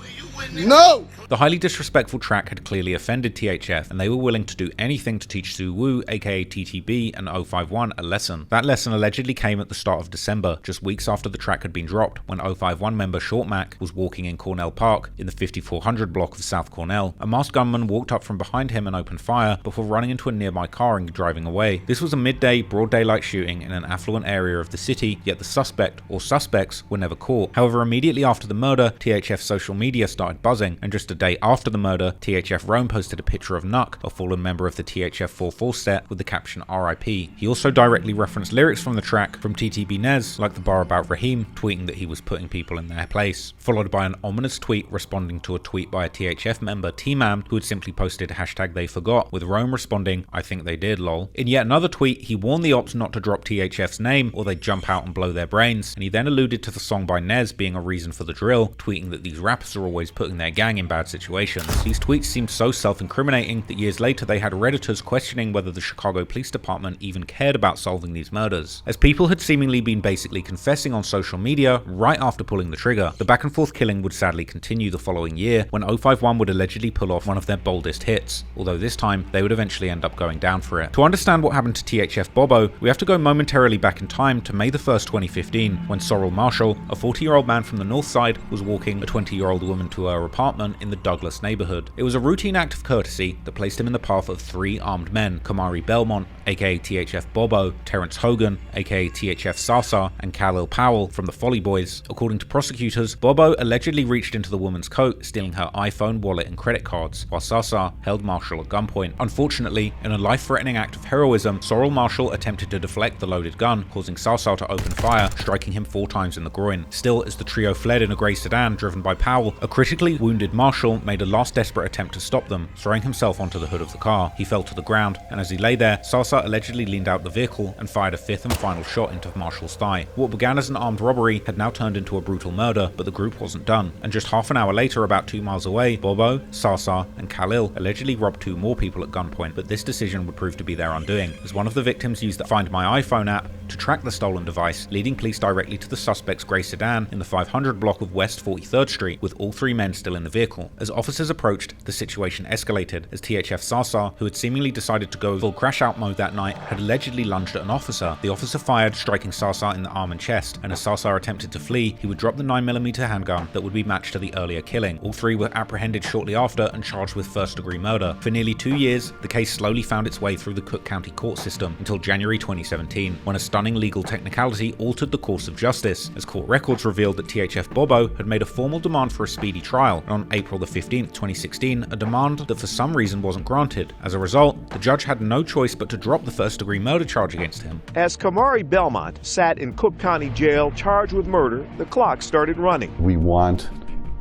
The highly disrespectful track had clearly offended THF, and they were willing to do anything to teach Suwoo, aka TTB, and 051 a lesson. That lesson allegedly came at the start of December, just weeks after the track had been dropped, when 051 member Short Mac was walking in Cornell Park in the 5400 block of South Cornell. A masked gunman walked up from behind him and opened fire before running into a nearby car and driving away. This was a midday, broad daylight shooting in an affluent area of the city, yet the suspect, or suspects, were never caught. However, immediately after the murder, THF's social media started buzzing, and just a day after the murder, THF Rome posted a picture of Nuck, a fallen member of the THF 4-4 set, with the caption RIP. He also directly referenced lyrics from the track from TTB Nez, like the bar about Raheem, tweeting that he was putting people in their place, followed by an ominous tweet responding to a tweet by a THF member, T-Man, who had simply posted hashtag they forgot, with Rome responding, I think they did, lol. In yet another tweet, he warned the ops not to drop THF's name or they'd jump out and blow their brains, and he then alluded to the song by Nez being a reason for the drill, tweeting that these rappers are always putting their gang in bad situations. These tweets seemed so self-incriminating that years later they had Redditors questioning whether the Chicago Police Department even cared about solving these murders, as people had seemingly been basically confessing on social media right after pulling the trigger. The back and forth killing would sadly continue the following year, when 051 would allegedly pull off one of their boldest hits, although this time they would eventually end up going down for it. To understand what happened to THF Bobo, we have to go momentarily back in time to May the 1st, 2015, when Sorrel Marshall, a 40-year-old man from the north side, was walking a 20-year-old woman to her apartment in the Douglas neighborhood. It was a routine act of courtesy that placed him in the path of 3 armed men, Kamari Belmont, aka THF Bobo, Terrence Hogan, aka THF Sasa, and Khalil Powell from the Folly Boys. According to prosecutors, Bobo allegedly reached into the woman's coat, stealing her iPhone, wallet, and credit cards, while Sasa held Marshall at gunpoint. Unfortunately, in a life-threatening act of heroism, Sorrel Marshall attempted to deflect the loaded gun, causing Sasa to open fire, striking him 4 times in the groin. Still, as the trio fled in a grey sedan driven by Powell, a critically wounded Marshall made a last desperate attempt to stop them, throwing himself onto the hood of the car. He fell to the ground, and as he lay there, Sasa allegedly leaned out the vehicle and fired a 5th and final shot into Marshall's thigh. What began as an armed robbery had now turned into a brutal murder, but the group wasn't done, and just half an hour later, about 2 miles away, Bobo, Sasa, and Khalil allegedly robbed 2 more people at gunpoint, but this decision would prove to be their undoing, as one of the victims used the Find My iPhone app to track the stolen device, leading police directly to the suspect's grey sedan in the 500 block of West 43rd Street, with all 3 men still in the vehicle. jail. As officers approached, the situation escalated as THF Sasa, who had seemingly decided to go full crash-out mode that night, had allegedly lunged at an officer. The officer fired, striking Sasa in the arm and chest, and as Sasa attempted to flee, he would drop the 9mm handgun that would be matched to the earlier killing. All three were apprehended shortly after and charged with first-degree murder. For nearly 2 years, the case slowly found its way through the Cook County court system until January 2017, when a stunning legal technicality altered the course of justice, as court records revealed that THF Bobo had made a formal demand for a speedy trial, and on April 15, 2016, a demand that for some reason wasn't granted. As a result, the judge had no choice but to drop the first-degree murder charge against him. As Kamari Belmont sat in Cook County Jail charged with murder, the clock started running. We want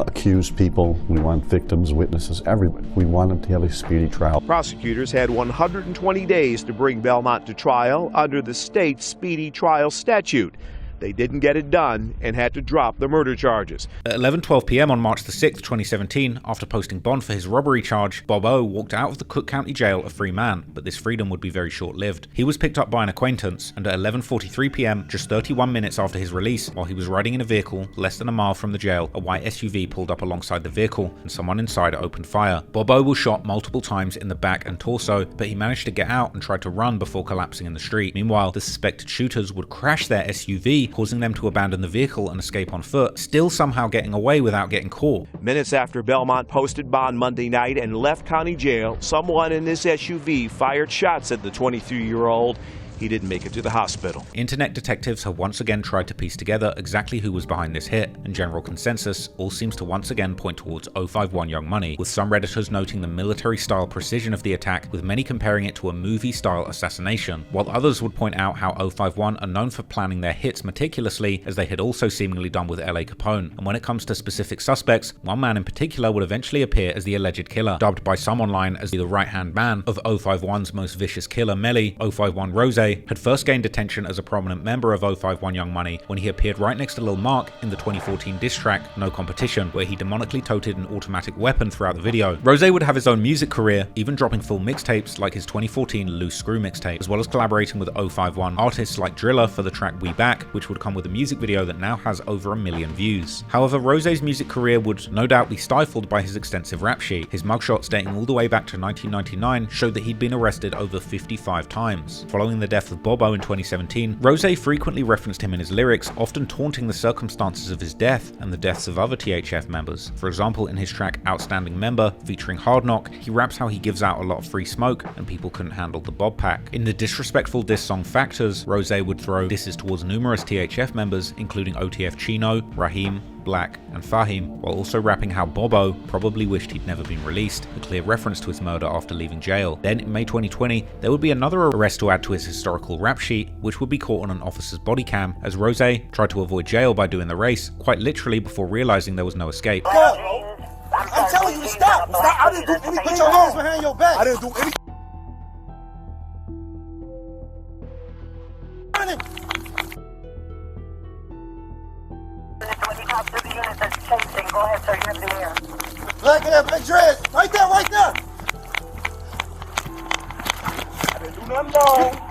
accused people, we want victims, witnesses, everybody. We want them to have a speedy trial. Prosecutors had 120 days to bring Belmont to trial under the state's speedy trial statute. They didn't get it done and had to drop the murder charges. At 11:12 p.m. on March 6, 2017, after posting bond for his robbery charge, Bob O walked out of the Cook County Jail a free man, but this freedom would be very short-lived. He was picked up by an acquaintance, and at 11:43 p.m., just 31 minutes after his release, while he was riding in a vehicle less than a mile from the jail, a white SUV pulled up alongside the vehicle, and someone inside opened fire. Bob O was shot multiple times in the back and torso, but he managed to get out and tried to run before collapsing in the street. Meanwhile, the suspected shooters would crash their SUV, causing them to abandon the vehicle and escape on foot, still somehow getting away without getting caught. Minutes after Belmont posted bond Monday night and left county jail, someone in this SUV fired shots at the 23-year-old. He didn't make it to the hospital. Internet detectives have once again tried to piece together exactly who was behind this hit, and general consensus all seems to once again point towards 051 Young Money, with some Redditors noting the military-style precision of the attack, with many comparing it to a movie-style assassination, while others would point out how 051 are known for planning their hits meticulously, as they had also seemingly done with LA Capone. And when it comes to specific suspects, one man in particular would eventually appear as the alleged killer, dubbed by some online as the right-hand man of 051's most vicious killer, Melly. 051 Rose had first gained attention as a prominent member of 051 Young Money when he appeared right next to Lil Mark in the 2014 diss track No Competition, where he demonically toted an automatic weapon throughout the video. Rose would have his own music career, even dropping full mixtapes like his 2014 Loose Screw mixtape, as well as collaborating with 051 artists like Driller for the track We Back, which would come with a music video that now has over 1 million views. However, Rose's music career would no doubt be stifled by his extensive rap sheet. His mugshots dating all the way back to 1999 showed that he'd been arrested over 55 times. Following the death of Bobo in 2017, Rose frequently referenced him in his lyrics, often taunting the circumstances of his death and the deaths of other THF members. For example, in his track Outstanding Member, featuring Hard Knock, he raps how he gives out a lot of free smoke and people couldn't handle the Bob pack. In the disrespectful diss song Factors, Rose would throw disses towards numerous THF members, including OTF Chino, Raheem, Black, and Fahim, while also rapping how Bobo probably wished he'd never been released, a clear reference to his murder after leaving jail. Then, in May 2020, there would be another arrest to add to his historical rap sheet, which would be caught on an officer's body cam, as Rose tried to avoid jail by doing the race, quite literally before realizing there was no escape. I'm telling you to stop. Stop. I didn't do anything. Put your hands behind your back. I didn't do anything. Go ahead, sir. You're in the air. Black hair, black dread. Right there, right there. I didn't do nothing wrong.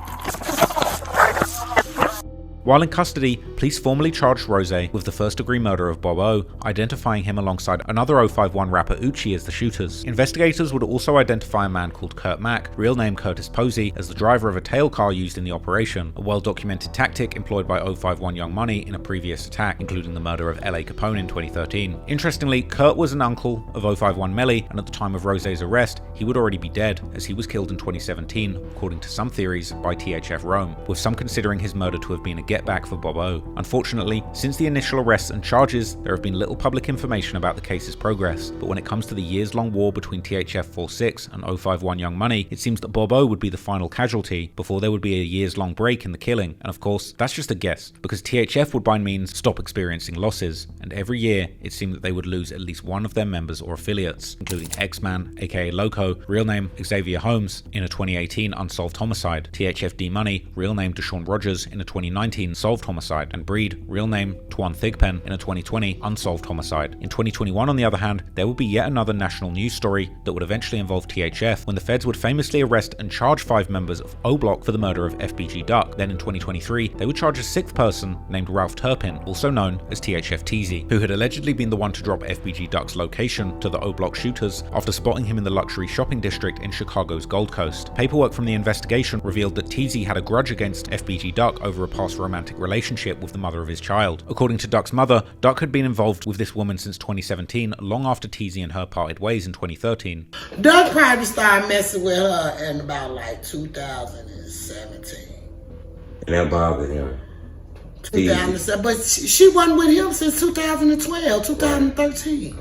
While in custody, police formally charged Rose with the first-degree murder of Bob O, identifying him alongside another 051 rapper Uchi as the shooters. Investigators would also identify a man called Kurt Mack, real name Curtis Posey, as the driver of a tail car used in the operation, a well-documented tactic employed by 051 Young Money in a previous attack, including the murder of LA Capone in 2013. Interestingly, Kurt was an uncle of 051 Melly, and at the time of Rose's arrest, he would already be dead, as he was killed in 2017, according to some theories, by THF Rome, with some considering his murder to have been a back for Bob O. Unfortunately, since the initial arrests and charges, there have been little public information about the case's progress, but when it comes to the years-long war between THF 46 and 051 Young Money, it seems that Bob O would be the final casualty before there would be a years-long break in the killing, and of course, that's just a guess, because THF would by means stop experiencing losses, and every year, it seemed that they would lose at least one of their members or affiliates, including X-Man, aka Loco, real name Xavier Holmes, in a 2018 unsolved homicide, THF D Money, real name Deshaun Rogers, in a 2019 2019 solved homicide, and Breed, real name Tuan Thigpen, in a 2020 unsolved homicide. In 2021, on the other hand, there would be yet another national news story that would eventually involve THF when the feds would famously arrest and charge 5 members of O Block for the murder of FBG Duck. Then in 2023, they would charge a 6th person named Ralph Turpin, also known as THF TZ, who had allegedly been the one to drop FBG Duck's location to the O Block shooters after spotting him in the luxury shopping district in Chicago's Gold Coast. Paperwork from the investigation revealed that TZ had a grudge against FBG Duck over a past romantic relationship with the mother of his child. According to Duck's mother, Duck had been involved with this woman since 2017, long after TZ and her parted ways in 2013. Duck probably started messing with her in about like 2017. And that bothered him. 2007, but she wasn't with him since 2012, 2013.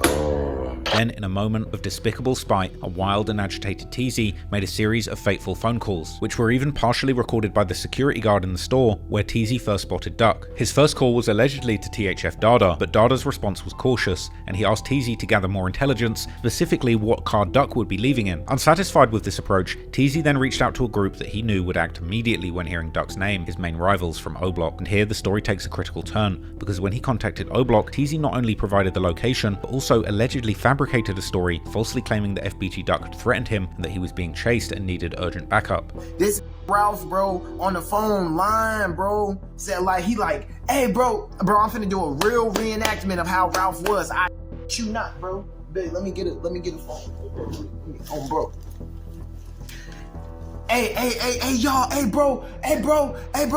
Then, in a moment of despicable spite, a wild and agitated TZ made a series of fateful phone calls, which were even partially recorded by the security guard in the store where TZ first spotted Duck. His first call was allegedly to THF Dada, but Dada's response was cautious, and he asked TZ to gather more intelligence, specifically what car Duck would be leaving in. Unsatisfied with this approach, TZ then reached out to a group that he knew would act immediately when hearing Duck's name, his main rivals from O Block. And here the story takes a critical turn, because when he contacted O Block, TZ not only provided the location, but also allegedly fabricated a story, falsely claiming that FBG Duck had threatened him and that he was being chased and needed urgent backup. This Ralph, bro, on the phone line, bro, said hey, bro, I'm finna do a real reenactment of how Ralph was. I you not, bro. Babe, let me get a phone. Oh, bro. Hey, y'all, hey, bro,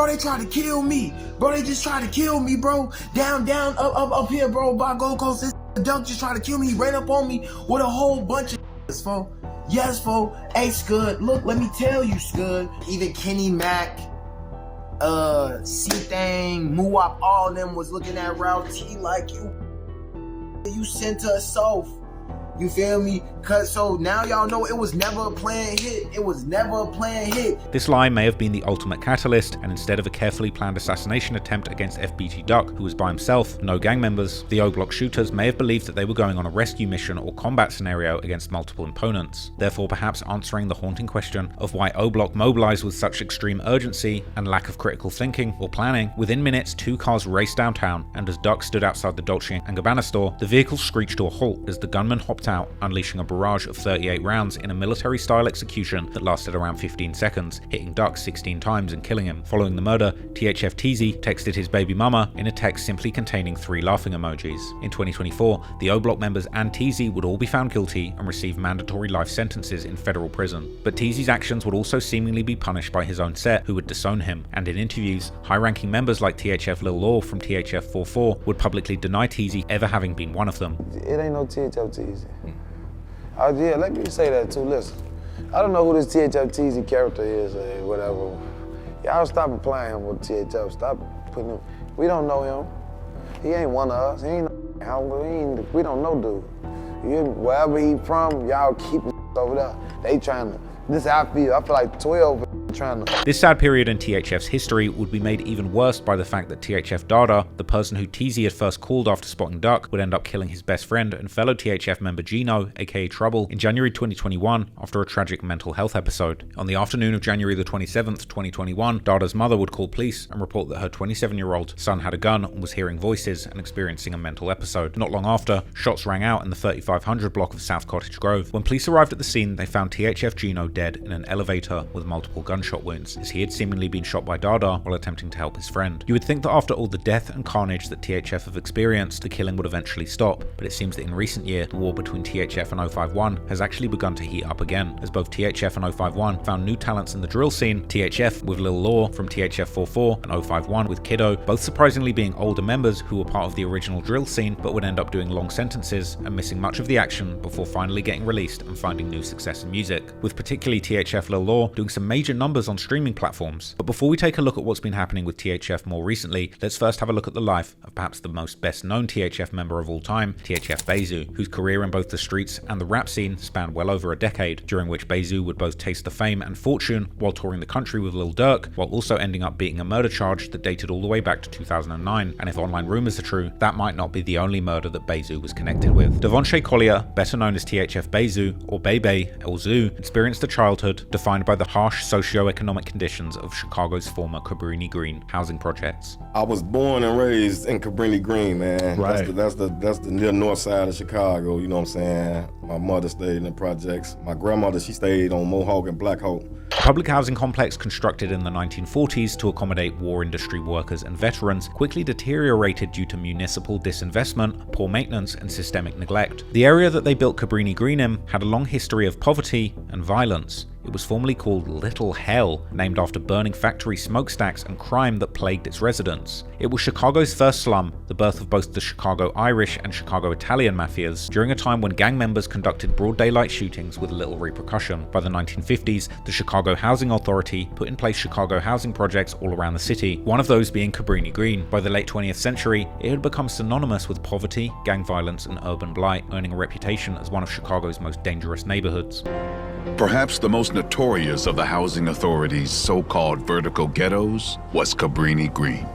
they tried to kill me. Bro, they just tried to kill me, bro. Down, up here, bro, by Gold Coast. This Duck just tried to kill me. He ran up on me with a whole bunch of fo. Yes, fo. Hey, Scud, look, let me tell you, Scud. Even Kenny Mac, C-Thang, Muwap, all of them was looking at Ralph T like you sent us off. You feel me? Cause so now y'all know it was never a planned hit. It was never a planned hit. This lie may have been the ultimate catalyst, and instead of a carefully planned assassination attempt against FBG Duck, who was by himself, no gang members, the O Block shooters may have believed that they were going on a rescue mission or combat scenario against multiple opponents, therefore perhaps answering the haunting question of why O Block mobilized with such extreme urgency and lack of critical thinking or planning. Within minutes, 2 cars raced downtown, and as Duck stood outside the Dolce & Gabbana store, the vehicle screeched to a halt as the gunman hopped out, unleashing a barrage of 38 rounds in a military-style execution that lasted around 15 seconds, hitting Duck 16 times and killing him. Following the murder, THF TZ texted his baby mama in a text simply containing 3 laughing emojis. In 2024, the O Block members and TZ would all be found guilty and receive mandatory life sentences in federal prison. But TZ's actions would also seemingly be punished by his own set, who would disown him, and in interviews, high-ranking members like THF Lil Law from THF 44 would publicly deny TZ ever having been one of them. It ain't no THF TZ. Oh yeah, let me say that too. Listen, I don't know who this THF TZ character is or whatever. Y'all stop applying him with THF. Stop putting him. We don't know him. He ain't one of us. He ain't no, we don't know dude. Wherever he from, y'all keep it over there. They trying to. This I feel like 12 trying to. This sad period in THF's history would be made even worse by the fact that THF Dada, the person who TZ had first called after spotting Duck, would end up killing his best friend and fellow THF member Gino, aka Trouble, in January 2021 after a tragic mental health episode. On the afternoon of January the 27th, 2021, Dada's mother would call police and report that her 27-year-old son had a gun and was hearing voices and experiencing a mental episode. Not long after, shots rang out in the 3500 block of South Cottage Grove. When police arrived at the scene, they found THF Gino dead in an elevator with multiple gunshot wounds, as he had seemingly been shot by Dada while attempting to help his friend. You would think that after all the death and carnage that THF have experienced, the killing would eventually stop, but it seems that in recent years, the war between THF and 051 has actually begun to heat up again, as both THF and 051 found new talents in the drill scene, THF with Lil Law from THF 44 and 051 with Kiddo, both surprisingly being older members who were part of the original drill scene but would end up doing long sentences and missing much of the action before finally getting released and finding new success in music, with particularly THF Lil Law doing some major numbers on streaming platforms. But before we take a look at what's been happening with THF more recently, let's first have a look at the life of perhaps the most best known THF member of all time, THF Bayzoo, whose career in both the streets and the rap scene spanned well over a decade, during which Bayzoo would both taste the fame and fortune while touring the country with Lil Durk, while also ending up beating a murder charge that dated all the way back to 2009, and if online rumors are true, that might not be the only murder that Bayzoo was connected with. Devonshea Collier, better known as THF Bayzoo, or Bebe El Zoo, experienced a childhood defined by the harsh socio socio-economic conditions of Chicago's former Cabrini Green housing projects. I was born and raised in Cabrini Green, man. Right. That's the near north side of Chicago, you know what I'm saying? My mother stayed in the projects. My grandmother, she stayed on Mohawk and Black Hawk. The public housing complex, constructed in the 1940s to accommodate war industry workers and veterans, quickly deteriorated due to municipal disinvestment, poor maintenance, and systemic neglect. The area that they built Cabrini Green in had a long history of poverty and violence. It was formerly called Little Hell, named after burning factory smokestacks and crime that plagued its residents. It was Chicago's first slum, the birth of both the Chicago Irish and Chicago Italian mafias, during a time when gang members conducted broad daylight shootings with little repercussion. By the 1950s, the Chicago Housing Authority put in place Chicago housing projects all around the city, one of those being Cabrini Green. By the late 20th century, it had become synonymous with poverty, gang violence, and urban blight, earning a reputation as one of Chicago's most dangerous neighborhoods. Perhaps the most notorious of the housing authority's so-called vertical ghettos was Cabrini Green.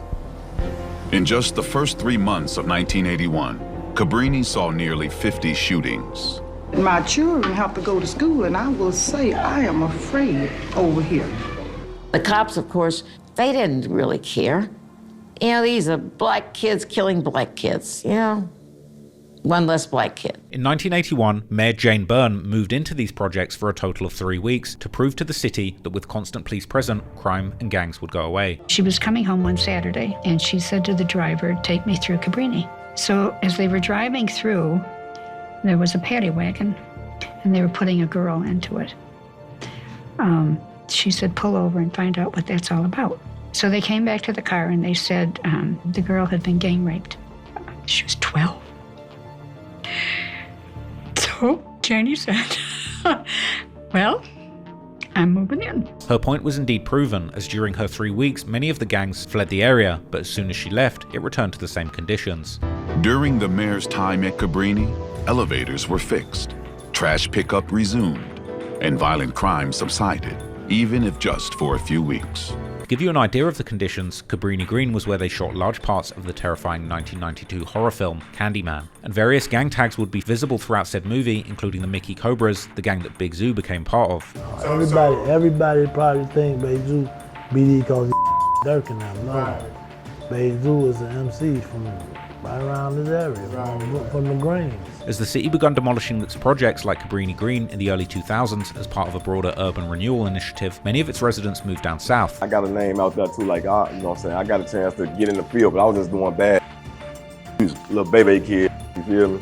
In just the first 3 months of 1981, Cabrini saw nearly 50 shootings. My children have to go to school, and I will say I am afraid over here. The cops, of course, they didn't really care. You know, these are black kids killing black kids, you know? One less black kid. In 1981, Mayor Jane Byrne moved into these projects for a total of 3 weeks to prove to the city that with constant police present, crime and gangs would go away. She was coming home one Saturday, and she said to the driver, "Take me through Cabrini." So as they were driving through, there was a paddy wagon, and they were putting a girl into it. She said, "Pull over and find out what that's all about." So they came back to the car, and they said the girl had been gang raped. She was 12. So Janie said, "Well, I'm moving in." Her point was indeed proven, as during her 3 weeks, many of the gangs fled the area, but as soon as she left, it returned to the same conditions. During the mayor's time at Cabrini, elevators were fixed, trash pickup resumed, and violent crime subsided, even if just for a few weeks. To give you an idea of the conditions, Cabrini Green was where they shot large parts of the terrifying 1992 horror film Candyman, and various gang tags would be visible throughout said movie, including the Mickey Cobras, the gang that Bayzoo became part of. Everybody probably think Bayzoo BD because he's Dirk and them. No, Bayzoo is an MC from right around this area, from the Greens. As the city began demolishing its projects like Cabrini Green in the early 2000s as part of a broader urban renewal initiative, many of its residents moved down south. I got a name out there too, like, you know what I'm saying? I got a chance to get in the field, but I was just doing bad. He was a little baby kid, you feel me?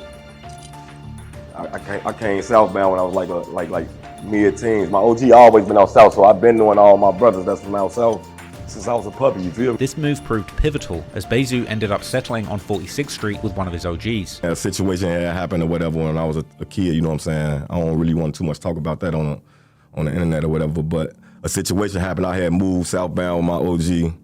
I came southbound when I was like mid-teens. My OG always been out south, so I've been knowing all my brothers that's from out south since I was a puppy, you feel me? This move proved pivotal, as Bayzoo ended up settling on 46th Street with one of his OGs. A situation had happened or whatever when I was a kid, you know what I'm saying? I don't really want too much talk about that on the internet or whatever, but a situation happened. I had moved southbound with my OG.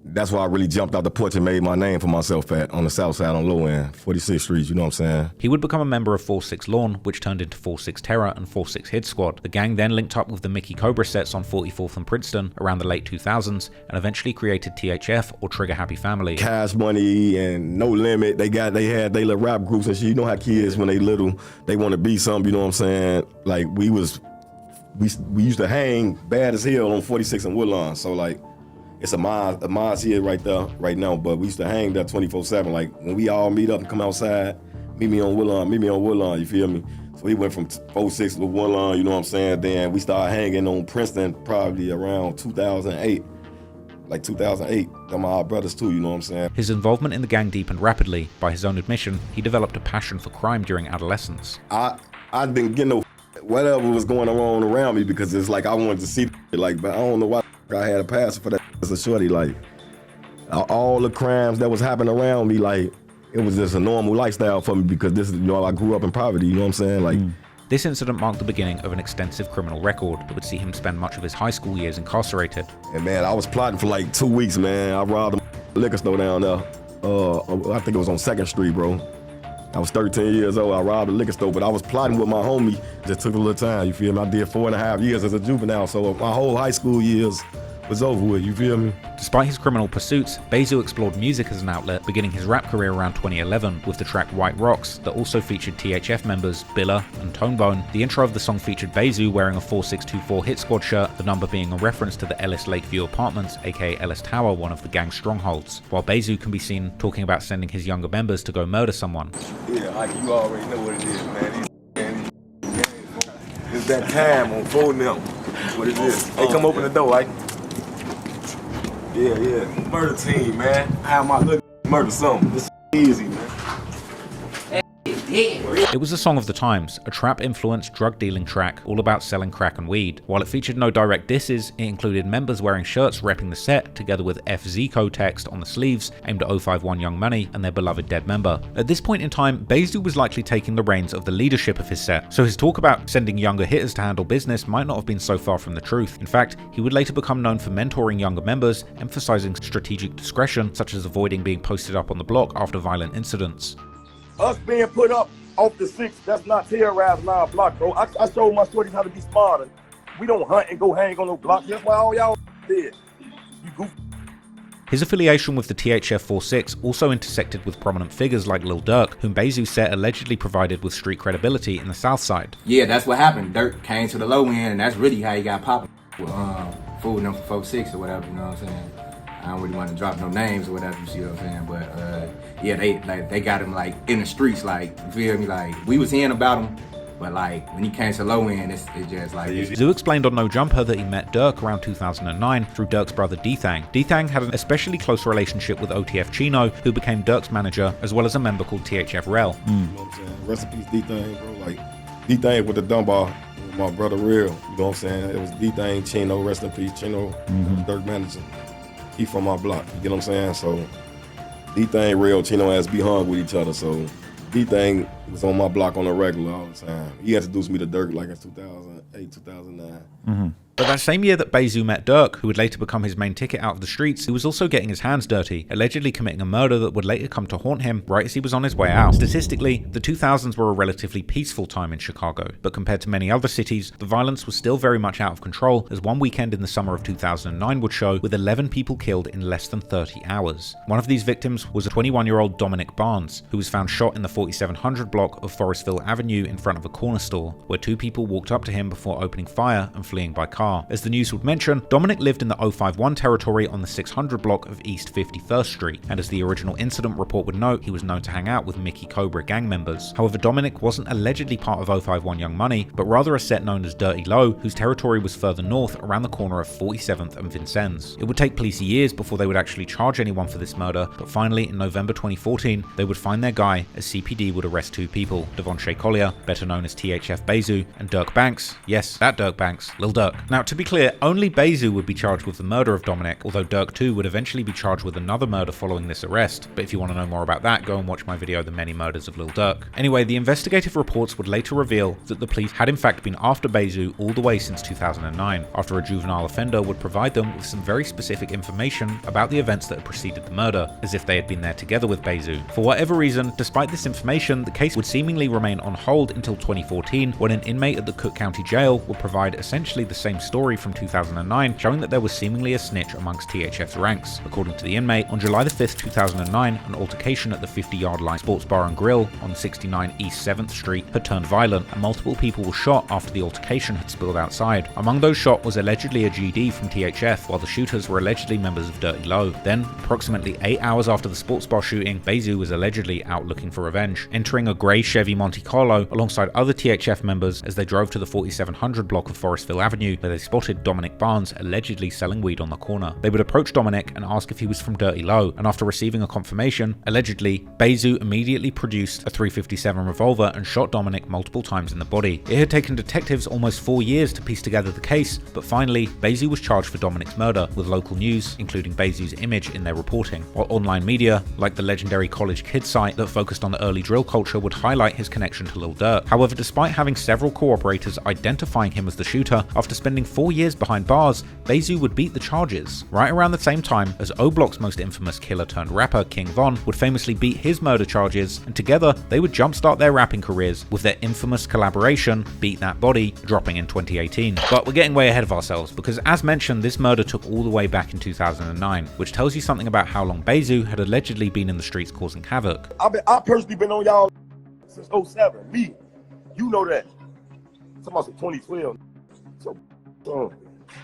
That's why I really jumped out the porch and made my name for myself on the south side on low end, 46th Street, you know what I'm saying? He would become a member of 4-6 Lawn, which turned into 4-6 Terror and 4-6 Hid Squad. The gang then linked up with the Mickey Cobra sets on 44th and Princeton around the late 2000s and eventually created THF, or Trigga Happy Family. Cash Money and No Limit, they had their little rap groups and shit. You know how kids, when they little, they want to be something, you know what I'm saying? Like, we used to hang bad as hell on 46 and Woodlawn, so like, it's a mosque here right there, right now, but we used to hang there 24/7. Like, when we all meet up and come outside, meet me on Woodlawn, you feel me? So we went from 46 to Woodlawn, you know what I'm saying? Then we started hanging on Princeton probably around 2008. Like 2008, they're my brothers too, you know what I'm saying? His involvement in the gang deepened rapidly. By his own admission, he developed a passion for crime during adolescence. I didn't get no whatever was going on around me because it's like I wanted to see like, but I don't know why I had a passion for that as a shorty. Like, all the crimes that was happening around me, like, it was just a normal lifestyle for me because this is, you know, I grew up in poverty, you know what I'm saying? Like, This incident marked the beginning of an extensive criminal record that would see him spend much of his high school years incarcerated. And man, I was plotting for like 2 weeks, man. I robbed a liquor store down there. I think it was on 2nd Street, bro. I was 13 years old. I robbed a liquor store, but I was plotting with my homie. Just took a little time, you feel me? I did 4.5 years as a juvenile, so my whole high school years was over with, you feel me? Despite his criminal pursuits, Bayzoo explored music as an outlet, beginning his rap career around 2011 with the track White Rocks that also featured THF members Billa and Tonebone. The intro of the song featured Bayzoo wearing a 4624 Hit Squad shirt, the number being a reference to the Ellis Lakeview Apartments, aka Ellis Tower, one of the gang's strongholds, while Bayzoo can be seen talking about sending his younger members to go murder someone. Yeah, like you already know what it is, man. It's that time on phone now. That's what it is. Hey, come open the door, like. Yeah. Murder team, man. I have my hood murder something. This is easy, man. It was a song of the times, a trap-influenced drug-dealing track all about selling crack and weed. While it featured no direct disses, it included members wearing shirts repping the set, together with FZCO text on the sleeves, aimed at 051 Young Money and their beloved dead member. At this point in time, Bayzoo was likely taking the reins of the leadership of his set, so his talk about sending younger hitters to handle business might not have been so far from the truth. In fact, he would later become known for mentoring younger members, emphasizing strategic discretion, such as avoiding being posted up on the block after violent incidents. Us being put up off the 6, that's not terrorizing our block, bro. I showed my shorties how to be smarter. We don't hunt and go hang on no block. That's why all y'all did. You goof. His affiliation with the THF 46 also intersected with prominent figures like Lil Durk, whom Bayzoo said allegedly provided with street credibility in the South Side. Yeah, that's what happened. Dirk came to the low end, and that's really how he got popping with fooling them for 46 or whatever, you know what I'm saying? I don't really want to drop no names or whatever, you see what I'm saying? But yeah, they got him like in the streets, like, you feel me? Like, we was hearing about him, but like when he came to low end, it's just like. Zoo explained on No Jumper that he met Durk around 2009 through Durk's brother D-Thang. D-Thang had an especially close relationship with OTF Chino, who became Durk's manager, as well as a member called THF Rel. You know what I'm saying? Rest in peace, D-Thang, bro. Like, D-Thang with the Dunbar, with my brother Real. You know what I'm saying? It was D-Thang, Chino, rest in peace, Chino, Durk manager. He from my block, you get what I'm saying? So D-Thang, Real, Chino ass be hung with each other. So D-Thang was on my block on the regular all the time. He introduced me to Durk like in 2008, 2009. But that same year that Bayzoo met Durk, who would later become his main ticket out of the streets, he was also getting his hands dirty, allegedly committing a murder that would later come to haunt him right as he was on his way out. Statistically, the 2000s were a relatively peaceful time in Chicago, but compared to many other cities, the violence was still very much out of control, as one weekend in the summer of 2009 would show, with 11 people killed in less than 30 hours. One of these victims was a 21-year-old Dominic Barnes, who was found shot in the 4700 block of Forestville Avenue in front of a corner store, where 2 people walked up to him before opening fire and fleeing by car. As the news would mention, Dominic lived in the 051 territory on the 600 block of East 51st Street, and as the original incident report would note, he was known to hang out with Mickey Cobra gang members. However, Dominic wasn't allegedly part of 051 Young Money, but rather a set known as Dirty Low, whose territory was further north around the corner of 47th and Vincennes. It would take police years before they would actually charge anyone for this murder, but finally in November 2014, they would find their guy as CPD would arrest 2 people, Devonshea Collier, better known as THF Bayzoo, and Dirk Banks. Yes, that Dirk Banks, Lil Durk. Now, to be clear, only Bayzoo would be charged with the murder of Dominic, although Dirk too would eventually be charged with another murder following this arrest. But if you want to know more about that, go and watch my video, The Many Murders of Lil Durk. Anyway, the investigative reports would later reveal that the police had in fact been after Bayzoo all the way since 2009, after a juvenile offender would provide them with some very specific information about the events that had preceded the murder, as if they had been there together with Bayzoo. For whatever reason, despite this information, the case would seemingly remain on hold until 2014, when an inmate at the Cook County Jail would provide essentially the same story from 2009, showing that there was seemingly a snitch amongst THF's ranks. According to the inmate, on July the 5th, 2009, an altercation at the 50-yard line sports bar and grill on 69 East 7th Street had turned violent, and multiple people were shot after the altercation had spilled outside. Among those shot was allegedly a GD from THF, while the shooters were allegedly members of Dirty Low. Then, approximately 8 hours after the sports bar shooting, Bayzoo was allegedly out looking for revenge, entering a grey Chevy Monte Carlo alongside other THF members as they drove to the 4700 block of Forestville Avenue, where they spotted Dominic Barnes allegedly selling weed on the corner. They would approach Dominic and ask if he was from Dirty Low, and after receiving a confirmation, allegedly, Bayzoo immediately produced a .357 revolver and shot Dominic multiple times in the body. It had taken detectives almost 4 years to piece together the case, but finally, Bayzoo was charged for Dominic's murder, with local news, including Bayzoo's image, in their reporting, while online media, like the legendary College Kids site that focused on the early drill culture, would highlight his connection to Lil Durk. However, despite having several cooperators identifying him as the shooter, after spending 4 years behind bars, Bayzoo would beat the charges, right around the same time as O-Block's most infamous killer-turned-rapper, King Von, would famously beat his murder charges, and together they would jumpstart their rapping careers with their infamous collaboration, Beat That Body, dropping in 2018. But we're getting way ahead of ourselves, because as mentioned, this murder took all the way back in 2009, which tells you something about how long Bayzoo had allegedly been in the streets causing havoc. I personally been on y'all since 07. Me, you know that. It's about 2012. So,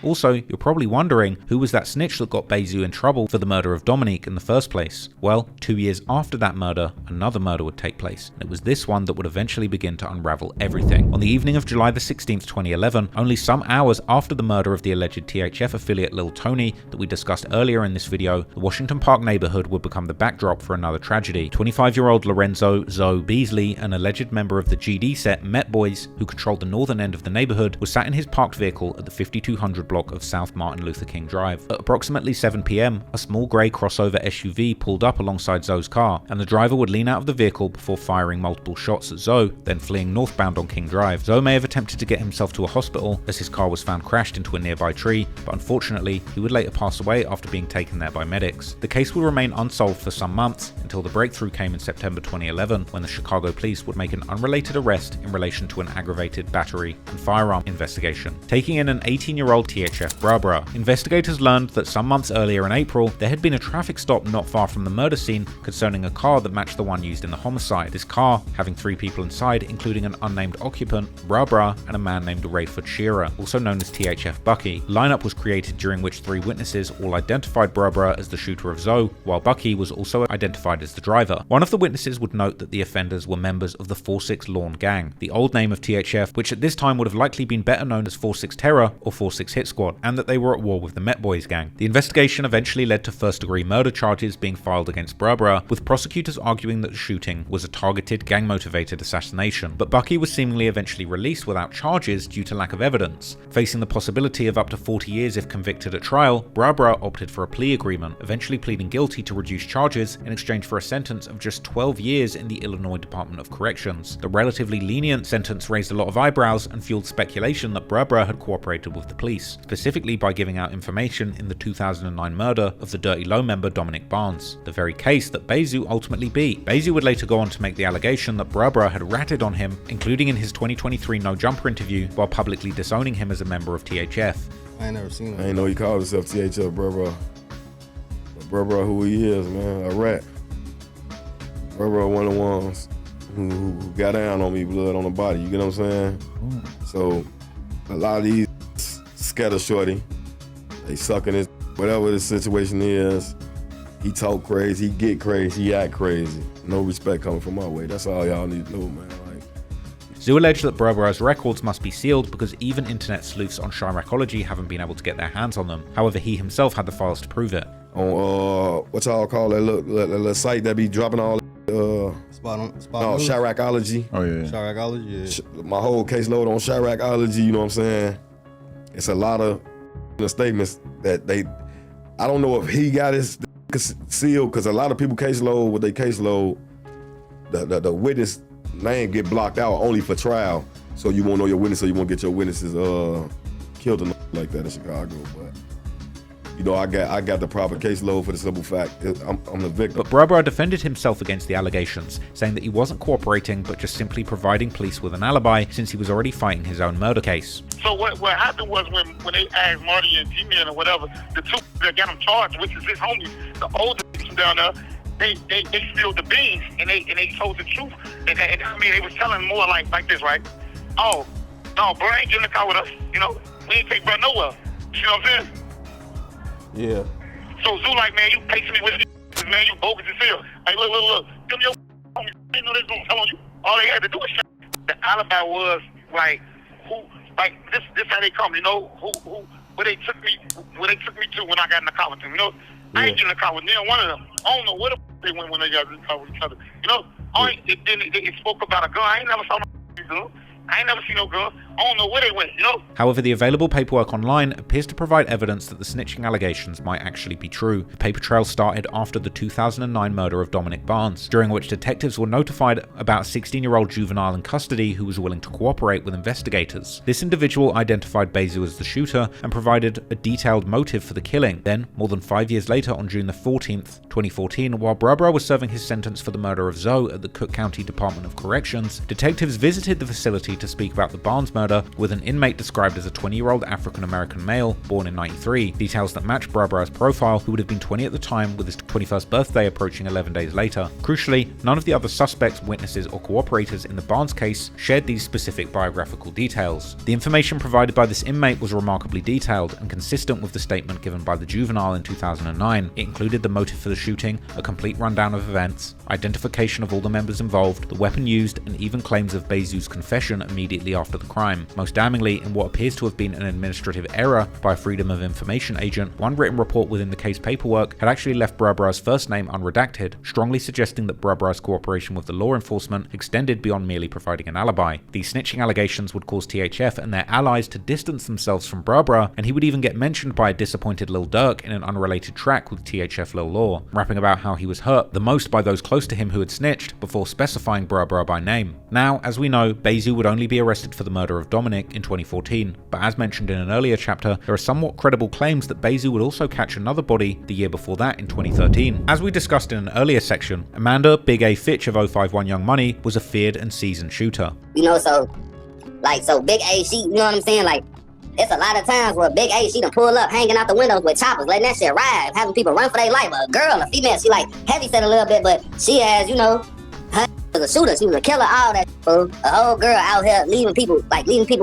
Also, you're probably wondering who was that snitch that got Bayzoo in trouble for the murder of Dominique in the first place. Well, 2 years after that murder, another murder would take place, and it was this one that would eventually begin to unravel everything. On the evening of July the 16th, 2011, only some hours after the murder of the alleged THF affiliate Lil Tony that we discussed earlier in this video, the Washington Park neighborhood would become the backdrop for another tragedy. 25-year-old Lorenzo Zoe Beasley, an alleged member of the GD set Met Boys, who controlled the northern end of the neighborhood, was sat in his parked vehicle at the 5200 block of South Martin Luther King Drive. At approximately 7 PM, a small grey crossover SUV pulled up alongside Zoe's car, and the driver would lean out of the vehicle before firing multiple shots at Zoe, then fleeing northbound on King Drive. Zoe may have attempted to get himself to a hospital as his car was found crashed into a nearby tree, but unfortunately, he would later pass away after being taken there by medics. The case would remain unsolved for some months until the breakthrough came in September 2011, when the Chicago police would make an unrelated arrest in relation to an aggravated battery and firearm investigation, taking in an 18-year-old THF Bra. Investigators learned that some months earlier in April, there had been a traffic stop not far from the murder scene concerning a car that matched the one used in the homicide. This car, having 3 people inside, including an unnamed occupant, Bra, and a man named Rayford Shearer, also known as THF Bucky. The lineup was created during which 3 witnesses all identified Bra as the shooter of Zoe, while Bucky was also identified as the driver. One of the witnesses would note that the offenders were members of the 4-6 Lawn Gang, the old name of THF, which at this time would have likely been better known as 4-6 Terror or 4-6 Hit Squad, and that they were at war with the Met Boys gang. The investigation eventually led to first-degree murder charges being filed against Bra, with prosecutors arguing that the shooting was a targeted, gang-motivated assassination. But Bucky was seemingly eventually released without charges due to lack of evidence. Facing the possibility of up to 40 years if convicted at trial, Bra opted for a plea agreement, eventually pleading guilty to reduced charges in exchange for a sentence of just 12 years in the Illinois Department of Corrections. The relatively lenient sentence raised a lot of eyebrows and fueled speculation that Bra had cooperated with the police, specifically by giving out information in the 2009 murder of the Dirty Low member Dominic Barnes, the very case that Bayzoo ultimately beat. Bayzoo would later go on to make the allegation that Bra had ratted on him, including in his 2023 No Jumper interview, while publicly disowning him as a member of THF. I ain't never seen him. I ain't know he called himself THF, Bra. But Bra who he is, man, a rat. Bra one of the ones who got down on me, blood on the body, you get what I'm saying? So, a lot of these scatter shorty, they sucking his, whatever the situation is, he talk crazy, he get crazy, he act crazy. No respect coming from my way. That's all y'all need to know, man. Zoo alleged that Bra's records must be sealed because even internet sleuths on Chiracology haven't been able to get their hands on them. However, he himself had the files to prove it. On what y'all call that little site that be dropping all Chiracology. Oh yeah. Chiracology, yeah. My whole caseload on Chiracology, you know what I'm saying? It's a lot of statements that I don't know if he got his sealed, because a lot of people caseload with their caseload, the witness name get blocked out only for trial, so you won't know your witness, so you won't get your witnesses killed or like that in Chicago. But you know, I got the proper caseload for the simple fact I'm the victim. But Bra defended himself against the allegations, saying that he wasn't cooperating but just simply providing police with an alibi since he was already fighting his own murder case. So what happened was when they asked Marty and G-Man or whatever, the 2 that got him charged, which is his homies, the older from down there, they spilled the beans and they told the truth. And I mean, they was telling more like this, right? Oh, no, bro ain't getting in the car with us. You know, we ain't take bro nowhere. You know what I'm saying? Yeah. So Zoo like, man, you pacing me with this, man, you bogus as hell. Hey, look, give me your homies. They know they gonna tell on you. All they had to do was shut. The alibi was like, this how they come, you know, where they took me to when I got in the car with them, you know. Yeah. I ain't getting in the car with neither one of them. I don't know where the they went when they got in the car with each other. You know, it spoke about a gun. I ain't never saw no gun. I ain't never seen no girl. I don't know where they went, you know? However, the available paperwork online appears to provide evidence that the snitching allegations might actually be true. The paper trail started after the 2009 murder of Dominic Barnes, during which detectives were notified about a 16-year-old juvenile in custody who was willing to cooperate with investigators. This individual identified Bayzoo as the shooter and provided a detailed motive for the killing. Then, more than 5 years later, on June the 14th, 2014, while Brabra was serving his sentence for the murder of Zoe at the Cook County Department of Corrections, detectives visited the facility to speak about the Barnes murder with an inmate described as a 20-year-old African-American male born in '93, details that match Brabra's profile, who would have been 20 at the time, with his 21st birthday approaching 11 days later. Crucially, none of the other suspects, witnesses, or cooperators in the Barnes case shared these specific biographical details. The information provided by this inmate was remarkably detailed and consistent with the statement given by the juvenile in 2009. It included the motive for the shooting, a complete rundown of events, identification of all the members involved, the weapon used, and even claims of Bayzoo's confession immediately after the crime. Most damningly, in what appears to have been an administrative error by a Freedom of Information agent, one written report within the case paperwork had actually left Brabra's first name unredacted, strongly suggesting that Brabra's cooperation with the law enforcement extended beyond merely providing an alibi. These snitching allegations would cause THF and their allies to distance themselves from Brabra, and he would even get mentioned by a disappointed Lil Durk in an unrelated track with THF Lil Law, rapping about how he was hurt the most by those close to him who had snitched, before specifying Brabra by name. Now, as we know, Bayzoo would only be arrested for the murder of Dominic in 2014, but as mentioned in an earlier chapter, there are somewhat credible claims that Bayzoo would also catch another body the year before that in 2013. As we discussed in an earlier section, Amanda Big A Fitch of 051 Young Money was a feared and seasoned shooter. You know, so Big A, she, you know what I'm saying, like, it's a lot of times where Big A, she done pull up, hanging out the windows with choppers, letting that shit ride, having people run for their life. A girl, a female, she like heavy set a little bit, but she has, you know, her was a shooter, she was a killer, all that, bro. A whole girl out here leaving people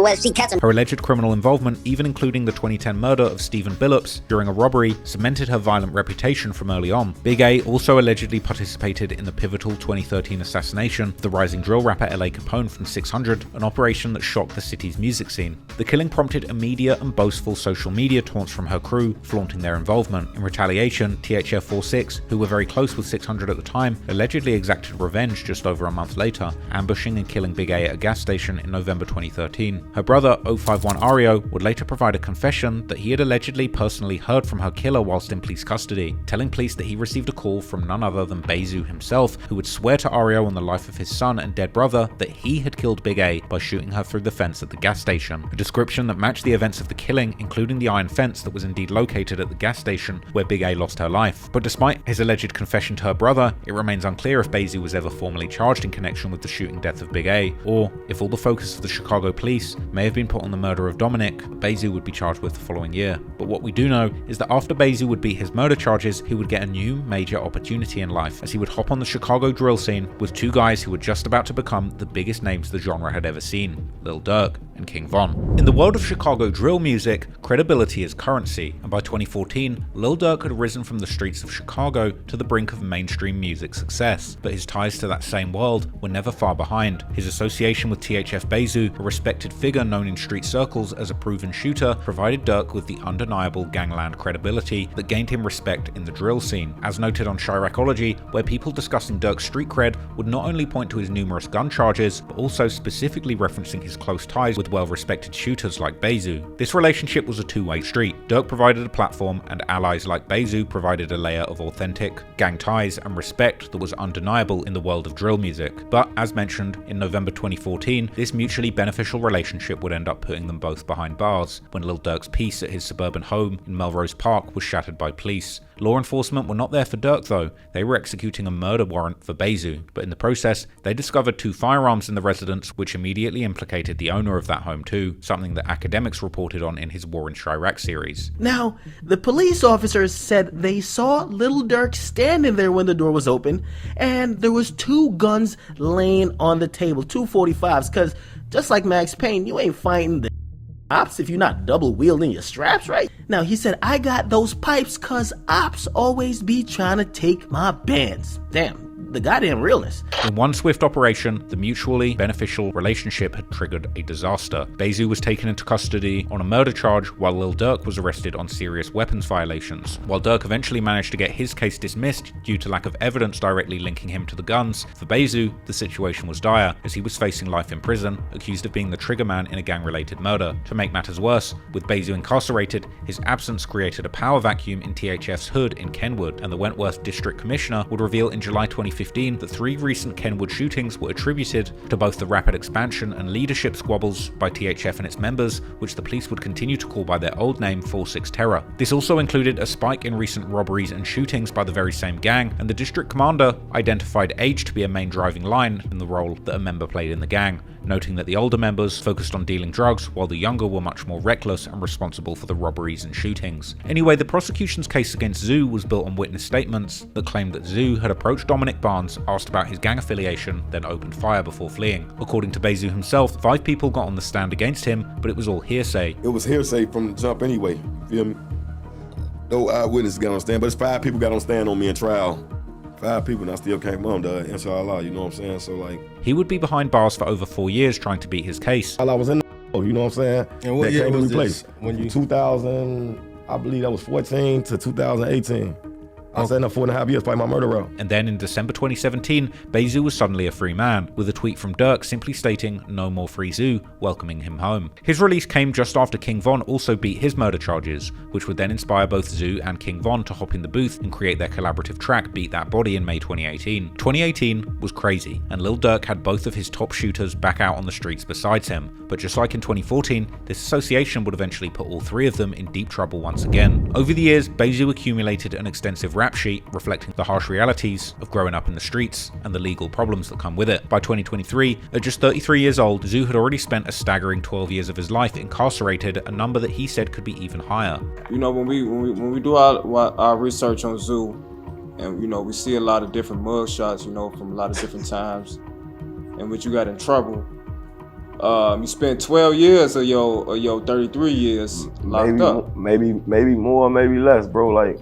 where she catch them. Her alleged criminal involvement, even including the 2010 murder of Stephen Billups during a robbery, cemented her violent reputation from early on. Big A also allegedly participated in the pivotal 2013 assassination of the rising drill rapper LA Capone from 600, an operation that shocked the city's music scene. The killing prompted immediate and boastful social media taunts from her crew, flaunting their involvement. In retaliation, THF 46, who were very close with 600 at the time, allegedly exacted revenge just over a month later, ambushing and killing Big A at a gas station in November 2013. Her brother, 051 Ario, would later provide a confession that he had allegedly personally heard from her killer whilst in police custody, telling police that he received a call from none other than Bayzoo himself, who would swear to Ario on the life of his son and dead brother that he had killed Big A by shooting her through the fence at the gas station. A description that matched the events of the killing, including the iron fence that was indeed located at the gas station where Big A lost her life. But despite his alleged confession to her brother, it remains unclear if Bayzoo was ever formally charged in connection with the shooting death of Big A, or if all the focus of the Chicago police may have been put on the murder of Dominic, Bayzoo would be charged with the following year. But what we do know is that after Bayzoo would beat his murder charges, he would get a new major opportunity in life, as he would hop on the Chicago drill scene with two guys who were just about to become the biggest names the genre had ever seen, Lil Durk and King Von. In the world of Chicago drill music, credibility is currency, and by 2014, Lil Durk had risen from the streets of Chicago to the brink of mainstream music success, but his ties to that same world were never far behind. His association with THF Bayzoo, a respected figure known in street circles as a proven shooter, provided Durk with the undeniable gangland credibility that gained him respect in the drill scene. As noted on Chiracology, where people discussing Durk's street cred would not only point to his numerous gun charges, but also specifically referencing his close ties with well-respected shooters like Bayzoo. This relationship was a two-way street. Durk provided a platform, and allies like Bayzoo provided a layer of authentic gang ties and respect that was undeniable in the world of drill music. But, as mentioned, in November 2014, this mutually beneficial relationship would end up putting them both behind bars, when Lil Durk's peace at his suburban home in Melrose Park was shattered by police. Law enforcement were not there for Durk though, they were executing a murder warrant for Bayzoo, but in the process, they discovered two firearms in the residence which immediately implicated the owner of that home too, something that academics reported on in his War in Chirac series. Now, the police officers said they saw Lil Durk standing there when the door was open, and there was two guns laying on the table, 245s, cause just like Max Payne, you ain't fighting the ops if you're not double wielding your straps, right? Now, he said, I got those pipes cause ops always be trying to take my bands. Damn, the goddamn realness. In one swift operation, the mutually beneficial relationship had triggered a disaster. Bayzoo was taken into custody on a murder charge while Lil Durk was arrested on serious weapons violations. While Durk eventually managed to get his case dismissed due to lack of evidence directly linking him to the guns, for Bayzoo, the situation was dire as he was facing life in prison, accused of being the trigger man in a gang-related murder. To make matters worse, with Bayzoo incarcerated, his absence created a power vacuum in THF's hood in Kenwood, and the Wentworth District Commissioner would reveal in July 2015 that 3 recent Kenwood shootings were attributed to both the rapid expansion and leadership squabbles by THF and its members, which the police would continue to call by their old name 4-6 Terror. This also included a spike in recent robberies and shootings by the very same gang, and the district commander identified age to be a main driving line in the role that a member played in the gang, noting that the older members focused on dealing drugs while the younger were much more reckless and responsible for the robberies and shootings. Anyway, the prosecution's case against Zoo was built on witness statements that claimed that Zoo had approached Dominic Barnes, asked about his gang affiliation, then opened fire before fleeing. According to Bayzoo himself, 5 people got on the stand against him, but it was all hearsay. It was hearsay from the jump anyway, you feel me? No eyewitnesses got on stand, but it's 5 people got on stand on me in trial. 5 people, and I still came home to inshallah, you know what I'm saying? So like, he would be behind bars for over 4 years trying to beat his case. While I was in the, you know what I'm saying? And what year was this? When you 2000, I believe that was 14 to 2018. I was in there 4.5 years, probably my murder route. And then in December 2017, Bayzoo was suddenly a free man, with a tweet from Durk simply stating "No more free Zoo," welcoming him home. His release came just after King Von also beat his murder charges, which would then inspire both Zoo and King Von to hop in the booth and create their collaborative track Beat That Body in May 2018. 2018 was crazy, and Lil Durk had both of his top shooters back out on the streets besides him, but just like in 2014, this association would eventually put all 3 of them in deep trouble once again. Over the years, Bayzoo accumulated an extensive rap sheet reflecting the harsh realities of growing up in the streets and the legal problems that come with it. By 2023, at just 33 years old, Zoo had already spent a staggering 12 years of his life incarcerated, a number that he said could be even higher. You know, when we do our research on Zoo, and you know, we see a lot of different mugshots, you know, from a lot of different times in which you got in trouble. You spent 12 years of your 33 years locked up. Maybe more, maybe less, bro. Like,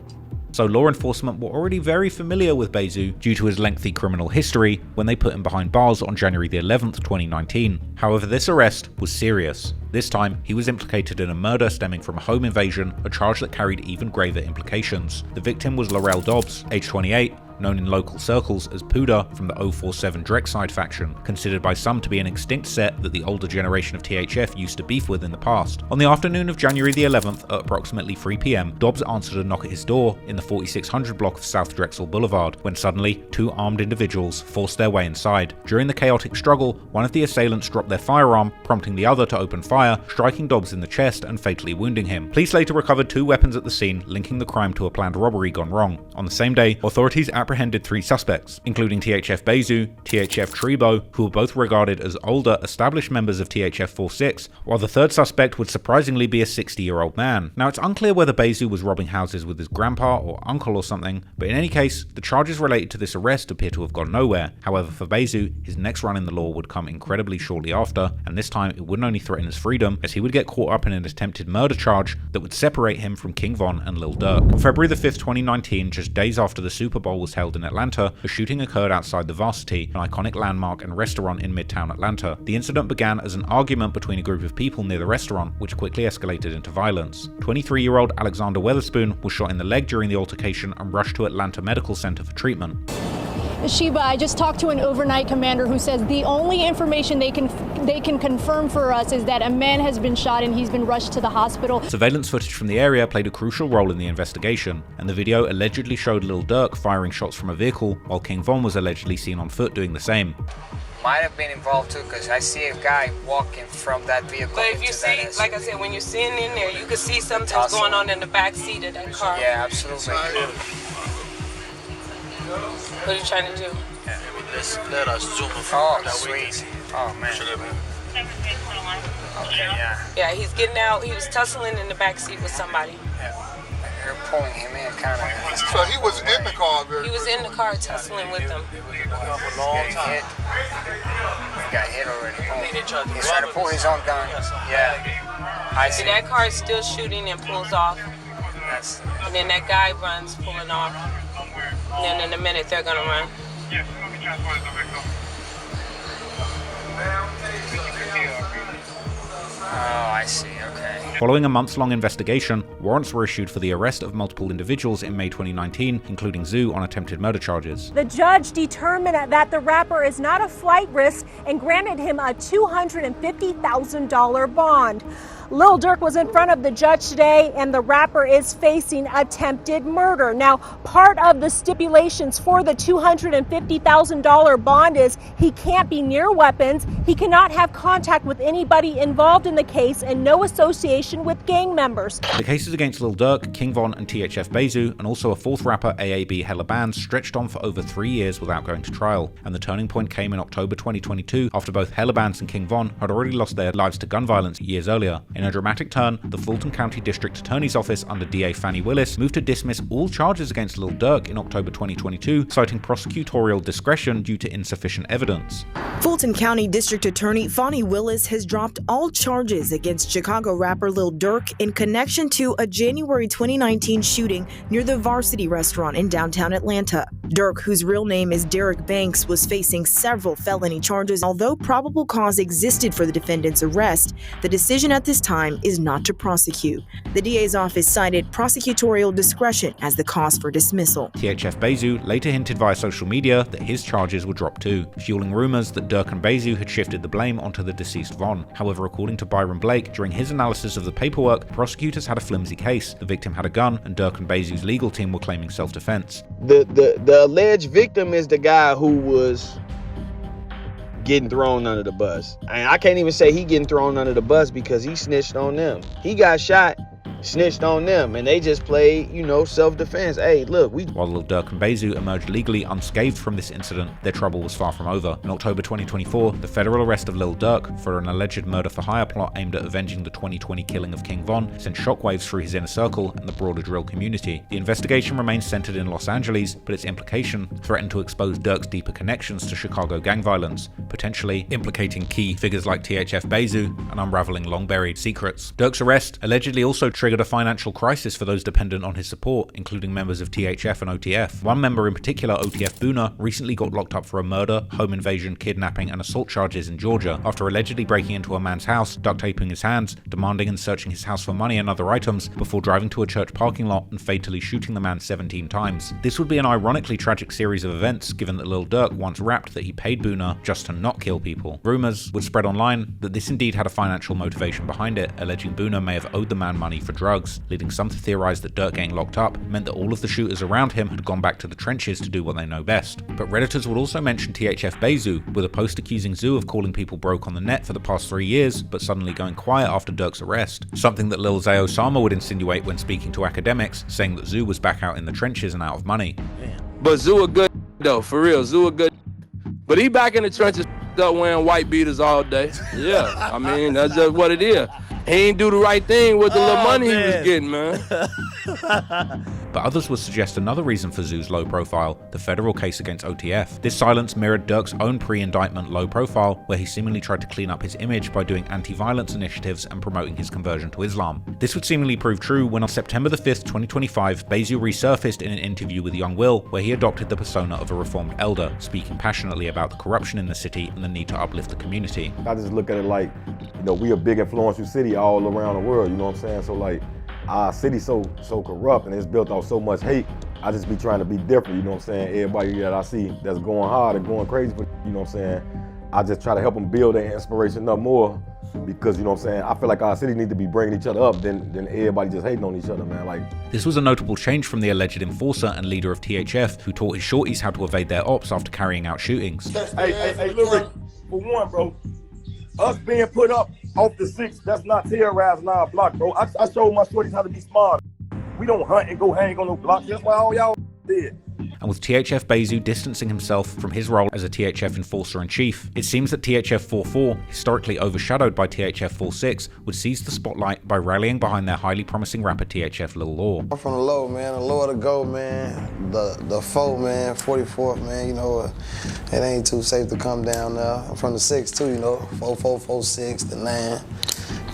So law enforcement were already very familiar with Bayzoo due to his lengthy criminal history when they put him behind bars on January the 11th, 2019. However, this arrest was serious. This time, he was implicated in a murder stemming from a home invasion, a charge that carried even graver implications. The victim was Laurel Dobbs, age 28, known in local circles as Puda from the 047 Dreckside faction, considered by some to be an extinct set that the older generation of THF used to beef with in the past. On the afternoon of January the 11th at approximately 3 PM, Dobbs answered a knock at his door in the 4600 block of South Drexel Boulevard, when suddenly 2 armed individuals forced their way inside. During the chaotic struggle, one of the assailants dropped their firearm, prompting the other to open fire, striking Dobbs in the chest and fatally wounding him. Police later recovered 2 weapons at the scene, linking the crime to a planned robbery gone wrong. On the same day, authorities apprehended 3 suspects, including THF Bayzoo, THF Trigga, who were both regarded as older, established members of THF 4-6, while the 3rd suspect would surprisingly be a 60-year-old man. Now, it's unclear whether Bayzoo was robbing houses with his grandpa or uncle or something, but in any case, the charges related to this arrest appear to have gone nowhere. However, for Bayzoo, his next run in the law would come incredibly shortly after, and this time it wouldn't only threaten his freedom, as he would get caught up in an attempted murder charge that would separate him from King Von and Lil Durk. On February the 5th, 2019, just days after the Super Bowl was held in Atlanta, a shooting occurred outside the Varsity, an iconic landmark and restaurant in Midtown Atlanta. The incident began as an argument between a group of people near the restaurant, which quickly escalated into violence. 23-year-old Alexander Weatherspoon was shot in the leg during the altercation and rushed to Atlanta Medical Center for treatment. Sheba, I just talked to an overnight commander who says the only information they can confirm for us is that a man has been shot and he's been rushed to the hospital. Surveillance footage from the area played a crucial role in the investigation, and the video allegedly showed Lil Durk firing shots from a vehicle, while King Von was allegedly seen on foot doing the same. Might have been involved too, because I see a guy walking from that vehicle. But if you see, like I said, when you're sitting in there, you can see something's going on in the back seat of that car. Yeah, absolutely. What are you trying to do? Yeah. Let us zoom in. Oh, sweet. Oh, man. Okay, yeah. Yeah, he's getting out. He was tussling in the back seat with somebody. Yeah. They're pulling him in, kind of. So he was in the car. He was in the car tussling with them. He got hit already. He's trying to pull his own gun. Yeah. I see. That car is still shooting and pulls off. And then that guy runs, pulling off. And then in a minute, they're going to run. Yes, let me transport the victim. Oh, I see, okay. Following a months-long investigation, warrants were issued for the arrest of multiple individuals in May 2019, including Zoo on attempted murder charges. The judge determined that the rapper is not a flight risk and granted him a $250,000 bond. Lil Durk was in front of the judge today, and the rapper is facing attempted murder. Now, part of the stipulations for the $250,000 bond is he can't be near weapons, he cannot have contact with anybody involved in the case, and no association with gang members. The cases against Lil Durk, King Von, and THF Bayzoo, and also a fourth rapper, AAB Hella Band, stretched on for over 3 years without going to trial. And the turning point came in October 2022, after both Hella Bands and King Von had already lost their lives to gun violence years earlier. In a dramatic turn, the Fulton County District Attorney's Office under DA Fannie Willis moved to dismiss all charges against Lil Durk in October 2022, citing prosecutorial discretion due to insufficient evidence. Fulton County District Attorney Fannie Willis has dropped all charges against Chicago rapper Lil Durk in connection to a January 2019 shooting near the Varsity restaurant in downtown Atlanta. Durk, whose real name is Derek Banks, was facing several felony charges. Although probable cause existed for the defendant's arrest, the decision at this time is not to prosecute. The DA's office cited prosecutorial discretion as the cause for dismissal. THF Bayzoo later hinted via social media that his charges were dropped too, fueling rumors that Durk and Bayzoo had shifted the blame onto the deceased Von. However, according to Byron Blake, during his analysis of the paperwork, prosecutors had a flimsy case. The victim had a gun, and Durk and Bayzoo's legal team were claiming self-defense. The alleged victim is the guy who was getting thrown under the bus. I can't even say he getting thrown under the bus because he snitched on them. He got shot, snitched on them, and they just played, self-defense. Hey, look, While Lil Durk and Bayzoo emerged legally unscathed from this incident, their trouble was far from over. In October 2024, the federal arrest of Lil Durk for an alleged murder-for-hire plot aimed at avenging the 2020 killing of King Von sent shockwaves through his inner circle and the broader drill community. The investigation remains centered in Los Angeles, but its implication threatened to expose Durk's deeper connections to Chicago gang violence, potentially implicating key figures like THF Bayzoo and unraveling long-buried secrets. Durk's arrest allegedly also triggered a financial crisis for those dependent on his support, including members of THF and OTF. One member in particular, OTF Boona, recently got locked up for a murder, home invasion, kidnapping, and assault charges in Georgia after allegedly breaking into a man's house, duct taping his hands, demanding and searching his house for money and other items before driving to a church parking lot and fatally shooting the man 17 times. This would be an ironically tragic series of events, given that Lil Durk once rapped that he paid Boona just to not kill people. Rumors would spread online that this indeed had a financial motivation behind it, alleging Boona may have owed the man money for drugs, leading some to theorize that Durk getting locked up meant that all of the shooters around him had gone back to the trenches to do what they know best. But Redditors would also mention THF Bayzoo, with a post accusing Zoo of calling people broke on the net for the past 3 years, but suddenly going quiet after Durk's arrest. Something that Lil Zay Osama would insinuate when speaking to academics, saying that Zoo was back out in the trenches and out of money. But Zoo a good though, for real, Zoo a good. But he back in the trenches up wearing white beaters all day. Yeah, I mean, that's just what it is. He ain't do the right thing with the little money he was getting, man. But others would suggest another reason for Zoo's low profile, the federal case against OTF. This silence mirrored Durk's own pre-indictment low profile, where he seemingly tried to clean up his image by doing anti-violence initiatives and promoting his conversion to Islam. This would seemingly prove true when on September the 5th, 2025, Bayzoo resurfaced in an interview with Young Will, where he adopted the persona of a reformed elder, speaking passionately about the corruption in the city and the need to uplift the community. I just look at it like, we a big influential city all around the world, you know what I'm saying? So like, our city's so corrupt and it's built on so much hate. I just be trying to be different, you know what I'm saying? Everybody that I see that's going hard and going crazy, but you know what I'm saying? I just try to help them build their inspiration up more because, you know what I'm saying, I feel like our city need to be bringing each other up than everybody just hating on each other, man. Like, this was a notable change from the alleged enforcer and leader of THF, who taught his shorties how to evade their ops after carrying out shootings. Hey, look, Rick, for one, bro, us being put up off the 6, that's not terrorizing our block, bro. I showed my shorties how to be smart. We don't hunt and go hang on no blocks. That's why all y'all did. And with THF Bayzoo distancing himself from his role as a THF enforcer-in-chief, it seems that THF 44, historically overshadowed by THF 46, would seize the spotlight by rallying behind their highly promising rapper THF Lil Law. I'm from the low, man. The lower to go, man. The 4, man. 44th, man. It ain't too safe to come down now. I'm from the 6 too, 44, 46, the 9.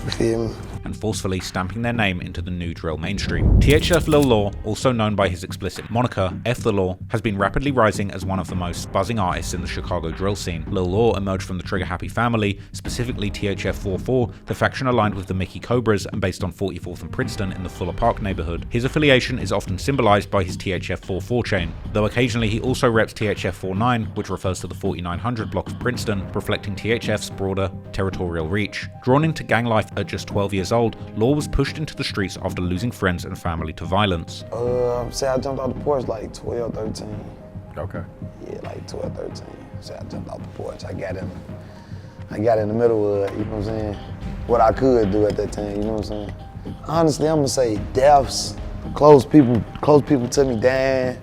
You feel me? and forcefully stamping their name into the new drill mainstream. THF Lil Law, also known by his explicit moniker, F the Law, has been rapidly rising as one of the most buzzing artists in the Chicago drill scene. Lil Law emerged from the Trigga Happy family, specifically THF 44, the faction aligned with the Mickey Cobras and based on 44th and Princeton in the Fuller Park neighborhood. His affiliation is often symbolized by his THF 44 chain, though occasionally he also reps THF 49, which refers to the 4900 block of Princeton, reflecting THF's broader territorial reach. Drawn into gang life at just 12 years old, Law was pushed into the streets after losing friends and family to violence. Say I jumped out the porch like 12, 13. Okay. Yeah, like 12, 13. Say I jumped out the porch. I got in the middle of it, you know what I'm saying? What I could do at that time, you know what I'm saying? Honestly, I'm gonna say deaths, close people to me, dad,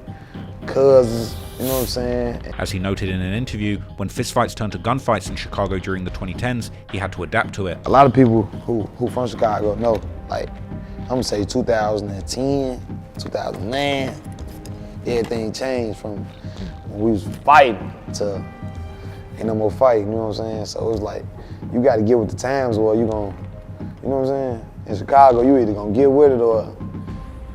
cousins, you know what I'm saying? As he noted in an interview, when fistfights turned to gunfights in Chicago during the 2010s, he had to adapt to it. A lot of people who from Chicago know, like, I'm gonna say 2010, 2009, everything changed from when we was fighting to ain't no more fighting, you know what I'm saying? So it was like, you gotta get with the times or you know what I'm saying? In Chicago, you either gonna get with it or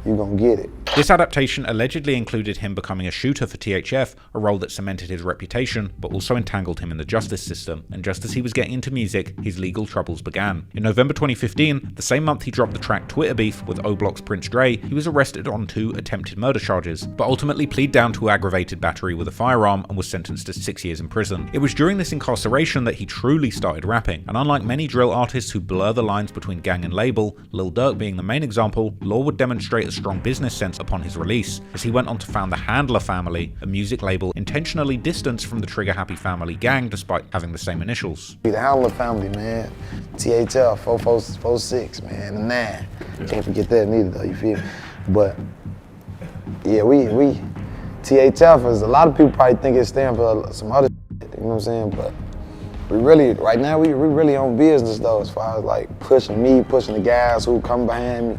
you gonna get it. This adaptation allegedly included him becoming a shooter for THF, a role that cemented his reputation, but also entangled him in the justice system. And just as he was getting into music, his legal troubles began. In November 2015, the same month he dropped the track Twitter Beef with O-Block's Prince Dre, he was arrested on 2 attempted murder charges, but ultimately pleaded down to aggravated battery with a firearm and was sentenced to 6 years in prison. It was during this incarceration that he truly started rapping, and unlike many drill artists who blur the lines between gang and label, Lil Durk being the main example, Law would demonstrate a strong business sense upon his release, as he went on to found the Handler family, a music label intentionally distanced from the Trigga Happy family gang despite having the same initials. The Handler family, man. THF 4446, man, the 9. Can't forget that neither though, you feel me? But yeah, we THF is, a lot of people probably think it stands for some other shit, you know what I'm saying? But we really, right now, we really on business though, as far as like pushing the guys who come behind me.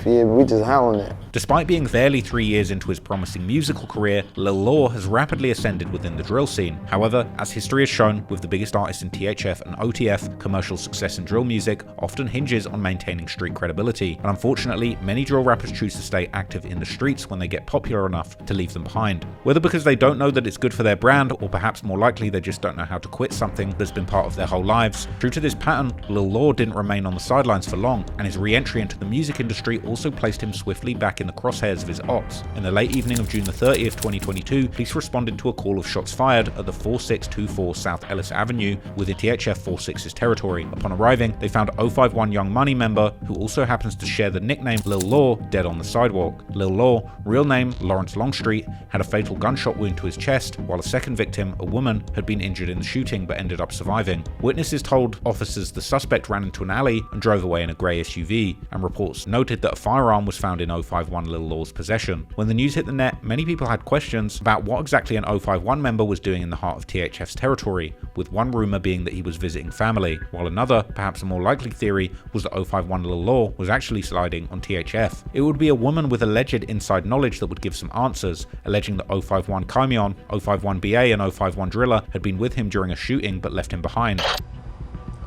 Yeah, we just handling it. Despite being barely 3 years into his promising musical career, Lil Law has rapidly ascended within the drill scene. However, as history has shown, with the biggest artists in THF and OTF, commercial success in drill music often hinges on maintaining street credibility. And unfortunately, many drill rappers choose to stay active in the streets when they get popular enough to leave them behind. Whether because they don't know that it's good for their brand, or perhaps more likely they just don't know how to quit something that's been part of their whole lives. True to this pattern, Lil Law didn't remain on the sidelines for long, and his re-entry into the music industry also placed him swiftly back in the crosshairs of his ops. In the late evening of June the 30th, 2022, police responded to a call of shots fired at the 4624 South Ellis Avenue within THF 46's territory. Upon arriving, they found 051 Young Money member, who also happens to share the nickname Lil Law, dead on the sidewalk. Lil Law, real name Lawrence Longstreet, had a fatal gunshot wound to his chest, while a second victim, a woman, had been injured in the shooting but ended up surviving. Witnesses told officers the suspect ran into an alley and drove away in a grey SUV, and reports noted that a firearm was found in 051 Lil Law's possession. When the news hit the net, many people had questions about what exactly an 051 member was doing in the heart of THF's territory, with one rumour being that he was visiting family, while another, perhaps a more likely theory, was that 051 Lil Law was actually sliding on THF. It would be a woman with alleged inside knowledge that would give some answers, alleging that 051 Kymion, 051 BA and 051 Driller had been with him during a shooting but left him behind.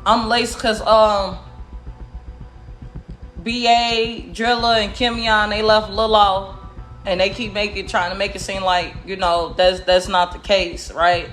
I'm laced because BA, Driller, and Kymion, they left Lil Law, and they keep trying to make it seem like, you know, that's not the case, right?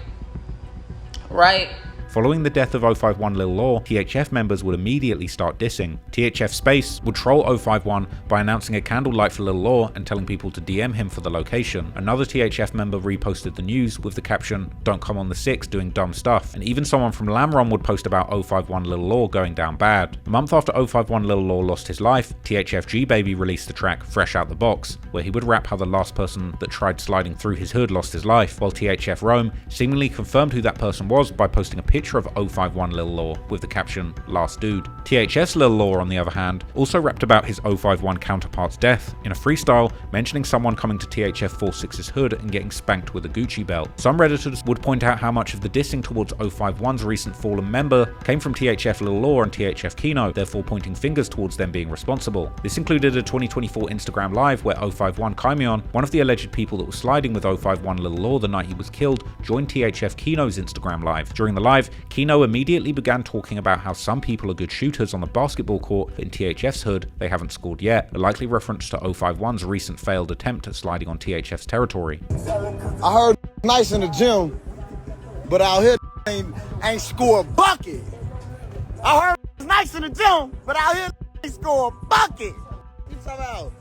Right? Following the death of 051 Lil Law, THF members would immediately start dissing. THF Space would troll 051 by announcing a candlelight for Lil Law and telling people to DM him for the location. Another THF member reposted the news with the caption, "Don't come on the 6 doing dumb stuff." And even someone from Lamron would post about 051 Lil Law going down bad. A month after 051 Lil Law lost his life, THF G-Baby released the track Fresh Out the Box, where he would rap how the last person that tried sliding through his hood lost his life, while THF Rome seemingly confirmed who that person was by posting a picture of 051 Lil Law with the caption "Last Dude." THS Lil Law, on the other hand, also rapped about his 051 counterpart's death in a freestyle, mentioning someone coming to THF 46's hood and getting spanked with a Gucci belt. Some Redditors would point out how much of the dissing towards 051's recent fallen member came from THF Lil Law and THF Kino, therefore pointing fingers towards them being responsible. This included a 2024 Instagram Live where 051 Kymion, one of the alleged people that was sliding with 051 Lil Law the night he was killed, joined THF Kino's Instagram Live. During the live, Kino immediately began talking about how some people are good shooters on the basketball court, but in THF's hood, they haven't scored yet, a likely reference to 051's recent failed attempt at sliding on THF's territory. I heard nice in the gym, but out here ain't score a bucket. I heard it's nice in the gym, but out here ain't score a bucket. You talking about?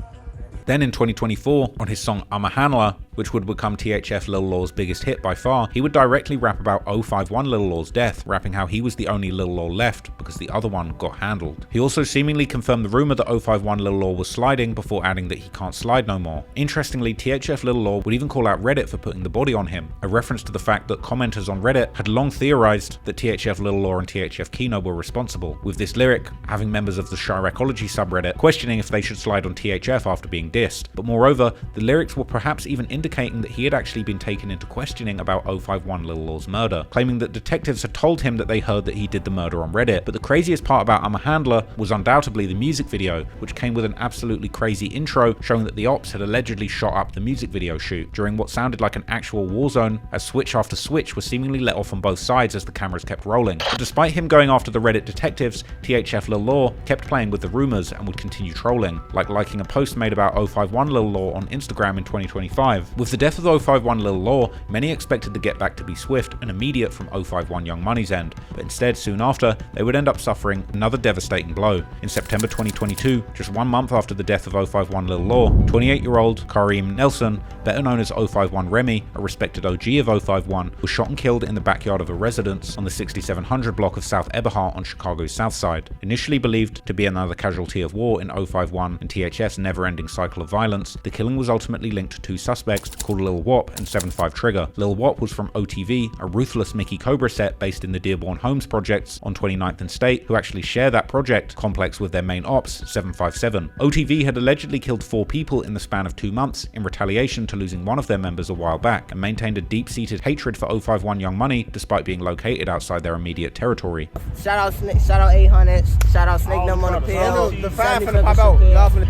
Then in 2024, on his song I'm a Handler, which would become THF Lil Law's biggest hit by far, he would directly rap about 051 Lil Law's death, rapping how he was the only Lil Law left because the other one got handled. He also seemingly confirmed the rumor that 051 Lil Law was sliding before adding that he can't slide no more. Interestingly, THF Lil Law would even call out Reddit for putting the body on him, a reference to the fact that commenters on Reddit had long theorized that THF Lil Law and THF Kino were responsible, with this lyric having members of the Chiracology subreddit questioning if they should slide on THF after being dissed. But moreover, the lyrics were perhaps even indicating that he had actually been taken into questioning about 051 Lil Law's murder, claiming that detectives had told him that they heard that he did the murder on Reddit. But the craziest part about I'm a Handler was undoubtedly the music video, which came with an absolutely crazy intro showing that the ops had allegedly shot up the music video shoot during what sounded like an actual war zone, as switch after switch was seemingly let off on both sides as the cameras kept rolling. But despite him going after the Reddit detectives, THF Lil Law kept playing with the rumors and would continue trolling, like liking a post made about 051 Lil Law on Instagram in 2025. With the death of 051 Lil Law, many expected the get back to be swift and immediate from 051 Young Money's end, but instead soon after, they would end up suffering another devastating blow. In September 2022, just 1 month after the death of 051 Lil Law, 28-year-old Kareem Nelson, better known as 051 Remy, a respected OG of 051, was shot and killed in the backyard of a residence on the 6700 block of South Eberhart on Chicago's south side. Initially believed to be another casualty of war in 051 and THF's never-ending cycle of violence, the killing was ultimately linked to two suspects called Lil Wop and 75 Trigga. Lil Wop was from OTV, a ruthless Mickey Cobra set based in the Dearborn Homes projects on 29th and State, who actually share that project complex with their main ops, 757. OTV had allegedly killed 4 people in the span of 2 months in retaliation to losing one of their members a while back, and maintained a deep-seated hatred for 051 Young Money despite being located outside their immediate territory. Shout out 800, shout out Snake Numb on the pill. The 5 finna pop out. Y'all finna.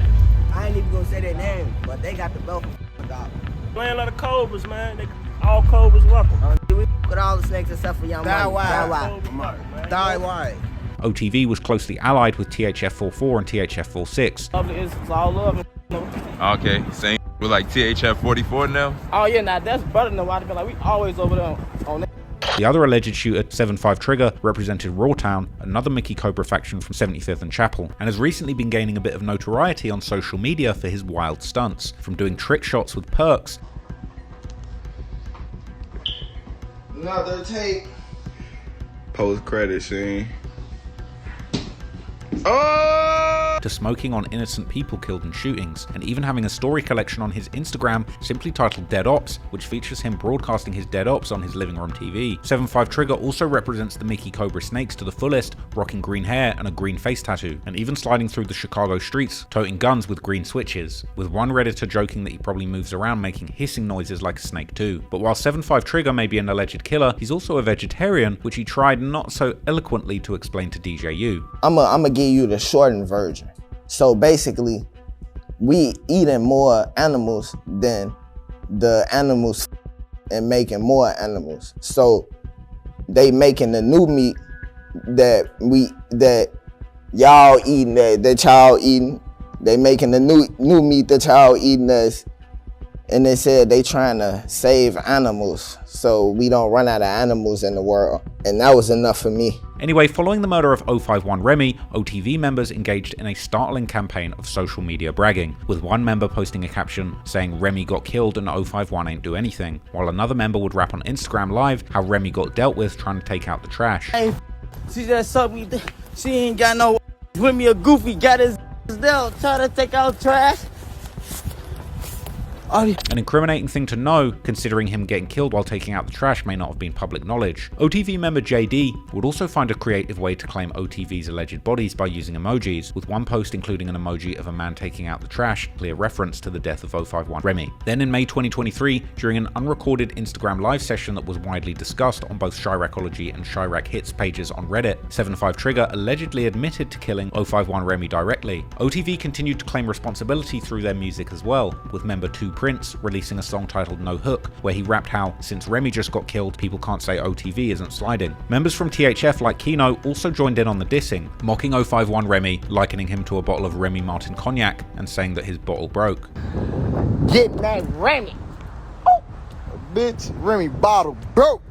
I ain't even gonna say their name, but they got the belt for dog. Playing a lot of Cobras, man. All Cobras welcome. We with all the snakes except for Young Money. Die wide. OTV was closely allied with THF 44 and THF 46. It's all love. Okay, same with like THF 44 now? Oh yeah, now that's better than why they be like, we always over there on that. The other alleged shooter, 75 Trigga, represented Rawtown, another Mickey Cobra faction from 75th and Chapel, and has recently been gaining a bit of notoriety on social media for his wild stunts, from doing trick shots with perks. Another tape. Post-credit scene. To smoking on innocent people killed in shootings, and even having a story collection on his Instagram simply titled Dead Ops, which features him broadcasting his dead ops on his living room TV. 75 Trigga also represents the Mickey Cobra snakes to the fullest, rocking green hair and a green face tattoo, and even sliding through the Chicago streets, toting guns with green switches, with one Redditor joking that he probably moves around making hissing noises like a snake too. But while 75 Trigga may be an alleged killer, he's also a vegetarian, which he tried not so eloquently to explain to DJU. I'ma give you the shortened version. So basically, we eating more animals than the animals and making more animals. So they making the new meat that y'all eating, that y'all eating. They making the new meat that y'all eating us. And they said they trying to save animals so we don't run out of animals in the world. And that was enough for me. Anyway, following the murder of 051 Remy, OTV members engaged in a startling campaign of social media bragging, with one member posting a caption saying Remy got killed and 051 ain't do anything, while another member would rap on Instagram Live how Remy got dealt with trying to take out the trash. Hey, she just sucked me. She ain't got no with me. A goofy got his dealt trying to take out trash. An incriminating thing to know, considering him getting killed while taking out the trash may not have been public knowledge. OTV member JD would also find a creative way to claim OTV's alleged bodies by using emojis, with one post including an emoji of a man taking out the trash, clear reference to the death of 051 Remy. Then in May 2023, during an unrecorded Instagram live session that was widely discussed on both Chiracology and Chirac Hits pages on Reddit, 75 Trigga allegedly admitted to killing 051 Remy directly. OTV continued to claim responsibility through their music as well, with member 2 Prince, releasing a song titled No Hook, where he rapped how, since Remy just got killed, people can't say OTV isn't sliding. Members from THF like Kino also joined in on the dissing, mocking 051 Remy, likening him to a bottle of Remy Martin cognac, and saying that his bottle broke. Getting that Remy. Oh. Bitch, Remy bottle broke.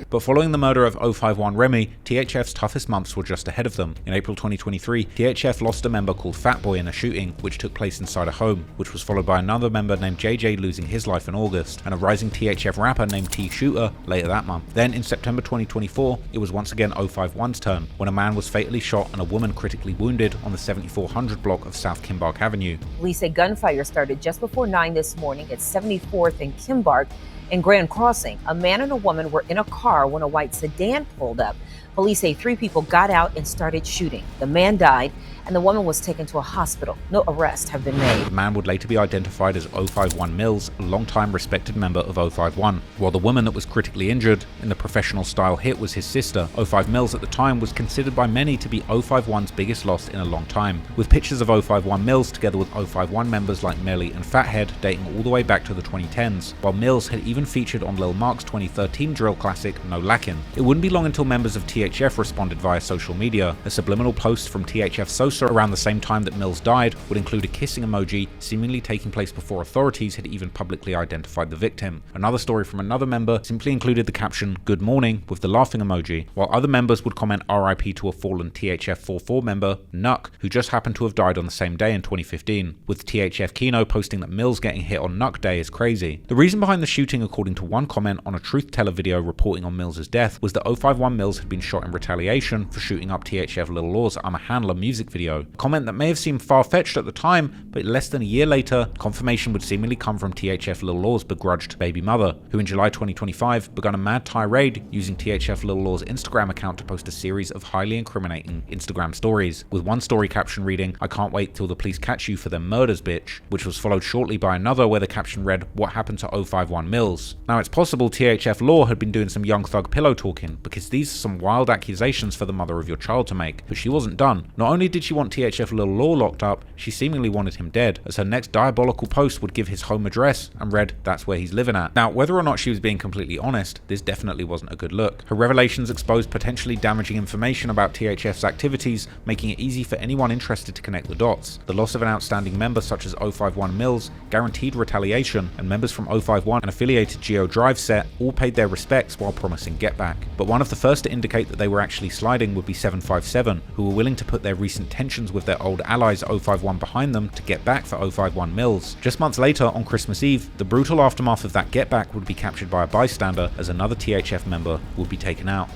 But following the murder of 051 Remy, THF's toughest months were just ahead of them. In April 2023, THF lost a member called Fatboy in a shooting, which took place inside a home, which was followed by another member named JJ losing his life in August, and a rising THF rapper named T Shooter later that month. Then in September 2024, it was once again 051's turn, when a man was fatally shot and a woman critically wounded on the 7400 block of South Kimbark Avenue. Police say gunfire started just before 9 this morning at 74th and Kimbark in Grand Crossing. A man and a woman were in a car when a white sedan pulled up. Police say 3 people got out and started shooting. The man died and the woman was taken to a hospital. No arrests have been made. The man would later be identified as 051 Mills, a long-time respected member of 051, while the woman that was critically injured in the professional style hit was his sister. 05 Mills at the time was considered by many to be 051's biggest loss in a long time, with pictures of 051 Mills together with 051 members like Melly and Fathead dating all the way back to the 2010s, while Mills had even featured on Lil Mark's 2013 drill classic No Lackin'. It wouldn't be long until members of THF responded via social media. A subliminal post from THF Sosa around the same time that Mills died would include a kissing emoji, seemingly taking place before authorities had even publicly identified the victim. Another story from another member simply included the caption "Good morning" with the laughing emoji, while other members would comment RIP to a fallen THF 44 member, Nuck, who just happened to have died on the same day in 2015, with THF Kino posting that Mills getting hit on Nuck Day is crazy. The reason behind the shooting, according to one comment on a Truth Teller video reporting on Mills' death, was that 051 Mills had been shot in retaliation for shooting up THF Lil Law's I'm a Handler music video. A comment that may have seemed far-fetched at the time, but less than a year later, confirmation would seemingly come from THF Lil Law's begrudged baby mother, who in July 2025 began a mad tirade using THF Lil Law's Instagram account to post a series of highly incriminating Instagram stories, with one story caption reading, "I can't wait till the police catch you for them murders, bitch," which was followed shortly by another where the caption read, "What happened to 051 Mills?" Now it's possible THF Law had been doing some young thug pillow talking, because these are some wild accusations for the mother of your child to make, but she wasn't done. Not only did she want THF Lil Law locked up, she seemingly wanted him dead, as her next diabolical post would give his home address and read, "That's where he's living at." Now, whether or not she was being completely honest, this definitely wasn't a good look. Her revelations exposed potentially damaging information about THF's activities, making it easy for anyone interested to connect the dots. The loss of an outstanding member such as 051 Mills guaranteed retaliation, and members from 051 and affiliated Geo Drive set all paid their respects while promising get back. But one of the first to indicate that they were actually sliding would be 757, who were willing to put their recent tensions with their old allies 051 behind them to get back for 051 Mills. Just months later, on Christmas Eve, the brutal aftermath of that get back would be captured by a bystander as another THF member would be taken out.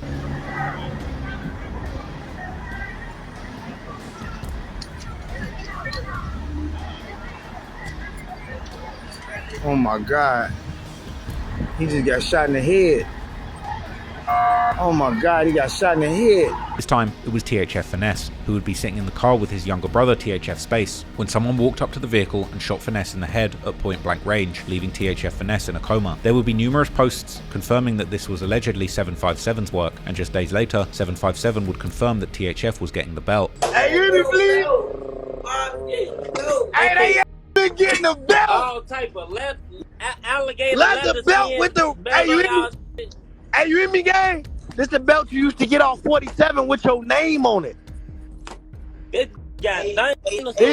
Oh my God. He just got shot in the head. Oh my God, he got shot in the head. This time, it was THF Finesse, who would be sitting in the car with his younger brother THF Space, when someone walked up to the vehicle and shot Finesse in the head at point blank range, leaving THF Finesse in a coma. There would be numerous posts confirming that this was allegedly 757's work, and just days later, 757 would confirm that THF was getting the belt. Hey, you hear me, please? Hey, they been getting the belt. All type of alligator leather belt with the. Hey, you hear me? Hey, you hear me, gang? This the belt you used to get off 47 with your name on it. This got dinosaur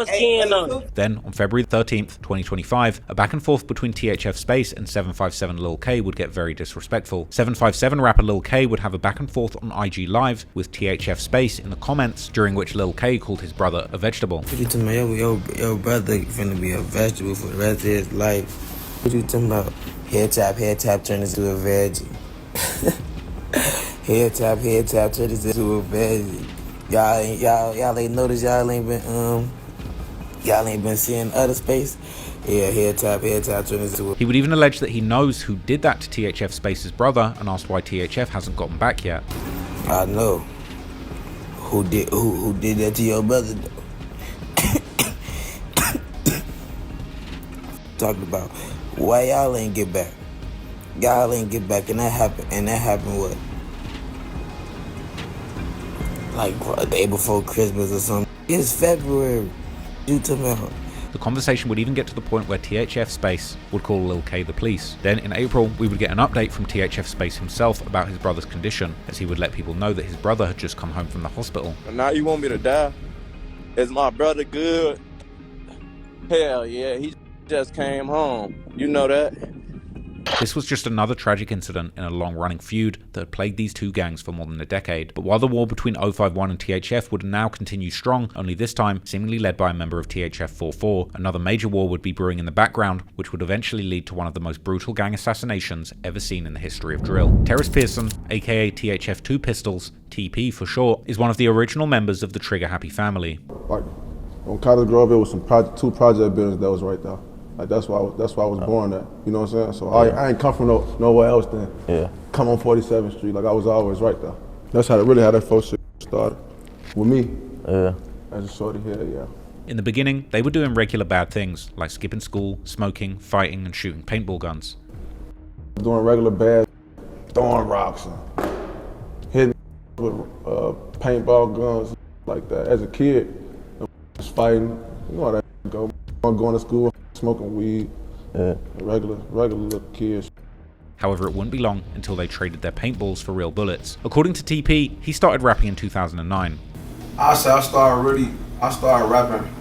skin on it. Then, on February 13th, 2025, a back and forth between THF Space and 757 Lil K would get very disrespectful. 757 rapper Lil K would have a back and forth on IG Live with THF Space in the comments, during which Lil K called his brother a vegetable. What you talking about? Your brother finna be a vegetable for the rest of his life. What you talking about? Head tap, turn into a veggie. head tap, turn into a veggie. Y'all ain't noticed y'all ain't been seeing other space. Yeah, head tap, turn into a... He would even allege that he knows who did that to THF Space's brother and asked why THF hasn't gotten back yet. I know. Who did that to your brother? Talking about why y'all ain't get back. Y'all ain't get back, and that happened what? like a day before Christmas or something. It's February. You took me out. The conversation would even get to the point where THF Space would call Lil K the police. Then in April, we would get an update from THF Space himself about his brother's condition, as he would let people know that his brother had just come home from the hospital. Now you want me to die? Is my brother good? Hell yeah, he just came home. You know that? This was just another tragic incident in a long-running feud that had plagued these two gangs for more than a decade. But while the war between 051 and THF would now continue strong, only this time seemingly led by a member of THF 44, another major war would be brewing in the background, which would eventually lead to one of the most brutal gang assassinations ever seen in the history of drill. Terrence Pearson, aka THF 2 Pistols, TP for short, is one of the original members of the Trigga Happy family. Like, on Cottage Grove, it was some two project buildings that was right there. Like that's why I was born at. You know what I'm saying? So I ain't come from nowhere else than come on 47th Street. Like I was always right there. That's how that first shit started with me. Yeah. As a shorty here, yeah. In the beginning, they were doing regular bad things like skipping school, smoking, fighting, and shooting paintball guns. Doing regular bad, throwing rocks and hitting with paintball guns like that. As a kid, just fighting. You know how that go. Going to school, smoking weed, regular little kids. However, it wouldn't be long until they traded their paintballs for real bullets. According to TP, he started rapping in 2009. I started rapping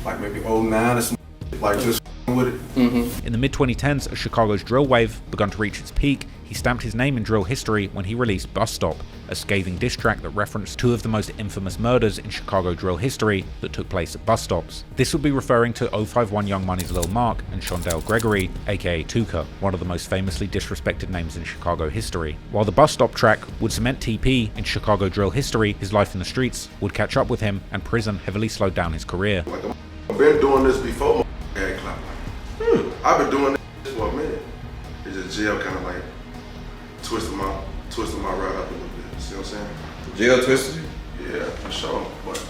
like maybe 09 or something, like just with it. In the mid-2010s, as Chicago's drill wave begun to reach its peak, he stamped his name in drill history when he released Bus Stop, a scathing diss track that referenced two of the most infamous murders in Chicago drill history that took place at bus stops. This would be referring to 051 Young Money's Lil Mark and Shondell Gregory, aka Tuka, one of the most famously disrespected names in Chicago history. While the Bus Stop track would cement TP in Chicago drill history, his life in the streets would catch up with him, and prison heavily slowed down his career. Like I've been doing this before. I've been doing this for a minute. It's just jail kind of like twisted my ride up a little bit. See what I'm saying? Jail twisted you? Yeah, for sure. But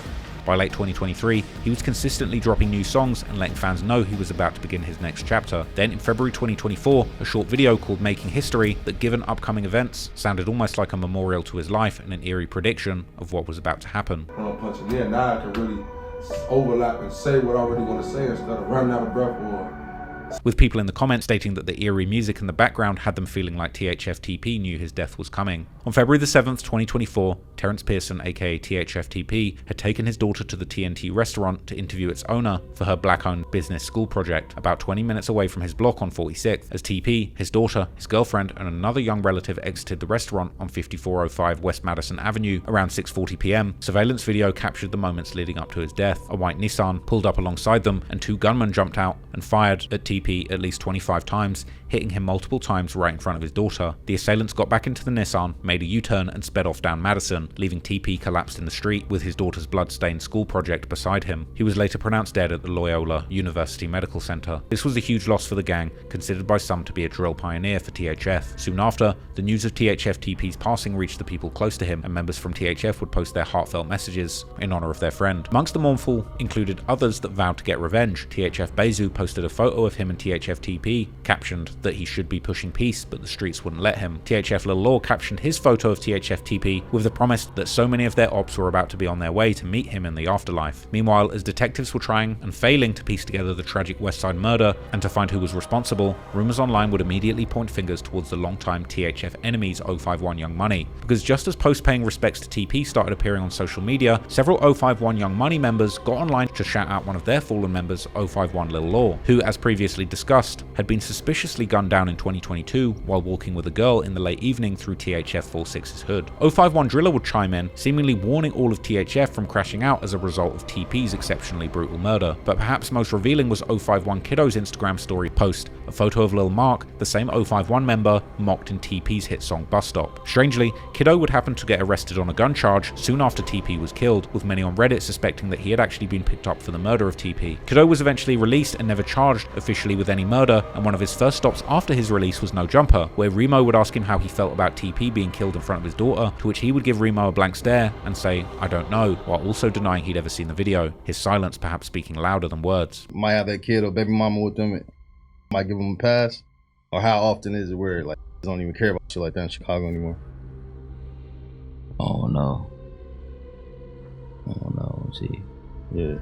by late 2023, he was consistently dropping new songs and letting fans know he was about to begin his next chapter. Then in February 2024, a short video called Making History that, given upcoming events, sounded almost like a memorial to his life and an eerie prediction of what was about to happen. Punching in, now I can really overlap and say what I really want to say instead of running out of breath or with people in the comments stating that the eerie music in the background had them feeling like THF TP knew his death was coming. On February the 7th, 2024, Terrence Pearson, aka THF TP, had taken his daughter to the TNT restaurant to interview its owner for her black-owned business school project, about 20 minutes away from his block on 46th. As TP, his daughter, his girlfriend, and another young relative exited the restaurant on 5405 West Madison Avenue around 6:40 p.m., surveillance video captured the moments leading up to his death. A white Nissan pulled up alongside them, and two gunmen jumped out and fired at TP at least 25 times, hitting him multiple times right in front of his daughter. The assailants got back into the Nissan, made a U-turn, and sped off down Madison, leaving TP collapsed in the street with his daughter's blood-stained school project beside him. He was later pronounced dead at the Loyola University Medical Center. This was a huge loss for the gang, considered by some to be a drill pioneer for THF. Soon after, the news of THF TP's passing reached the people close to him, and members from THF would post their heartfelt messages in honor of their friend. Amongst the mournful included others that vowed to get revenge. THF Bayzoo posted a photo of him and THF TP, captioned that he should be pushing peace, but the streets wouldn't let him. THF Lil Law captioned his photo of THF TP with the promise that so many of their ops were about to be on their way to meet him in the afterlife. Meanwhile, as detectives were trying and failing to piece together the tragic Westside murder and to find who was responsible, rumors online would immediately point fingers towards the longtime THF enemies 051 Young Money. Because just as posts paying respects to TP started appearing on social media, several 051 Young Money members got online to shout out one of their fallen members, 051 Lil Law, who, as previously discussed, had been suspiciously gunned down in 2022 while walking with a girl in the late evening through THF 46's hood. 051 Driller would chime in, seemingly warning all of THF from crashing out as a result of TP's exceptionally brutal murder. But perhaps most revealing was 051 Kiddo's Instagram story post, a photo of Lil Mark, the same 051 member, mocked in TP's hit song Bus Stop. Strangely, Kiddo would happen to get arrested on a gun charge soon after TP was killed, with many on Reddit suspecting that he had actually been picked up for the murder of TP. Kiddo was eventually released and never charged officially with any murder, and one of his first stops after his release was No Jumper, where Remo would ask him how he felt about TP being killed in front of his daughter, to which he would give Remo a blank stare and say, "I don't know," while also denying he'd ever seen the video, his silence perhaps speaking louder than words. Might have that kid or baby mama with them, might give them a pass, or how often is it where like don't even care about shit like that in Chicago anymore? Oh no. Oh no, gee. Yeah.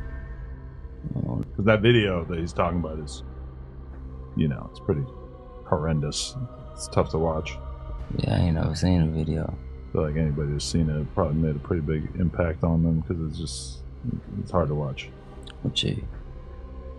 Because that video that he's talking about is, you know, it's pretty horrendous. It's tough to watch. Yeah, I ain't never seen the video. I feel like anybody who's seen it probably made a pretty big impact on them because it's hard to watch. Gee.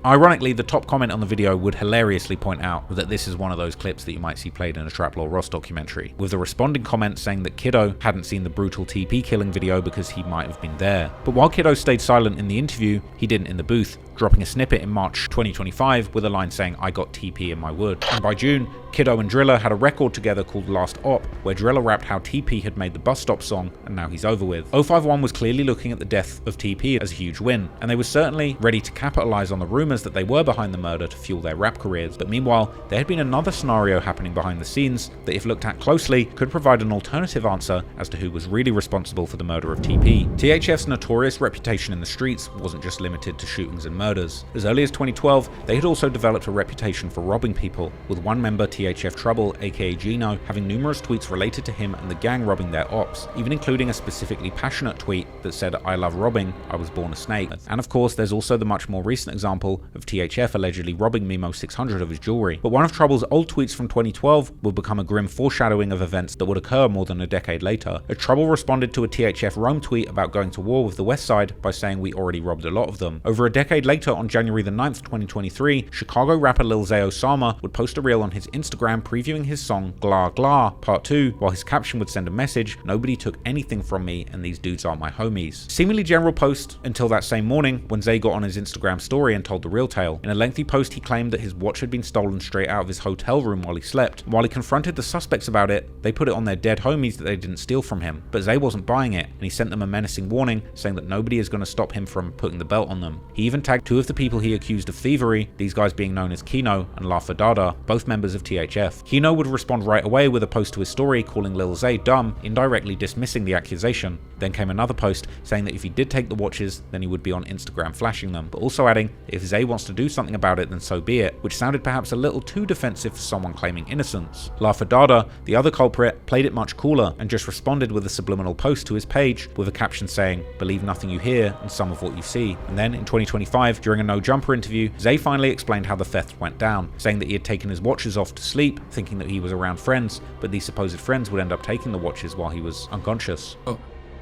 Ironically, the top comment on the video would hilariously point out that this is one of those clips that you might see played in a Trap Lore Ross documentary, with the responding comment saying that Kiddo hadn't seen the brutal TP killing video because he might have been there. But while Kiddo stayed silent in the interview, he didn't in the booth, dropping a snippet in March 2025 with a line saying, "I got TP in my wood." And by June, Kiddo and Drilla had a record together called Last Op, where Drilla rapped how TP had made the Bus Stop song, and now he's over with. 051 was clearly looking at the death of TP as a huge win, and they were certainly ready to capitalize on the rumors that they were behind the murder to fuel their rap careers. But meanwhile, there had been another scenario happening behind the scenes that, if looked at closely, could provide an alternative answer as to who was really responsible for the murder of TP. THF's notorious reputation in the streets wasn't just limited to shootings and murders. As early as 2012, they had also developed a reputation for robbing people, with one member, THF Trouble, aka Gino, having numerous tweets related to him and the gang robbing their ops, even including a specifically passionate tweet that said, "I love robbing, I was born a snake." And of course, there's also the much more recent example of THF allegedly robbing Mimo 600 of his jewelry. But one of Trouble's old tweets from 2012 would become a grim foreshadowing of events that would occur more than a decade later. As Trouble responded to a THF Rome tweet about going to war with the West Side by saying, "We already robbed a lot of them." Over a decade later, on January the 9th, 2023, Chicago rapper Lil Zay Osama would post a reel on his Instagram previewing his song Glah Glah Part 2, while his caption would send a message, "Nobody took anything from me and these dudes aren't my homies." Seemingly general post until that same morning when Zay got on his Instagram story and told the real tale. In a lengthy post, he claimed that his watch had been stolen straight out of his hotel room while he slept. While he confronted the suspects about it, they put it on their dead homies that they didn't steal from him. But Zay wasn't buying it, and he sent them a menacing warning saying that nobody is going to stop him from putting the belt on them. He even tagged two of the people he accused of thievery, these guys being known as Kino and La Fadada, both members of THF. Kino would respond right away with a post to his story calling Lil Zay dumb, indirectly dismissing the accusation. Then came another post saying that if he did take the watches, then he would be on Instagram flashing them, but also adding that if Zay wants to do something about it, then so be it, which sounded perhaps a little too defensive for someone claiming innocence. La Fadada, the other culprit, played it much cooler and just responded with a subliminal post to his page with a caption saying, "Believe nothing you hear and some of what you see." And then in 2025, during a No Jumper interview, Zay finally explained how the theft went down, saying that he had taken his watches off to sleep, thinking that he was around friends, but these supposed friends would end up taking the watches while he was unconscious.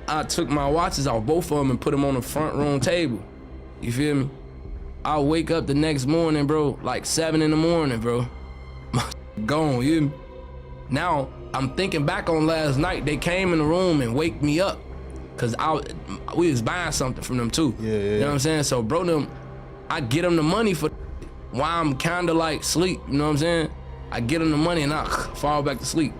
I took my watches off, both of them, and put them on the front room table. You feel me? I'll wake up the next morning, bro, like 7 in the morning, bro. Gone, you hear me? Now, I'm thinking back on last night, they came in the room and waked me up. Cause we was buying something from them too. Yeah. You know what I'm saying? So bro, I get them the money for while I'm kinda like sleep, you know what I'm saying? I get them the money and I fall back to sleep.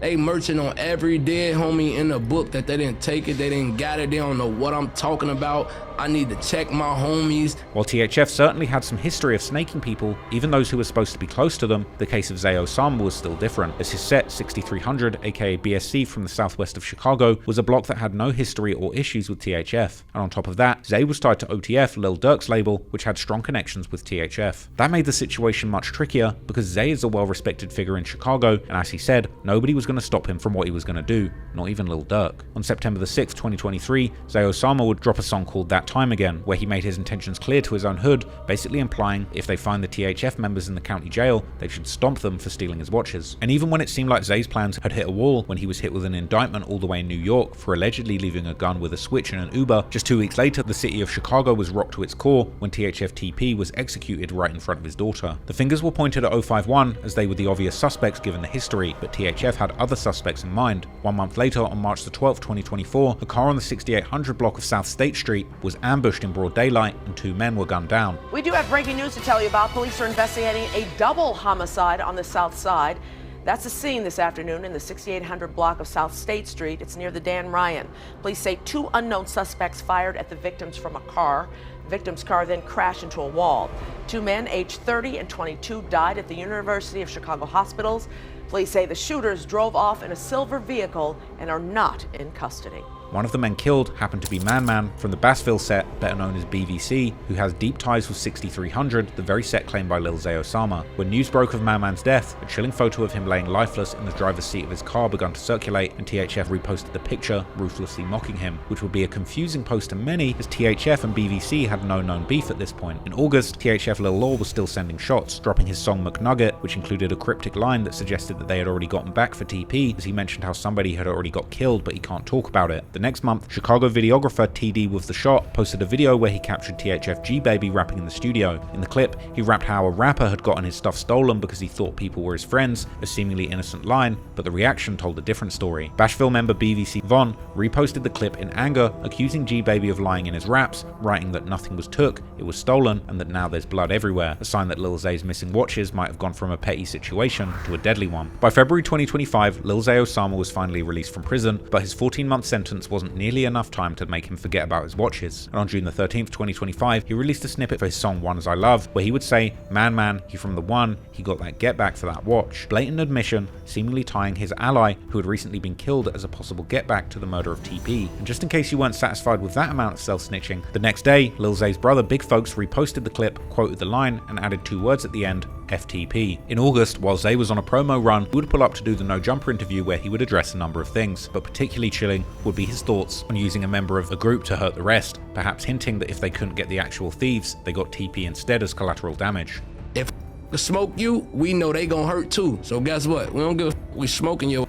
They merchant on every dead homie in the book that they didn't take it, they didn't got it, they don't know what I'm talking about. I need to check my homies. While THF certainly had some history of snaking people, even those who were supposed to be close to them, the case of Zay Osama was still different, as his set 6300, aka BSC from the southwest of Chicago, was a block that had no history or issues with THF. And on top of that, Zay was tied to OTF, Lil Durk's label, which had strong connections with THF. That made the situation much trickier, because Zay is a well-respected figure in Chicago, and as he said, nobody was going to stop him from what he was going to do, not even Lil Durk. On September the 6th, 2023, Zay Osama would drop a song called That Time Again, where he made his intentions clear to his own hood, basically implying if they find the THF members in the county jail, they should stomp them for stealing his watches. And even when it seemed like Zay's plans had hit a wall, when he was hit with an indictment all the way in New York for allegedly leaving a gun with a switch in an Uber, just 2 weeks later the city of Chicago was rocked to its core when THF TP was executed right in front of his daughter. The fingers were pointed at 051 as they were the obvious suspects given the history, but THF had other suspects in mind. 1 month later, on March the 12th, 2024, a car on the 6800 block of South State Street was ambushed in broad daylight and 2 men were gunned down. We do have breaking news to tell you about. Police are investigating a double homicide on the South Side. That's the scene this afternoon in the 6800 block of South State Street. It's near the Dan Ryan. Police say 2 unknown suspects fired at the victims from a car. The victim's car then crashed into a wall. 2 men aged 30 and 22 died at the University of Chicago hospitals. Police say the shooters drove off in a silver vehicle and are not in custody. One of the men killed happened to be Man from the Bassville set, better known as BVC, who has deep ties with 6300, the very set claimed by Lil Zay Osama. When news broke of Man's death, a chilling photo of him laying lifeless in the driver's seat of his car began to circulate, and THF reposted the picture, ruthlessly mocking him, which would be a confusing post to many, as THF and BVC had no known beef at this point. In August, THF Lil Law was still sending shots, dropping his song McNugget, which included a cryptic line that suggested that they had already gotten back for TP, as he mentioned how somebody had already got killed but he can't talk about it. The next month, Chicago videographer TD with the Shot posted a video where he captured THF G-Baby rapping in the studio. In the clip, he rapped how a rapper had gotten his stuff stolen because he thought people were his friends, a seemingly innocent line, but the reaction told a different story. Bashville member BVC Von reposted the clip in anger, accusing G-Baby of lying in his raps, writing that nothing was took, it was stolen, and that now there's blood everywhere, a sign that Lil Zay's missing watches might have gone from a petty situation to a deadly one. By February 2025, Lil Zay Osama was finally released from prison, but his 14-month sentence wasn't nearly enough time to make him forget about his watches. And on June the 13th, 2025, he released a snippet for his song One As I Love, where he would say, Man, he from the one, he got that get back for that watch. Blatant admission, seemingly tying his ally, who had recently been killed, as a possible get back to the murder of TP. And just in case you weren't satisfied with that amount of self-snitching, the next day, Lil Zay's brother Big Folks reposted the clip, quoted the line, and added 2 words at the end, FTP. In August, while Zay was on a promo run, he would pull up to do the No Jumper interview where he would address a number of things, but particularly chilling would be his thoughts on using a member of a group to hurt the rest, perhaps hinting that if they couldn't get the actual thieves, they got TP instead as collateral damage. If smoke you, we know they gonna hurt too. So guess what? We don't give a we smoking you.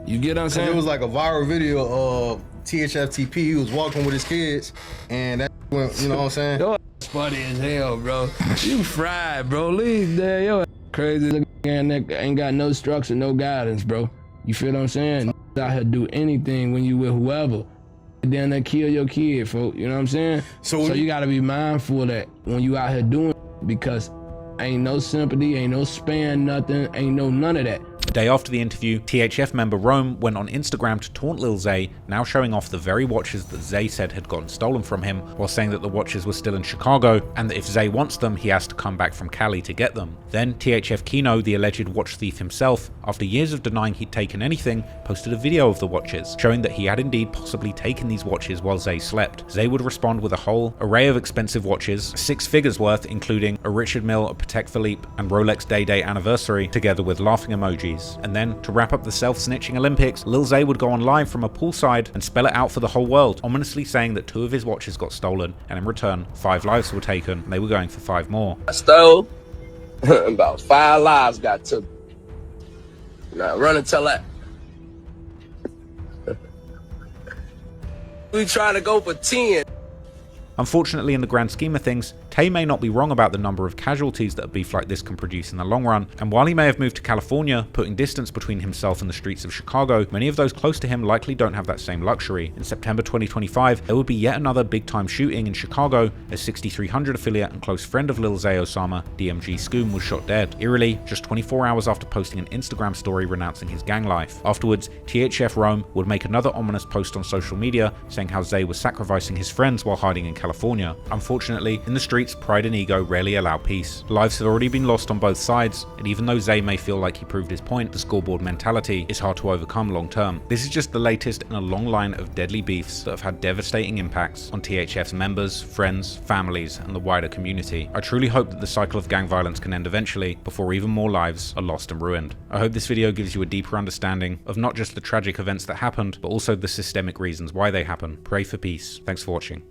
You get what I'm saying? It was like a viral video of THF TP. He was walking with his kids, and that went, you know what I'm saying? Yo, funny as hell, bro. You fried, bro. Leave there, yo. Crazy looking that ain't got no structure, no guidance, bro. You feel what I'm saying? Out here do anything when you with whoever. Then they kill your kid, folks. You know what I'm saying? So you gotta be mindful of that when you out here doing it, because ain't no sympathy, ain't no span, nothing, ain't no none of that. A day after the interview, THF member Rome went on Instagram to taunt Lil Zay, now showing off the very watches that Zay said had gotten stolen from him, while saying that the watches were still in Chicago, and that if Zay wants them, he has to come back from Cali to get them. Then THF Kino, the alleged watch thief himself, after years of denying he'd taken anything, posted a video of the watches, showing that he had indeed possibly taken these watches while Zay slept. Zay would respond with a whole array of expensive watches, 6 figures worth, including a Richard Mille, a Patek Philippe, and Rolex Day anniversary, together with laughing emojis. And then, to wrap up the self-snitching Olympics, Lil Zay would go on live from a poolside and spell it out for the whole world, ominously saying that 2 of his watches got stolen, and in return, 5 lives were taken, and they were going for 5 more. I stole, about 5 lives got took. Now run and tell that. We trying to go for 10. Unfortunately, in the grand scheme of things, Tay may not be wrong about the number of casualties that a beef like this can produce in the long run, and while he may have moved to California, putting distance between himself and the streets of Chicago, many of those close to him likely don't have that same luxury. In September 2025, there would be yet another big-time shooting in Chicago, as 6300 affiliate and close friend of Lil Zay Osama, DMG Scoom, was shot dead, eerily just 24 hours after posting an Instagram story renouncing his gang life. Afterwards, THF Rome would make another ominous post on social media, saying how Zay was sacrificing his friends while hiding in California. Unfortunately, in the streets, pride and ego rarely allow peace. Lives have already been lost on both sides, and even though Zay may feel like he proved his point, the scoreboard mentality is hard to overcome long term. This is just the latest in a long line of deadly beefs that have had devastating impacts on THF's members, friends, families, and the wider community. I truly hope that the cycle of gang violence can end eventually, before even more lives are lost and ruined. I hope this video gives you a deeper understanding of not just the tragic events that happened, but also the systemic reasons why they happen. Pray for peace. Thanks for watching.